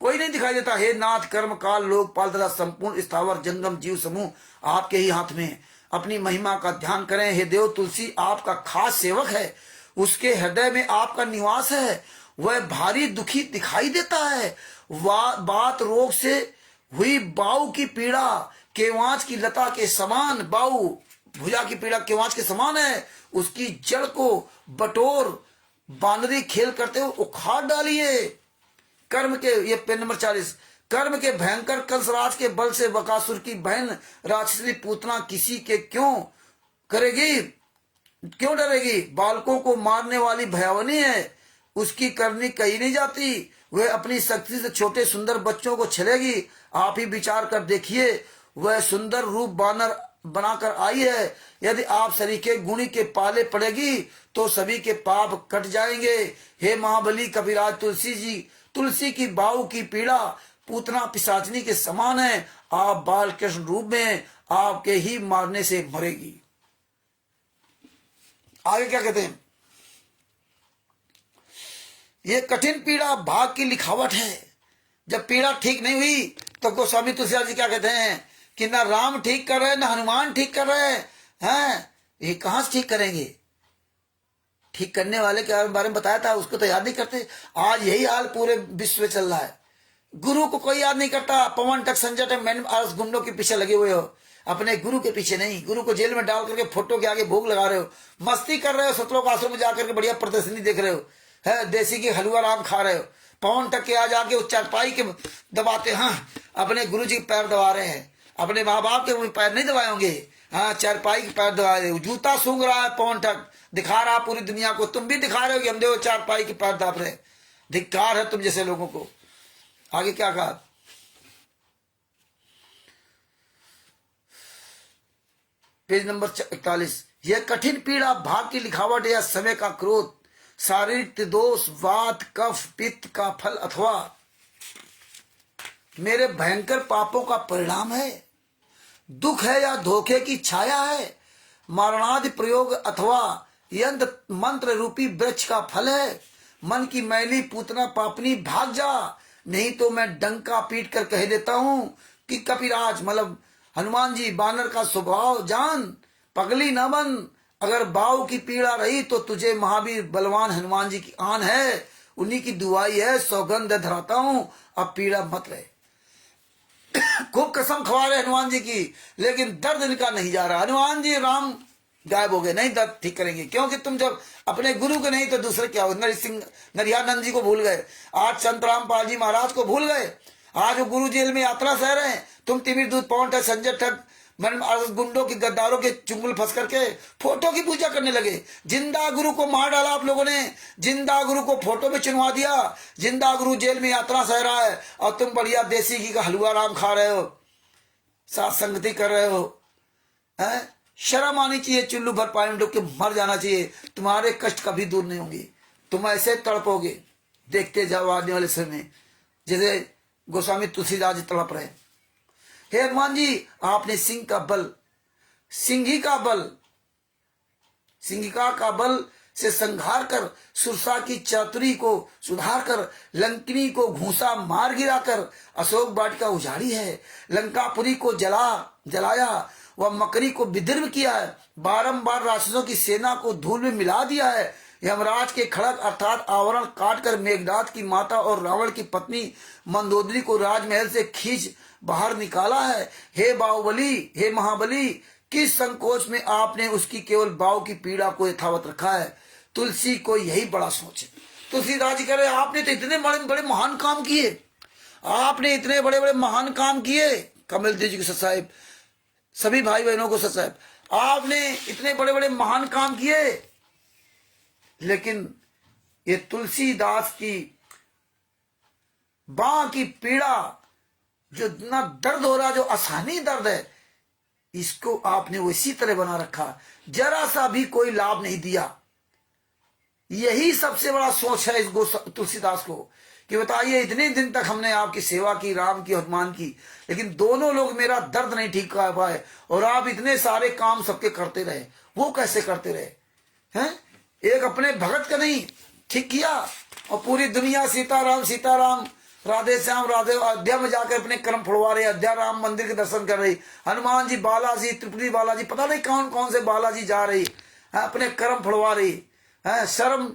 Speaker 1: कोई नहीं दिखाई देता। हे नाथ, कर्म काल लोक पाल तथा संपूर्ण स्थावर जंगम जीव समूह आपके ही हाथ में है। अपनी महिमा का ध्यान करें। हे देव, तुलसी आपका खास सेवक है, उसके हृदय में आपका निवास है। वह भारी दुखी दिखाई देता है। बात रोग से हुई बाऊ की पीड़ा केवांच की लता के समान, बाऊ भुजा की पीड़ा केवांच के समान है। उसकी जड़ को बटोर बानरी खेल करते हुए उखाड़ डालिए। कर्म के, ये पेज नंबर 40, कर्म के भयंकर कंसराज के बल से बकासुर की बहन राक्षसी पूतना किसी के क्यों करेगी, क्यों डरेगी? बालकों को मारने वाली भयावनी है, उसकी करनी कही नहीं जाती। वह अपनी शक्ति से छोटे सुंदर बच्चों को छलेगी। आप ही विचार कर देखिए, वह सुंदर रूप बानर बनाकर आई है। यदि आप सरीखे गुणी के पाले पड़ेगी तो सभी के पाप कट जाएंगे। हे महाबली कविराज तुलसी जी, तुलसी की बाऊ की पीड़ा पूतना पिशाचनी के समान है। आप बाल कृष्ण रूप में आपके ही मारने से मरेगी। आगे क्या कहते हैं? ये कठिन पीड़ा भाग की लिखावट है। जब पीड़ा ठीक नहीं हुई तो गोस्वामी तुलसीदास जी क्या कहते हैं कि ना राम ठीक कर रहे, ना हनुमान ठीक कर रहे हैं। ये कहां से ठीक करेंगे? ठीक करने वाले के बारे में बताया था, उसको तो याद नहीं करते। आज यही हाल पूरे विश्व में चल रहा है। गुरु को कोई याद नहीं करता। पवन तक संजय तक मैन आरस गुंडों के पीछे लगे हुए हो, अपने गुरु के पीछे नहीं। गुरु को जेल में डाल करके फोटो के आगे भोग लगा रहे हो, मस्ती कर रहे हो, सतलोक आश्रम में जाकर के बढ़िया प्रदर्शनी देख रहे हो, है देसी की हलवा राम खा रहे हो। पवन तक के आज आके चारपाई के दबाते, हाँ अपने गुरु जी के पैर दबा रहे हैं, अपने माँ बाप के पैर नहीं दबाए होंगे, हाँ चारपाई के पैर दबा रहे हो। जूता सूंघ रहा है पवन तक, दिखा रहा पूरी दुनिया को। तुम भी दिखा रहे हो कि हम देखो चारपाई के पैर दबा रहे। धिक्कार है तुम जैसे लोगों को। आगे क्या कहा? Page number 41। यह कठिन पीड़ा भाग की लिखावट या समय का क्रोध, शारीरिक दोष, वात कफ पित्त का फल अथवा मेरे भयंकर पापों का परिणाम है। दुख है या धोखे की छाया है, मारणादि प्रयोग अथवा यंत्र मंत्र रूपी वृक्ष का फल है। मन की मैली पूतना पापनी भाग जा, नहीं तो मैं डंका पीट कर कह देता हूं कि कपिराज मतलब हनुमान जी बानर का स्वभाव जान, पगली न बन। अगर बाऊ की पीड़ा रही तो तुझे महावीर बलवान हनुमान जी की आन है, उन्हीं की दुआई है, सौगंध धराता हूं, अब पीड़ा मत रहे। खूब कसम खवा रहे हनुमान जी की, लेकिन दर्द इनका नहीं जा रहा। हनुमान जी राम गायब हो गए, नहीं दर्द ठीक करेंगे, क्योंकि तुम जब अपने गुरु के नहीं तो दूसरे क्या हो। नरियानंद जी को भूल गए, आज संतराम पाल जी महाराज को भूल गए, आज वो गुरु जेल में यात्रा सह रहे हैं। तुम तिमिर दूध पवन ठग संजय ठग गुंडों की गद्दारों के चुंगल फंस करके फोटो की पूजा करने लगे। जिंदा गुरु को मार डाला आप लोगों ने, जिंदा गुरु को फोटो में चुनवा दिया। जिंदा गुरु जेल में यात्रा सह रहा है और तुम बढ़िया देसी घी का हलवा राम खा रहे हो, साथ संगति कर रहे हो। है शर्म आनी चाहिए, चुल्लू भर पानी में डूब के मर जाना चाहिए। तुम्हारे कष्ट कभी दूर नहीं होंगे, तुम ऐसे तड़पोगे। देखते जाओ आने वाले समय जैसे गोस्वामी तुलसीदास जी तड़प रहे। हे हनुमान जी, आपने सिंहिका का बल से संहार कर सुरसा की चातुरी को सुधार कर लंकिनी को घूसा मार गिरा कर अशोक वाटिका उजाड़ी है। लंकापुरी को जलाया व मकरी को विदर्भ किया है। बारंबार राक्षसों की सेना को धूल में मिला दिया है। यमराज के खड़ग अर्थात आवरण काटकर मेघनाथ की माता और रावण की पत्नी मंदोदरी को राजमहल से खींच बाहर निकाला है। हे बाहुबली, हे महाबली, किस संकोच में आपने उसकी केवल बाव की पीड़ा को यथावत रखा है। तुलसी को यही बड़ा सोच है। तुलसीदास जी कह रहे आपने तो इतने बड़े बड़े महान काम किए, आपने इतने बड़े बड़े महान काम किए। कमल देव जी को सत्साहिब, सभी भाई बहनों को सत्साहिब, आपने इतने बड़े बड़े महान काम किए, लेकिन ये तुलसीदास की बाह की पीड़ा जो इतना दर्द हो रहा, जो आसानी दर्द है, इसको आपने वो इसी तरह बना रखा, जरा सा भी कोई लाभ नहीं दिया। यही सबसे बड़ा सोच है इस तुलसीदास को कि बताइए इतने दिन तक हमने आपकी सेवा की, राम की, हनुमान की, लेकिन दोनों लोग मेरा दर्द नहीं ठीक कर पाए, और आप इतने सारे काम सबके करते रहे, वो कैसे करते रहे हैं? एक अपने भगत का नहीं ठीक किया और पूरी दुनिया सीताराम सीताराम, राधे श्याम राधे, अयोध्या में जाकर अपने कर्म फुड़वा रहे, अयोध्या राम मंदिर के दर्शन कर रही, हनुमान जी, बालाजी, त्रिपुरी बालाजी, पता नहीं कौन कौन से बालाजी जा रही है, अपने कर्म फुड़वा रही है, शर्म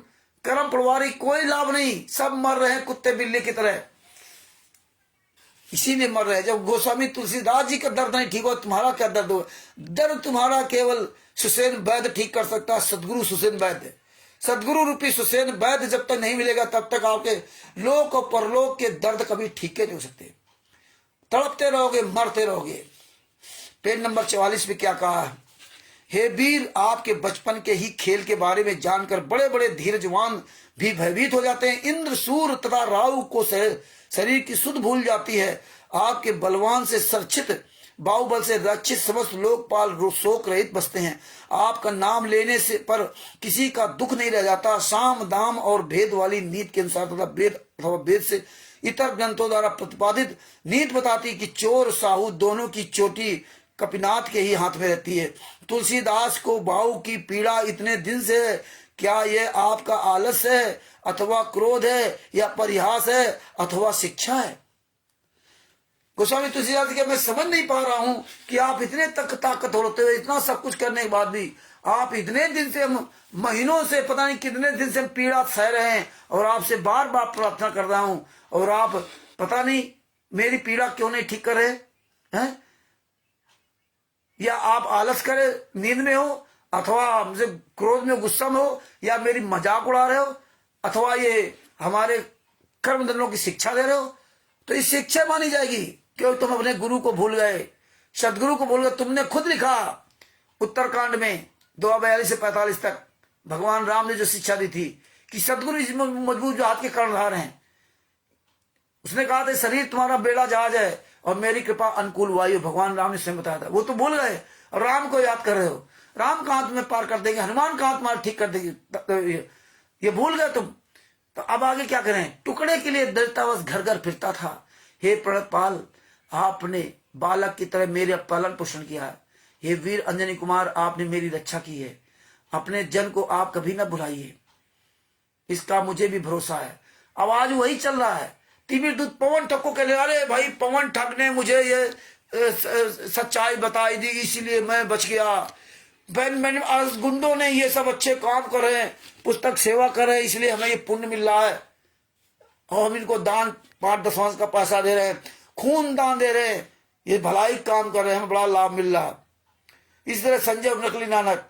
Speaker 1: कर्म फुड़वा रही, कोई लाभ नहीं, सब मर रहे हैं कुत्ते बिल्ली की तरह, इसी ने मर रहे हैं। जब गोस्वामी तुलसीदास जी का दर्द नहीं ठीक हो, तुम्हारा क्या दर्द हो? दर्द तुम्हारा केवल सुसेन वैद्य ठीक कर सकता है, सदगुरु सुसेन वैद्य। सदगुरु रूपी सुसेन वैद्य जब तक नहीं मिलेगा तब तक आपके लोक और परलोक के दर्द कभी ठीक नहीं हो सकते, तड़पते रहोगे, मरते रहोगे। पेज नंबर 44 में क्या कहा है? हे वीर, आपके बचपन के ही खेल के बारे में जानकर बड़े बड़े धीरजवान भी भयभीत हो जाते हैं। इंद्र, सूर्य तथा राहु को शरीर की सुध भूल जाती है। आपके बलवान से सरक्षित बाहुबल से रक्षित समस्त लोकपाल शोक रहित बसते हैं। आपका नाम लेने से पर किसी का दुख नहीं रह जाता। साम दाम और भेद वाली नीति के अनुसार तथा वेद से इतर ग्रंथों द्वारा प्रतिपादित नीति बताती कि चोर साहू दोनों की चोटी कपिनाथ के ही हाथ में रहती है। तुलसीदास को बाहु की पीड़ा इतने दिन से है, क्या यह आपका आलस्य है अथवा क्रोध है या परिहास है अथवा शिक्षा है? गोस्वामी तुलसीदास के मैं समझ नहीं पा रहा हूं कि आप इतने तक ताकत होते हुए, इतना सब कुछ करने के बाद भी आप इतने दिन से, महीनों से, पता नहीं कितने दिन से पीड़ा सह रहे हैं, और आपसे बार बार प्रार्थना कर रहा हूं, और आप पता नहीं मेरी पीड़ा क्यों नहीं ठीक कर रहे हैं? या आप आलस करे, नींद में हो, अथवा मुझे क्रोध में, गुस्सा में हो, या मेरी मजाक उड़ा रहे हो, अथवा ये हमारे कर्मदंडों की शिक्षा दे रहे हो, तो ये शिक्षा मानी जाएगी क्योंकि तुम अपने गुरु को भूल गए, सदगुरु को भूल गए। तुमने खुद लिखा उत्तरकांड में 2:42 से 45 तक भगवान राम ने जो शिक्षा दी थी कि सदगुरु इस मजबूत जो हाथ के कर्णधार हैं, उसने कहा था शरीर तुम्हारा बेड़ा जहाज है और मेरी कृपा अनुकूल वायु, भगवान राम ने स्वयं बताया था। वो तो भूल गए और राम को याद कर रहे हो। राम कहां तुम्हें पार कर देंगे, हनुमान कहां तुम्हारा ठीक कर देंगे, ये भूल गए तुम। तो अब आगे क्या करें? टुकड़े के लिए दलितावश घर घर फिरता था। हे प्रणतपाल, आपने बालक की तरह मेरे पालन पोषण किया है। हे वीर अंजनी कुमार, आपने मेरी रक्षा की है। अपने जन को आप कभी ना भुलाइए, इसका मुझे भी भरोसा है। आवाज वही चल रहा है, तिमिर दूत पवन ठक्को के लिए, अरे भाई पवन ठग ने मुझे ये सच्चाई बताई दी इसलिए मैं बच गया। मैंने आज गुंडों ने ये सब अच्छे काम कर रहे हैं, पुस्तक सेवा कर रहे हैं, इसलिए हमें ये पुण्य मिल रहा है, और हम इनको दान 5/10 का पैसा दे रहे हैं, खून दान दे रहे हैं, ये भलाई काम कर रहे हैं, हमें बड़ा लाभ मिल रहा है। इस तरह संजय और नकली नानक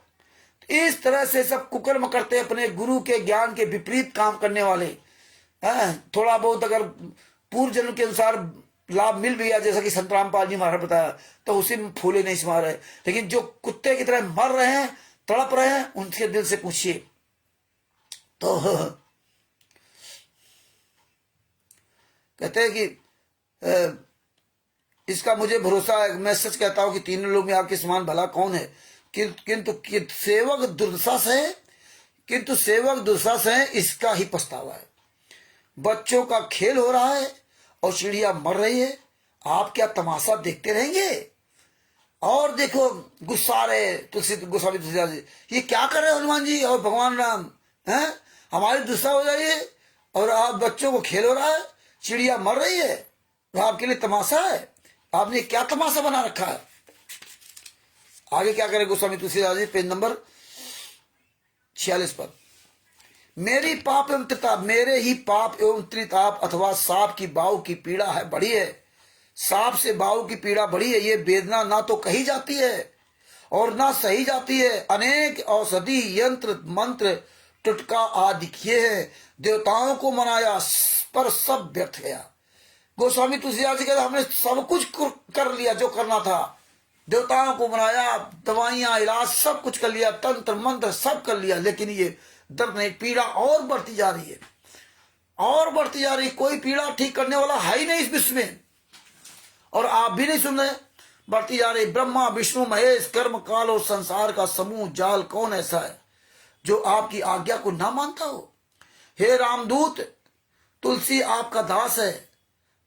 Speaker 1: इस तरह से सब कुकर्म करते, अपने गुरु के ज्ञान के विपरीत काम करने वाले। थोड़ा बहुत अगर पूर्व जन्म के अनुसार लाभ मिल भी गया, जैसा कि संत रामपाल जी महाराज बताया, तो उसी में फूले नहीं समा रहे। लेकिन जो कुत्ते की तरह मर रहे हैं, तड़प रहे हैं, उनके दिल से पूछिए। तो कहते हैं कि इसका मुझे भरोसा है, मैं सच कहता हूं कि तीनों लोग में आपके समान भला कौन है, किंतु सेवक दुर्दशा से, किंतु सेवक दुर्दशा से इसका ही पछतावा है। बच्चों का खेल हो रहा है और चिड़िया मर रही है, आप क्या तमाशा देखते रहेंगे? और देखो गुस्सा रहे गोस्वामी तुलसीदास जी, ये क्या कर रहे हो हनुमान जी और भगवान राम हैं? हमारी दुस्सा हो जाइए और आप बच्चों को खेल हो रहा है, चिड़िया मर रही है, तो आपके लिए तमाशा है? आपने क्या तमाशा बना रखा है? आगे क्या करे गोस्वामी तुलसीदास जी, पेज नंबर 46 पर। मेरी पाप एवं त्रिताप, मेरे ही पाप एवं त्रिताप अथवा सांप की बाहु की पीड़ा है बड़ी है। सांप से बाहु की पीड़ा बड़ी है, ये वेदना ना तो कही जाती है और ना सही जाती है। अनेक औषधि यंत्र मंत्र टुटका आदि किए हैं, देवताओं को मनाया पर सब व्यर्थ गया। गोस्वामी तुलसीदास जी कहते हमने सब कुछ कर लिया जो करना था, देवताओं को मनाया, दवाइयां इलाज सब कुछ कर लिया, तंत्र मंत्र सब कर लिया, लेकिन ये दर्द नहीं, पीड़ा और बढ़ती जा रही है, और बढ़ती जा रही। कोई पीड़ा ठीक करने वाला है ही नहीं इस विश्व में, और आप भी नहीं सुन रहे, बढ़ती जा रही। ब्रह्मा विष्णु महेश कर्म काल और संसार का समूह जाल कौन ऐसा है जो आपकी आज्ञा को ना मानता हो। हे रामदूत, तुलसी आपका दास है,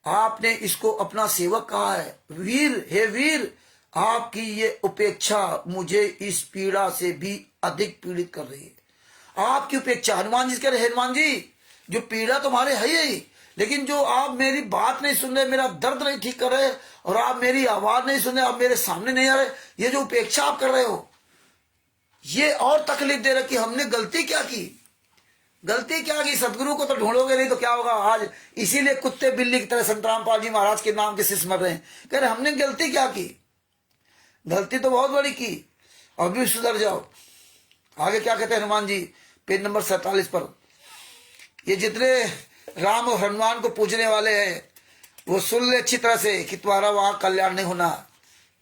Speaker 1: आपने इसको अपना सेवक कहा है। वीर, हे वीर, आपकी ये उपेक्षा मुझे इस पीड़ा से भी अधिक पीड़ित कर रही है। आपकी उपेक्षा, हनुमान जी कह रहे, हनुमान जी जो पीड़ा तुम्हारे है ही, लेकिन जो आप मेरी बात नहीं सुन रहे, मेरा दर्द नहीं ठीक कर रहे, और आप मेरी आवाज नहीं सुन रहे, आप मेरे सामने नहीं आ रहे, ये जो उपेक्षा आप कर रहे हो, ये और तकलीफ दे रहा कि हमने गलती क्या की। गलती क्या की? सदगुरु को तो ढूंढोगे नहीं तो क्या होगा। आज इसीलिए कुत्ते बिल्ली की तरह संत रामपाल जी महाराज के नाम के शिष्य मर रहे हैं। कह रहे हमने गलती क्या की? गलती तो बहुत बड़ी की, और भी सुधर जाओ। आगे क्या कहते हैं हनुमान जी, पेज नंबर 47 पर। ये जितने राम और हनुमान को पूजने वाले हैं वो सुन ले अच्छी तरह से कि तुम्हारा वहां कल्याण नहीं होना।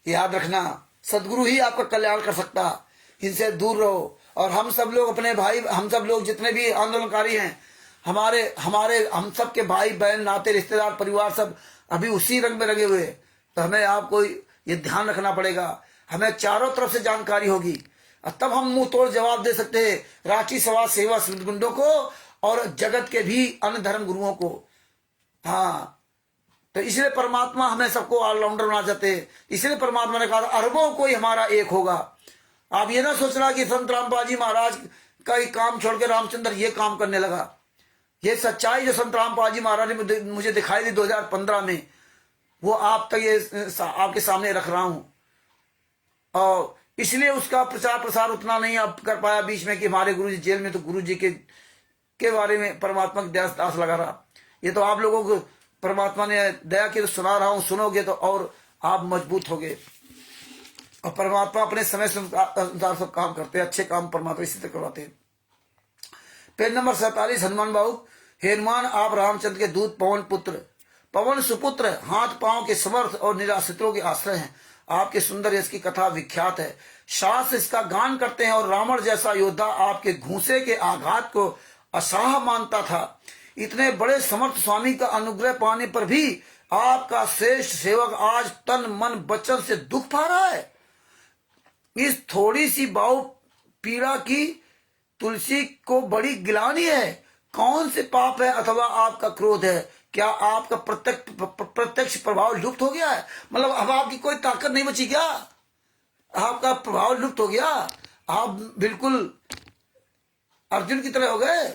Speaker 1: याद रखना, सदगुरु ही आपका कल्याण कर सकता, इनसे दूर रहो। और हम सब लोग अपने भाई, हम सब लोग जितने भी आंदोलनकारी हैं, हम सब के भाई बहन नाते रिश्तेदार परिवार सब अभी उसी रंग में लगे हुए। तो हमें आपको ये ध्यान रखना पड़ेगा, हमें चारों तरफ से जानकारी होगी, तब हम मुंह तोड़ जवाब दे सकते हैं रांची समाज सेवा गुंडों को और जगत के भी अन्य धर्म गुरुओं को। हाँ, तो इसलिए परमात्मा हमें सबको ऑलराउंडर बना चाहते हैं। इसलिए परमात्मा ने कहा अरबों कोई हमारा एक होगा। आप ये ना सोचना कि संत रामपाल जी महाराज का ही काम छोड़ के रामचंद्र ये काम करने लगा। ये सच्चाई जो संत रामपाल जी महाराज ने मुझे दिखाई दी 2015 में, वो आप तक ये आपके सामने रख रहा हूं। और इसलिए उसका प्रचार प्रसार उतना नहीं आप कर पाया बीच में कि हमारे गुरु जी जेल में, तो गुरु जी के बारे में परमात्मा की दास लगा रहा। ये तो आप लोगों को परमात्मा ने दया की तो सुना रहा हूं, सुनोगे तो और आप मजबूत होगे। और परमात्मा अपने समय से अनुसार सब काम करते हैं, अच्छे काम परमात्मा इसी तरह करवाते हैं। पेज नंबर 47 हनुमान बाबू। हे हनुमान, आप रामचंद्र के दूत, पवन पुत्र, पवन सुपुत्र, हाथ पांव के समर्थ और निराश्रितों के आश्रय हैं। आपके सुंदर यश की कथा विख्यात है, शास्त्र इसका गान करते हैं। और रावण जैसा योद्धा आपके घूंसे के आघात को असाह मानता था। इतने बड़े समर्थ स्वामी का अनुग्रह पाने पर भी आपका श्रेष्ठ सेवक आज तन मन वचन से दुख पा रहा है। इस थोड़ी सी बाऊ पीड़ा की तुलसी को बड़ी गिलानी है। कौन से पाप है अथवा आपका क्रोध है? क्या आपका प्रत्यक्ष प्रभाव लुप्त हो गया है? मतलब अब आपकी कोई ताकत नहीं बची क्या? आपका प्रभाव लुप्त हो गया? आप बिल्कुल अर्जुन की तरह हो गए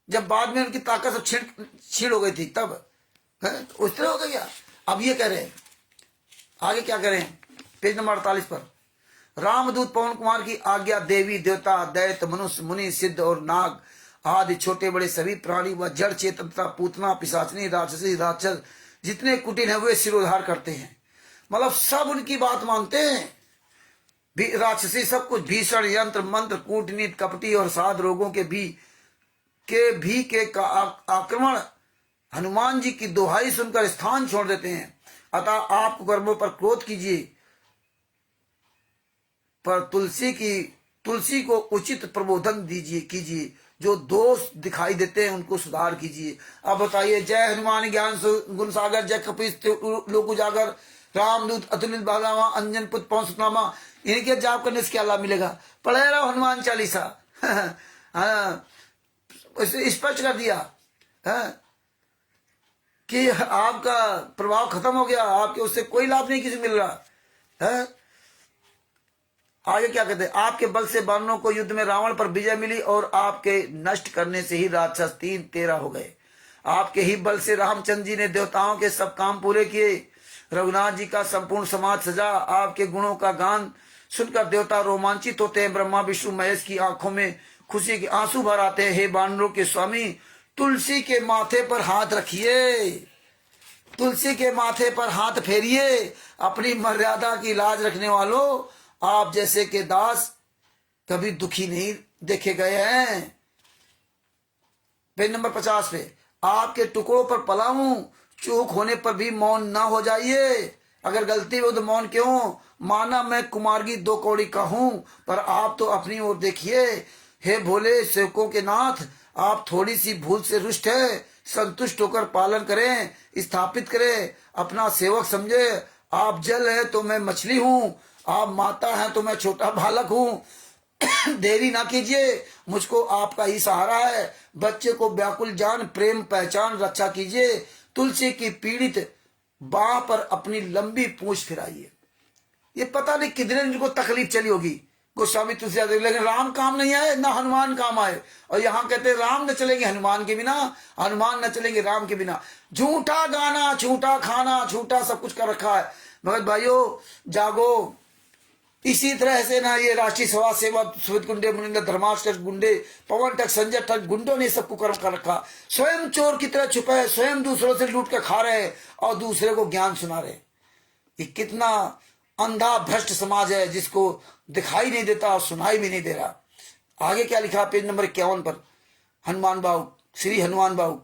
Speaker 1: जब बाद में उनकी ताकत सब छीड़ हो गई थी, तब तो उस तरह हो गया। अब ये कह रहे हैं, आगे क्या करें, पेज नंबर 48 पर। रामदूत पवन कुमार की आज्ञा, देवी देवता दैत्य मनुष्य मुनि सिद्ध और नाग आदि छोटे बड़े सभी प्राणी व जड़ चेतन तथा पूतना पिशाचनी राक्षसी राक्षस जितने कुटिल हैं वे सिरोधार करते हैं। मतलब सब उनकी बात मानते हैं। राक्षसी सब कुछ भीषण यंत्र मंत्र कूटनीति कपटी और साध रोगों के आक्रमण हनुमान जी की दोहाई सुनकर स्थान छोड़ देते हैं। अतः आप कर्मों पर क्रोध कीजिए, पर तुलसी को उचित प्रबोधन कीजिए। जो दोष दिखाई देते हैं उनको सुधार कीजिए। अब बताइए, जय हनुमान ज्ञान गुण सागर, जय कपीस लोक उजागर, रामदूत अतुलित बालावा, अंजन पुत्र पवन सुतनामा, इनके जाप करने से क्या लाभ मिलेगा? पढ़े रहो हनुमान चालीसा। स्पष्ट कर दिया कि आपका प्रभाव खत्म हो गया, आपके उससे कोई लाभ नहीं किसी मिल रहा है। आगे क्या कहते हैं, आपके बल से वानरों को युद्ध में रावण पर विजय मिली और आपके नष्ट करने से ही राक्षस 3-13 हो गए। आपके ही बल से रामचंद्र जी ने देवताओं के सब काम पूरे किए। रघुनाथ जी का संपूर्ण समाज सजा। आपके गुणों का गान सुनकर देवता रोमांचित होते हैं। ब्रह्मा विष्णु महेश की आंखों में खुशी के आंसू भर आते हैं। हे वानरों के स्वामी, तुलसी के माथे पर हाथ रखिए, तुलसी के माथे पर हाथ फेरिए। अपनी मर्यादा की लाज रखने वालों, आप जैसे के दास कभी दुखी नहीं देखे गए हैं। पेज नंबर 50 पे, आपके टुकड़ों पर पला हूं, चूक होने पर भी मौन ना हो जाइए। अगर गलती हो तो मौन क्यों? माना मैं कुमारगी 2 कौड़ी का हूं, पर आप तो अपनी ओर देखिए। हे भोले सेवकों के नाथ, आप थोड़ी सी भूल से रुष्ट है, संतुष्ट होकर पालन करें, स्थापित करें, अपना सेवक समझे। आप जल है तो मैं मछली हूं, आप माता हैं तो मैं छोटा बालक हूं। देरी ना कीजिए, मुझको आपका ही सहारा है। बच्चे को व्याकुल जान, प्रेम पहचान, रक्षा कीजिए। तुलसी की पीड़ित बाह पर अपनी लंबी पूंछ फिराइए। ये पता नहीं कितने इनको तकलीफ चली होगी गोस्वामी तुलसीदास, लेकिन राम काम नहीं आए ना हनुमान काम आए। और यहाँ कहते हैं राम न चलेंगे हनुमान के बिना, हनुमान न चलेंगे राम के बिना। झूठा गाना, झूठा खाना, झूठा सब कुछ कर रखा है। मगर भाइयों जागो। इसी तरह से ना ये राष्ट्रीय समाज सेवा सुविध गुंडे, मुनिंदर धर्माष्ट गुंडे, पवन ठग, संजय ठग, गुंडों ने सबको कर्म कर रखा। स्वयं चोर की तरह छुपा है, स्वयं दूसरों से लूट कर खा रहे और दूसरे को ज्ञान सुना रहे। ये कितना अंधा भ्रष्ट समाज है जिसको दिखाई नहीं देता और सुनाई भी नहीं दे रहा। आगे क्या लिखा पेज नंबर 51 पर, हनुमान बाबू, श्री हनुमान बाबू।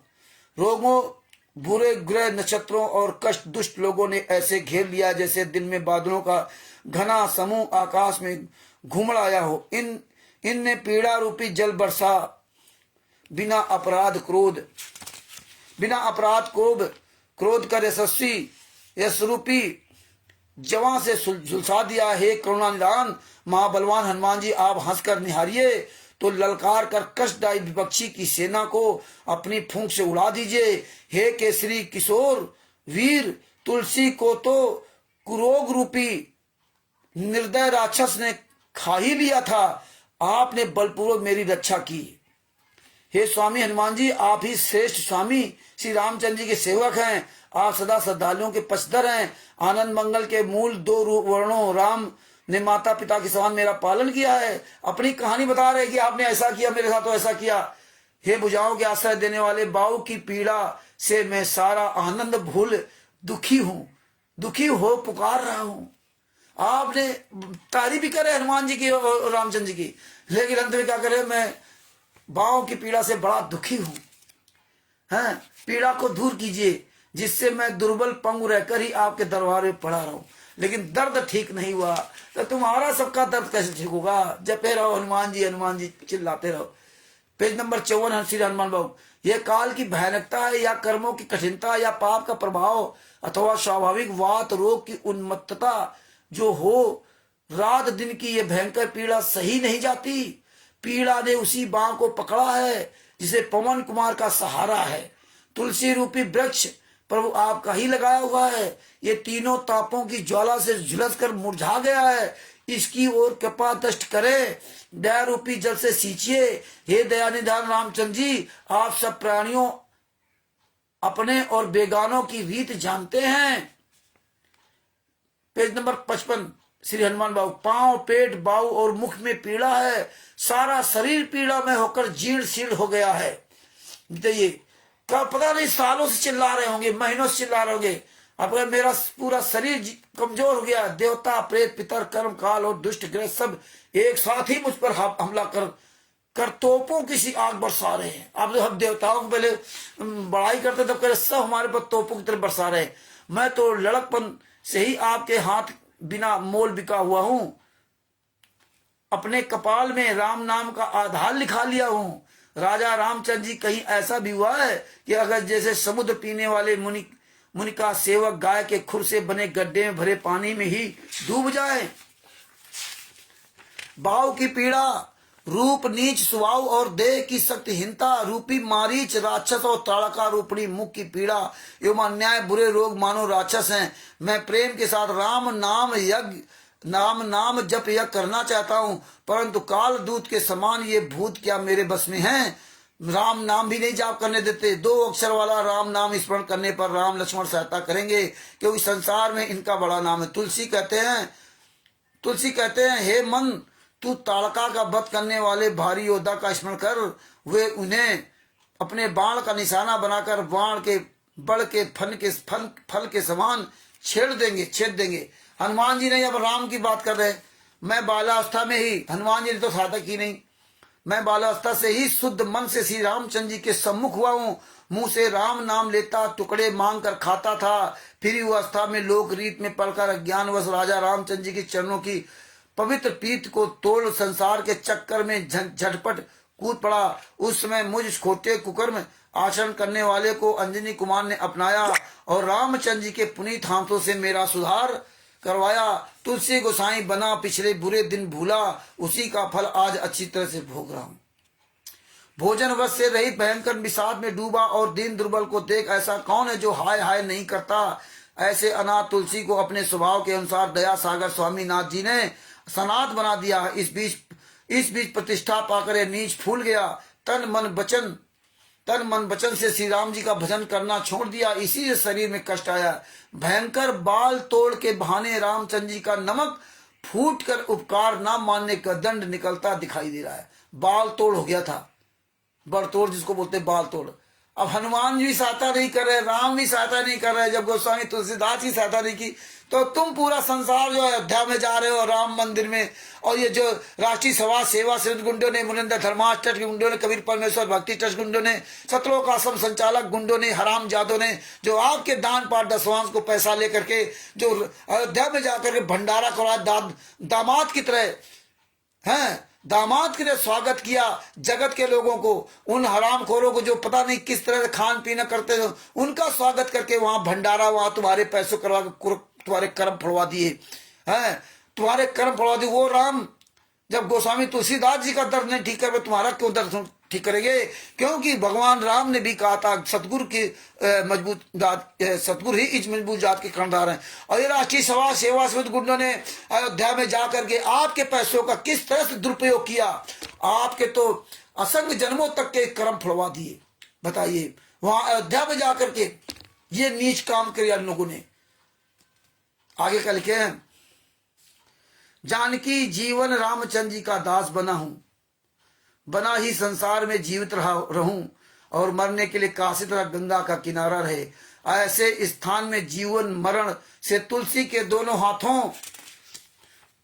Speaker 1: रोगों, बुरे ग्रह, नक्षत्रों और कष्ट दुष्ट लोगों ने ऐसे घेर लिया जैसे दिन में बादलों का घना समूह आकाश में घूमड़ आया हो। इनने पीड़ा रूपी जल बरसा, बिना अपराध क्रोध क्रोध कर यशस्वी यशरूपी जवां से झुलसा दिया। हे करुणा निदान महाबलवान हनुमान जी, आप हंसकर निहारिए तो ललकार कर कष्टदायी विपक्षी की सेना को अपनी फूंक से उड़ा दीजिए। हे केसरी किशोर वीर, तुलसी को तो कुरोग रूपी निर्दय राक्षस ने खा ही लिया था, आपने बलपूर्वक मेरी रक्षा की। हे स्वामी हनुमान जी, आप ही श्रेष्ठ स्वामी श्री रामचंद्र जी के सेवक हैं। आप सदा श्रद्धालुओं के पक्षधर हैं। आनंद मंगल के मूल 2 वर्णों राम ने माता पिता के समान मेरा पालन किया है। अपनी कहानी बता रहे कि आपने ऐसा किया मेरे साथ, तो ऐसा किया। हे भुजाओं के आश्रय देने वाले बाऊ की पीड़ा से मैं सारा आनंद भूल दुखी हो पुकार रहा हूं। आपने तारीफ भी करे हनुमान जी की और रामचंद्र जी की, लेकिन अंत में क्या करे, मैं बाओं की पीड़ा से बड़ा दुखी हूं। हैं, पीड़ा को दूर कीजिए जिससे मैं दुर्बल पंगु रहकर ही आपके दरबार में पड़ा रहूं। लेकिन दर्द ठीक नहीं हुआ तो तुम्हारा सबका दर्द कैसे ठीक होगा? जपे रहो हनुमान जी चिल्लाते रहो। पेज नंबर 54 श्री हनुमान बाबू। यह काल की भयानकता है या कर्मों की कठिनता या पाप का प्रभाव अथवा स्वाभाविक वात रोग की उन्मत्तता जो हो, रात दिन की ये भयंकर पीड़ा सही नहीं जाती। पीड़ा ने उसी बाँ को पकड़ा है जिसे पवन कुमार का सहारा है। तुलसी रूपी वृक्ष प्रभु आपका ही लगाया हुआ है। ये तीनों तापों की ज्वाला से झुलस कर मुरझा गया है। इसकी ओर कृपा दृष्ट करे, दया रूपी जल से सींचिए। हे दयानिधान रामचंद्र जी, आप सब प्राणियों अपने और बेगानों की रीत जानते हैं। पेज नंबर 55 श्री हनुमान बाबू। पांव, पेट, बाहु और मुख में पीड़ा है। सारा शरीर पीड़ा में होकर जीर्ण शीर्ण हो गया है। बताइए, क्या पता नहीं सालों से चिल्ला रहे होंगे, महीनों से चिल्ला रहे होंगे। अब मेरा पूरा शरीर कमजोर हो गया। देवता, प्रेत, पितर, कर्म काल और दुष्ट ग्रह सब एक साथ ही मुझ पर हमला कर तोपों की सी आग बरसा रहे हैं। अब हम देवताओं को पहले बड़ाई करते तब कह सब हमारे पर तोपों की तरह बरसा रहे हैं। मैं तो लड़कपन से ही आपके हाथ बिना मोल बिका हुआ हूं। अपने कपाल में राम नाम का आधार लिखा लिया हूं। राजा रामचंद्र जी, कहीं ऐसा भी हुआ है कि अगर जैसे समुद्र पीने वाले मुनि का सेवक गाय के खुर से बने गड्ढे में भरे पानी में ही डूब जाए? भाव की पीड़ा, रूप नीच स्वभाव और देह की शक्तिहीनता रूपी मारीच राक्षस और ताड़का रूपणी मुख की पीड़ा एवं अन्याय बुरे रोग मानो राक्षस हैं। मैं प्रेम के साथ राम नाम जप यज्ञ करना चाहता हूं, परंतु काल दूत के समान ये भूत क्या मेरे बस में हैं। राम नाम भी नहीं जाप करने देते। 2 अक्षर वाला राम नाम स्मरण करने पर राम लक्ष्मण सहायता करेंगे, क्योंकि संसार में इनका बड़ा नाम है। तुलसी कहते हैं हे मन, तू ताड़का का वध करने वाले भारी योद्धा का स्मरण कर। वे उन्हें अपने बाण का निशाना बनाकर बाण के बड़ के फल के समान छेद देंगे। हनुमान जी नहीं, अब राम की बात कर रहे। मैं बालावस्था में ही, हनुमान जी ने तो सहायता की नहीं, मैं बालावस्था से ही शुद्ध मन से श्री रामचंद्र जी के सम्मुख हुआ हूँ। मुंह से राम नाम लेता, टुकड़े मांग कर खाता था। फिर अवस्था में लोक रीत में पढ़कर अज्ञानवश राजा रामचंद्र जी के चरणों की पवित्र पीठ को तोड़ संसार के चक्कर में झटपट कूद पड़ा। उस समय मुझ खोटे कुकर्म आचरण करने वाले को अंजनी कुमार ने अपनाया और रामचंद्र जी के पुनीत हाथों से मेरा सुधार करवाया। तुलसी गोसाई बना पिछले बुरे दिन भूला, उसी का फल आज अच्छी तरह से भोग रहा हूँ। भोजन वश से रहित भयंकर विषाद में डूबा और दीन दुर्बल को देख ऐसा कौन है जो हाय हाय नहीं करता। ऐसे अनाथ तुलसी को अपने स्वभाव के अनुसार दया सागर स्वामीनाथ जी ने सनाथ बना दिया। इस बीच प्रतिष्ठा पाकर यह नीच फूल गया। तन मन वचन से श्री राम जी का भजन करना छोड़ दिया। इसी से शरीर में कष्ट आया। भयंकर बाल तोड़ के बहाने रामचंद्र जी का नमक फूट कर उपकार ना मानने का दंड निकलता दिखाई दे रहा है। बाल तोड़ हो गया था, बड़तोड़ जिसको बोलते बाल तोड़। अब हनुमान जी सहायता नहीं कर रहे, राम भी सहायता नहीं कर रहे। जब गोस्वामी तुलसीदास की सहायता नहीं की तो तुम पूरा संसार जो अयोध्या में जा रहे हो राम मंदिर में, और ये जो राष्ट्रीय सभा सेवा समिति गुंडों ने, मुनिंदर धर्मार्थ ट्रस्ट गुंडों ने, कबीर परमेश्वर भक्ति ट्रस्ट गुंडों ने, सतलोक आश्रम संचालक गुंडों ने, हराम जादों ने, जो आपके दान पाठ दसवांश को पैसा लेकर के जो अयोध्या में जाकर के भंडारा करवाया, दामाद की तरह हैं, दामाद के लिए स्वागत किया जगत के लोगों को। उन हरामखोरों को जो पता नहीं किस तरह से खान पीना करते थे, उनका स्वागत करके वहां भंडारा, वहां तुम्हारे पैसों करवा के तुम्हारे कर्म फड़वा दिए हैं, तुम्हारे कर्म फड़वा दिए। वो राम जब गोस्वामी तुलसीदास जी का दर्द नहीं ठीक कर, तुम्हारा क्यों दर्द ठीक करेंगे? क्योंकि भगवान राम ने भी कहा था सतगुरु की मजबूत जात, सतगुरु ही इस मजबूत जात के कर्णधार हैं। और ये राष्ट्रीय सभा सेवा समिति गुंडों ने अयोध्या में जाकर के आपके पैसों का किस तरह से दुरुपयोग किया। आपके तो असंख्य जन्मों तक के कर्म फड़वा दिए। बताइए, वहां अयोध्या में जाकर के ये नीच काम किया लोगों ने। आगे कल के जानकी जीवन रामचंद्र जी का दास बना हूं, बना ही संसार में जीवित रहूं, और मरने के लिए काशी तथा गंगा का किनारा रहे। ऐसे स्थान में जीवन मरण से तुलसी के दोनों हाथों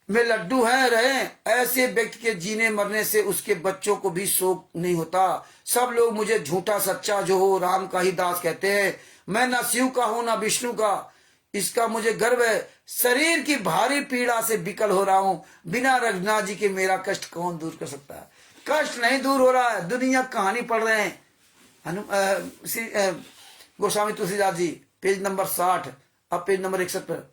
Speaker 1: में लड्डू है रहे। ऐसे व्यक्ति के जीने मरने से उसके बच्चों को भी शोक नहीं होता। सब लोग मुझे झूठा सच्चा जो हो राम का ही दास कहते हैं। मैं न शिव का हूं न विष्णु का, इसका मुझे गर्व है। शरीर की भारी पीड़ा से विकल हो रहा हूं, बिना रघुनाथ जी के मेरा कष्ट कौन दूर कर सकता है? कष्ट नहीं दूर हो रहा है, दुनिया कहानी पढ़ रहे हैं। गोस्वामी तुलसीदास जी पेज नंबर 60, अब पेज नंबर 61 पर।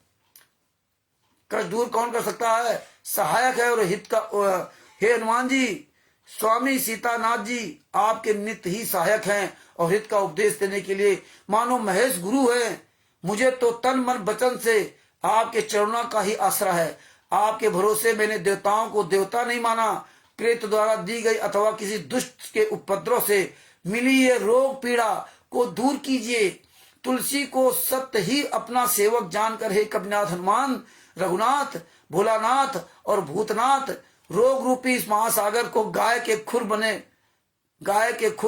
Speaker 1: कष्ट दूर कौन कर सकता है? सहायक है और हित का। हे हनुमान जी, स्वामी सीतानाथ जी आपके नित्य ही सहायक हैं और हित का उपदेश देने के लिए मानो महेश गुरु है। मुझे तो तन मन वचन से आपके चरणों का ही आसरा है। आपके भरोसे मैंने देवताओं को देवता नहीं माना। प्रेत द्वारा दी गई अथवा किसी दुष्ट के उपद्रव से मिली ये रोग पीड़ा को दूर कीजिए। तुलसी को सत्य ही अपना सेवक जानकर हे कपिनाथ हनुमान, रघुनाथ, भोलानाथ और भूतनाथ, रोग रूपी इस महासागर को गाय के खुर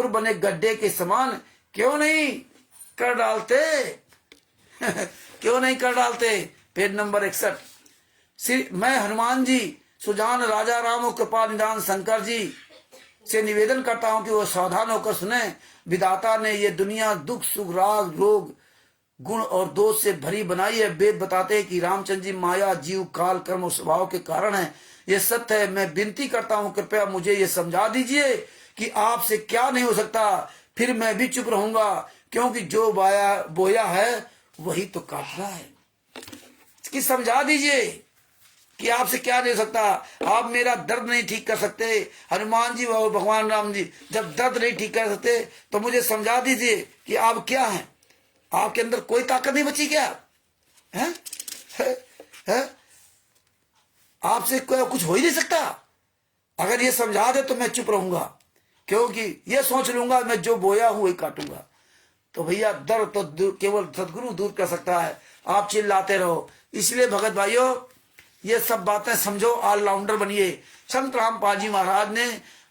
Speaker 1: बने गड्ढे के समान क्यों नहीं कर डालते? क्यों नहीं कर डालते? Page number 61। मैं हनुमान जी सुजान राजा राम और कृपा निदान शंकर जी से निवेदन करता हूं कि वो सावधान होकर सुने। विधाता ने ये दुनिया दुख सुख राग रोग गुण और दोष से भरी बनाई है। वेद बताते हैं कि रामचंद्र जी माया जीव काल कर्म और स्वभाव के कारण है। ये सत्य है। मैं विनती करता हूं कृपया मुझे ये समझा दीजिए कि आपसे क्या नहीं हो सकता। फिर मैं भी चुप रहूंगा, क्योंकि जो बोया है वही तो काटना है। इसकी समझा दीजिए कि आपसे क्या नहीं हो सकता। आप मेरा दर्द नहीं ठीक कर सकते। हनुमान जी और भगवान राम जी जब दर्द नहीं ठीक कर सकते तो मुझे समझा दीजिए कि आप क्या हैं। आपके अंदर कोई ताकत नहीं बची क्या? है? आपसे कुछ हो ही नहीं सकता। अगर ये समझा दे तो मैं चुप रहूंगा, क्योंकि ये सोच लूंगा मैं जो बोया हूं वही काटूंगा। तो भैया दर्द तो केवल सदगुरु दूर कर सकता है। आप चिल्लाते रहो। इसलिए भगत भाइयों, ये सब बातें समझो, ऑलराउंडर बनिए। संत रामपाल जी महाराज ने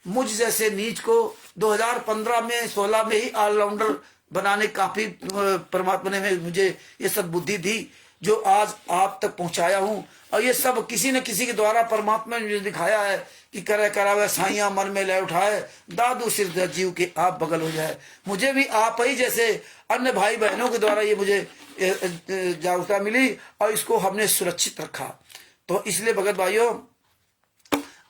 Speaker 1: मुझ जैसे नीच को 2015 में 16 में ही ऑलराउंडर बनाने काफी परमात्मा ने मुझे ये सब बुद्धि दी जो आज आप तक पहुंचाया हूं। और ये सब किसी न किसी के द्वारा परमात्मा ने मुझे दिखाया है कि करे करावे साइया मन में ले उठाए, दादू सिर जीव के आप बगल हो जाए। मुझे भी आप ही जैसे अन्य भाई बहनों के द्वारा ये मुझे जागरूकता मिली और इसको हमने सुरक्षित रखा। तो इसलिए भगत भाइयों,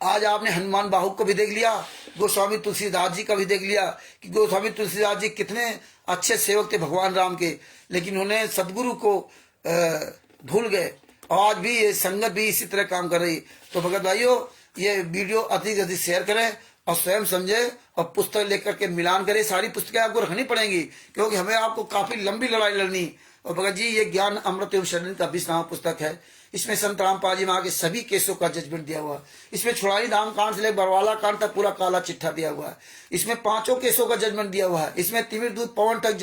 Speaker 1: आज आपने हनुमान बाहु को भी देख लिया, गोस्वामी तुलसीदास जी का भी देख लिया कि गोस्वामी तुलसीदास जी कितने अच्छे सेवक थे भगवान राम के, लेकिन उन्हें सदगुरु को भूल गए आज भी ये संगत भी इसी तरह काम कर रही। तो भगत भाइयों, ये वीडियो अधिक से अधिक शेयर करें और स्वयं समझे और पुस्तक लेकर के मिलान करें। सारी पुस्तकें आपको रखनी पड़ेंगी, क्योंकि हमें आपको काफी लंबी लड़ाई लड़नी। और भगत जी, ये ज्ञान अमृत एवं शरण का 20वां पुस्तक है। इसमें संत रामपाल जी महाराज के सभी केसों का जजमेंट दिया हुआ है। इसमें छुड़ाई धाम कांड से लेकर बरवाला कांड तक पूरा काला चिट्ठा दिया हुआ है। इसमें 5 केसों का जजमेंट दिया हुआ है। इसमें तिमिर दूत, पवन ठग,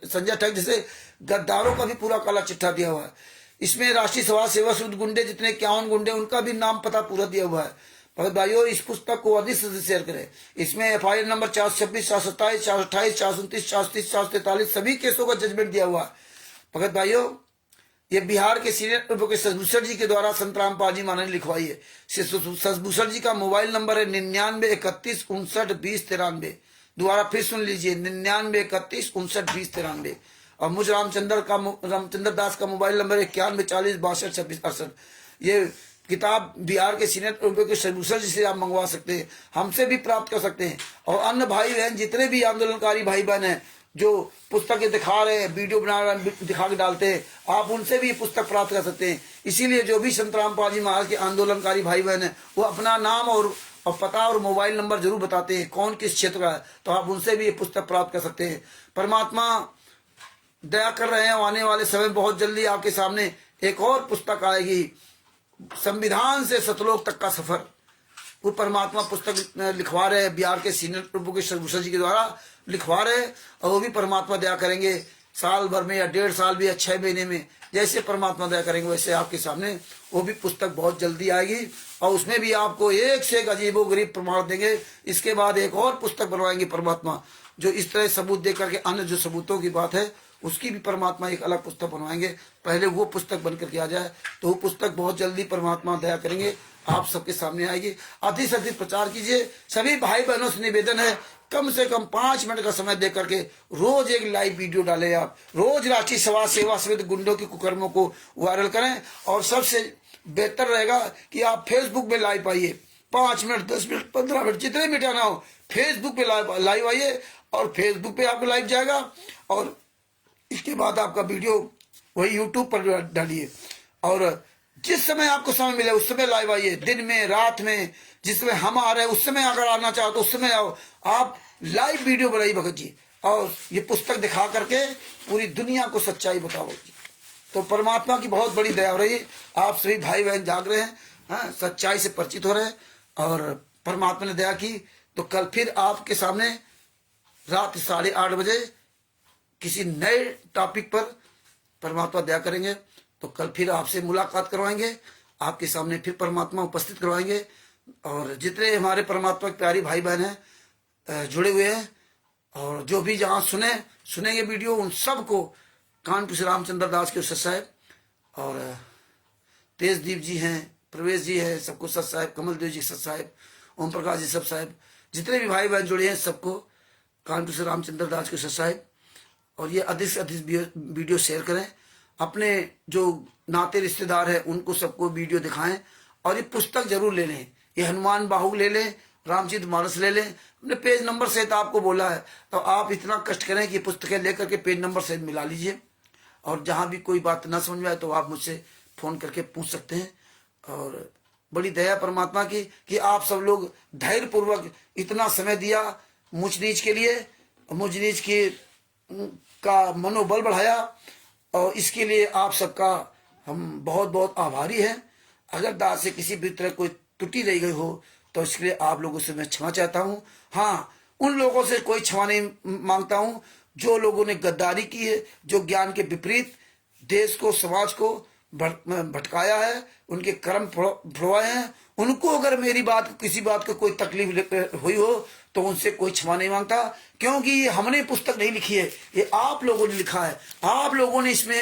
Speaker 1: संजय ठग जैसे गद्दारों का भी पूरा काला चिट्ठा दिया हुआ है। इसमें राष्ट्रीय समाज सेवा शुद्ध गुंडे जितने 51 गुंडे, उनका भी नाम पता पूरा दिया हुआ है। भगत भाइयों, इस पुस्तक को अधिक से अधिक शेयर करें। इसमें FIR नंबर 426, 427, 428, 429, 430, 443 सभी केसों का जजमेंट दिया हुआ है। भगत भाइयों, ये बिहार के सीनियर एडवोकेट शशभूषण जी के द्वारा संत रामपाल जी महाराज ने लिखवाई है। शशभूषण जी का मोबाइल नंबर है 9931592093। दोबारा फिर सुन लीजिए, 9931592093। और मुझ रामचंद्र दास का मोबाइल नंबर है 9140622668। ये किताब बिहार के सीनियर एडवोकेट शशभूषण जी से आप मंगवा सकते हैं, हमसे भी प्राप्त कर सकते हैं। और अन्य भाई बहन जितने भी आंदोलनकारी भाई बहन हैं जो पुस्तकें दिखा रहे हैं, वीडियो बना रहे, दिखा के डालते हैं, आप उनसे भी ये पुस्तक प्राप्त कर सकते हैं। इसीलिए जो भी संत रामपाल जी महाराज के आंदोलनकारी भाई बहन हैं, वो अपना नाम और पता और मोबाइल नंबर जरूर बताते हैं, कौन किस क्षेत्र का है, तो आप उनसे भी ये पुस्तक प्राप्त कर सकते हैं। परमात्मा दया कर रहे हैं, आने वाले समय बहुत जल्दी आपके सामने एक और पुस्तक आएगी, संविधान से सतलोक तक का सफर। वो परमात्मा पुस्तक लिखवा रहे हैं, बिहार के सीनियर एडवोकेट शशभूषण जी के द्वारा लिखवा रहे हैं। और वो भी परमात्मा दया करेंगे, साल भर में या 1.5 साल भी या 6 महीने में, जैसे परमात्मा दया करेंगे वैसे आपके सामने वो भी पुस्तक बहुत जल्दी आएगी। और उसमें भी आपको एक से एक अजीबो गरीब प्रमाण देंगे। इसके बाद एक और पुस्तक बनवाएंगे परमात्मा, जो इस तरह सबूत दे करके अन्य जो सबूतों की बात है उसकी भी परमात्मा एक अलग पुस्तक बनवाएंगे। पहले वो पुस्तक बन करके आ जाए, तो वो पुस्तक बहुत जल्दी परमात्मा दया करेंगे आप सबके सामने आएगी। अधिक से अधिक प्रचार कीजिए। सभी भाई बहनों से निवेदन है, कम से कम 5 मिनट का समय दे करके रोज एक लाइव वीडियो डालें। आप रोज राष्ट्रीय समाज सेवा समिति गुंडों के कुकर्मों को वायरल करें। और सबसे बेहतर रहेगा कि आप फेसबुक में लाइव आइए, 5 मिनट, 10 मिनट, 15 मिनट, जितने मिनट आना हो, फेसबुक पे लाइव आइए और फेसबुक पे आपको लाइव जाएगा। और इसके बाद आपका वीडियो वही यूट्यूब पर डालिए। और जिस समय आपको समय मिले उस समय लाइव आइए, दिन में, रात में, जिस समय हम आ रहे हैं उस समय अगर आना चाहो तो उस समय आओ। आप लाइव वीडियो बनाइए भगत जी, और ये पुस्तक दिखा करके पूरी दुनिया को सच्चाई बताओ जी। तो परमात्मा की बहुत बड़ी दया हो रही है। आप सभी भाई बहन जाग रहे हैं, सच्चाई से परिचित हो रहे हैं, और परमात्मा ने दया की तो कल फिर आपके सामने रात 8:30 बजे किसी नए टॉपिक पर परमात्मा दया करेंगे। तो कल फिर आपसे मुलाकात करवाएंगे, आपके सामने फिर परमात्मा उपस्थित करवाएंगे। और जितने हमारे परमात्मा के प्यारी भाई बहन हैं जुड़े हुए हैं, और जो भी जहाँ सुनेंगे वीडियो, उन सबको कानपुर से रामचंद्र दास के सत साहेब, और तेजदीप जी हैं, प्रवेश जी है, सबको सत साहेब, कमल देव जी सत साहेब, ओम प्रकाश जी सत साहेब, जितने भी भाई बहन जुड़े हैं सबको कानपुर से रामचंद्र दास के सत साहेब। और ये अधिक से अधिक वीडियो शेयर करें, अपने जो नाते रिश्तेदार हैं उनको सबको वीडियो दिखाएं। और ये पुस्तक जरूर ले लें, ये हनुमान बाहु ले लें, रामचरित मानस ले लें। हमने पेज नंबर सहित आपको बोला है, तो आप इतना कष्ट करें कि पुस्तकें लेकर के पेज नंबर सहित मिला लीजिए। और जहां भी कोई बात ना समझ में आए तो आप मुझसे फोन करके पूछ सकते हैं। और बड़ी दया परमात्मा की कि आप सब लोग धैर्य पूर्वक इतना समय दिया मुझ नीच के लिए, मुझ नीच की का मनोबल बढ़ाया, और इसके लिए आप सबका हम बहुत बहुत आभारी हैं। अगर दास से किसी भी तरह कोई त्रुटि रह गई हो तो इसके लिए आप लोगों से मैं क्षमा चाहता हूँ। हाँ, उन लोगों से कोई क्षमा नहीं मांगता हूँ जो लोगों ने गद्दारी की है, जो ज्ञान के विपरीत देश को, समाज को भटकाया है, उनके कर्म फुड़वाए हैं। उनको अगर मेरी बात, किसी बात को कोई तकलीफ हुई हो तो उनसे कोई क्षमा नहीं मांगता, क्योंकि ये हमने पुस्तक नहीं लिखी है, ये आप लोगों ने लिखा है। आप लोगों ने इसमें,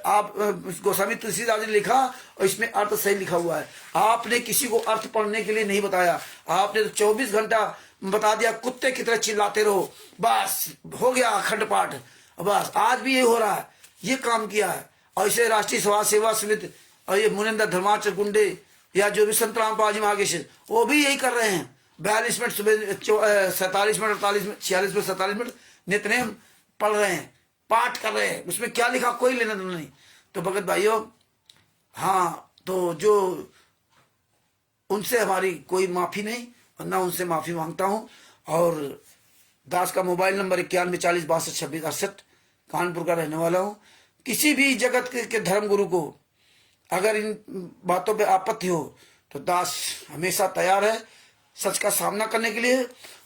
Speaker 1: आप गोस्वामी तुलसीदास ने लिखा और इसमें अर्थ सही लिखा हुआ है। आपने किसी को अर्थ पढ़ने के लिए नहीं बताया, आपने तो 24 घंटा बता दिया, कुत्ते की तरह चिल्लाते रहो, बस हो गया अखंड पाठ। बस आज भी ये हो रहा है, ये काम किया है। और इसे राष्ट्रीय समाज सेवा समिति और ये मुनिंदर धर्माचर गुंडे या जो भी संत रामपाल जी महाराज वो भी यही कर रहे हैं। 42 मिनट सुबह, 47 मिनट, 48 मिनट, 46 मिनट, 47 मिनट नित्यनेम पढ़ रहे हैं, पाठ कर रहे हैं। उसमें क्या लिखा कोई लेना देना नहीं। तो भगत भाइयों, हाँ, तो जो उनसे हमारी कोई माफी नहीं और ना उनसे माफी मांगता हूं। और दास का मोबाइल नंबर 9140622668, कानपुर का रहने वाला हूं। किसी भी जगत के धर्म गुरु को अगर इन बातों पे आपत्ति हो तो दास हमेशा तैयार है सच का सामना करने के लिए।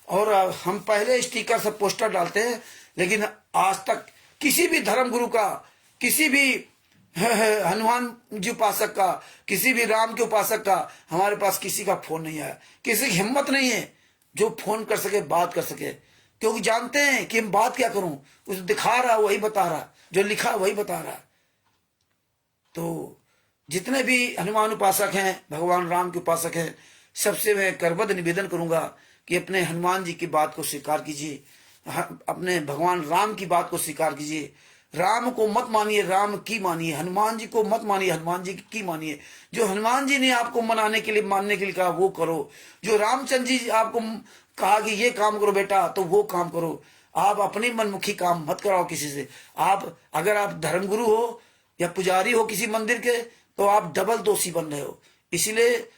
Speaker 1: और हम पहले स्टिकर से पोस्टर डालते हैं, लेकिन आज तक किसी भी धर्म गुरु का, किसी भी हनुमान जी उपासक का, किसी भी राम के उपासक का हमारे पास किसी का फोन नहीं आया। किसी की हिम्मत नहीं है जो फोन कर सके, बात कर सके, क्योंकि जानते हैं कि हम बात क्या करूं। उस दिखा रहा वही बता रहा, जो लिखा वही बता रहा। तो जितने भी हनुमान उपासक हैं, भगवान राम के उपासक हैं, सबसे मैं करबद्ध निवेदन करूंगा कि अपने हनुमान जी की बात को स्वीकार कीजिए, अपने भगवान राम की बात को स्वीकार कीजिए। राम को मत मानिए, राम की मानिए। हनुमान जी को मत मानिए, हनुमान जी की मानिए। जो हनुमान जी ने आपको मनाने के लिए, मानने के लिए कहा वो करो। जो रामचंद्र जी आपको कहा कि ये काम करो बेटा, तो वो काम करो। आप अपनी मनमुखी काम मत कराओ किसी से। आप अगर आप धर्मगुरु हो या पुजारी हो किसी मंदिर के, तो आप डबल दोषी बन रहे हो। इसीलिए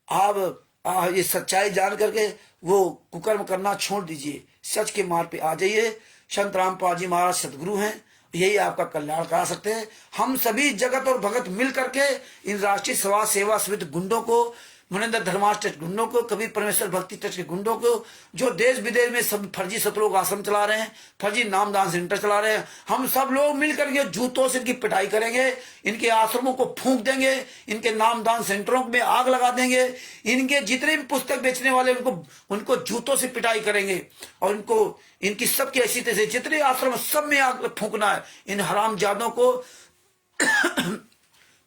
Speaker 1: आप ये सच्चाई जान करके वो कुकर्म करना छोड़ दीजिए, सच के मार्ग पे आ जाइए। संत रामपाल जी महाराज सदगुरु हैं, यही आपका कल्याण करा सकते हैं। हम सभी जगत और भगत मिल करके इन राष्ट्रीय समाज सेवा समिति गुंडों को, मनेंद्र धर्मार्थ ट्रस्ट गुंडों को, कबीर परमेश्वर भक्ति ट्रस्ट के गुंडों को, जो देश विदेश में सब फर्जी सतलोक आश्रम चला रहे हैं, फर्जी नामदान सेंटर चला रहे हैं, हम सब लोग मिलकर के जूतों से इनकी पिटाई करेंगे। इनके आश्रमों को फूंक देंगे, इनके नामदान सेंटरों में आग लगा देंगे। इनके जितने भी पुस्तक बेचने वाले उनको जूतों से पिटाई करेंगे। और इनको, इनकी सबकी ऐसी तैसी जितने आश्रम सब में आग फूंकना है। इन हरामजादों को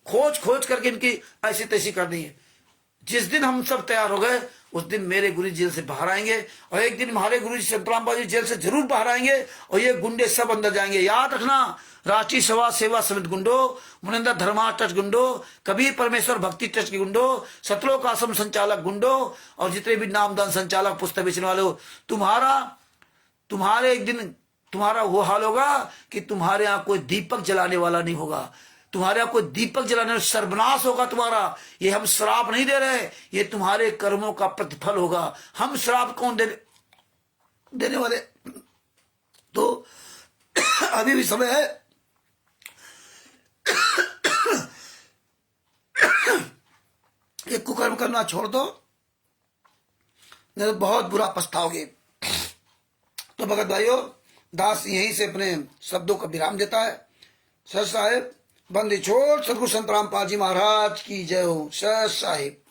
Speaker 1: खोज खोज करके इनकी ऐसी तैसी करनी है। जिस दिन हम सब तैयार हो गए, उस दिन मेरे गुरु जी जेल से बाहर आएंगे, और एक दिन हमारे गुरु जी संत रामपाल जी जेल से जरूर बाहर आएंगे, और ये गुंडे सब अंदर जाएंगे। याद रखना, राष्ट्रीय समाज सेवा समिति गुंडो, मनेंद्र धर्मार्थ ट्रस्ट गुंडो, कबीर परमेश्वर भक्ति ट्रस्ट के गुंडो, सतलोक आश्रम संचालक गुंडो, और जितने भी नामदान संचालक, पुस्तक बेचने वाले हो, तुम्हारे एक दिन तुम्हारा वो हाल होगा कि तुम्हारे यहाँ कोई दीपक जलाने वाला नहीं होगा। तुम्हारे यहाँ कोई दीपक जलाने, सर्वनाश होगा तुम्हारा। ये हम श्राप नहीं दे रहे, ये तुम्हारे कर्मों का प्रतिफल होगा। हम श्राप कौन देने वाले? तो अभी भी समय है। ये कुकर्म करना छोड़ दो, नहीं तो बहुत बुरा पछताओगे। तो भगत भाइयों, दास यहीं से अपने शब्दों का विराम देता है। सर साहेब बंदी छोड़, सदगुरु संत रामपाल जी महाराज की जय हो। सर साहिब।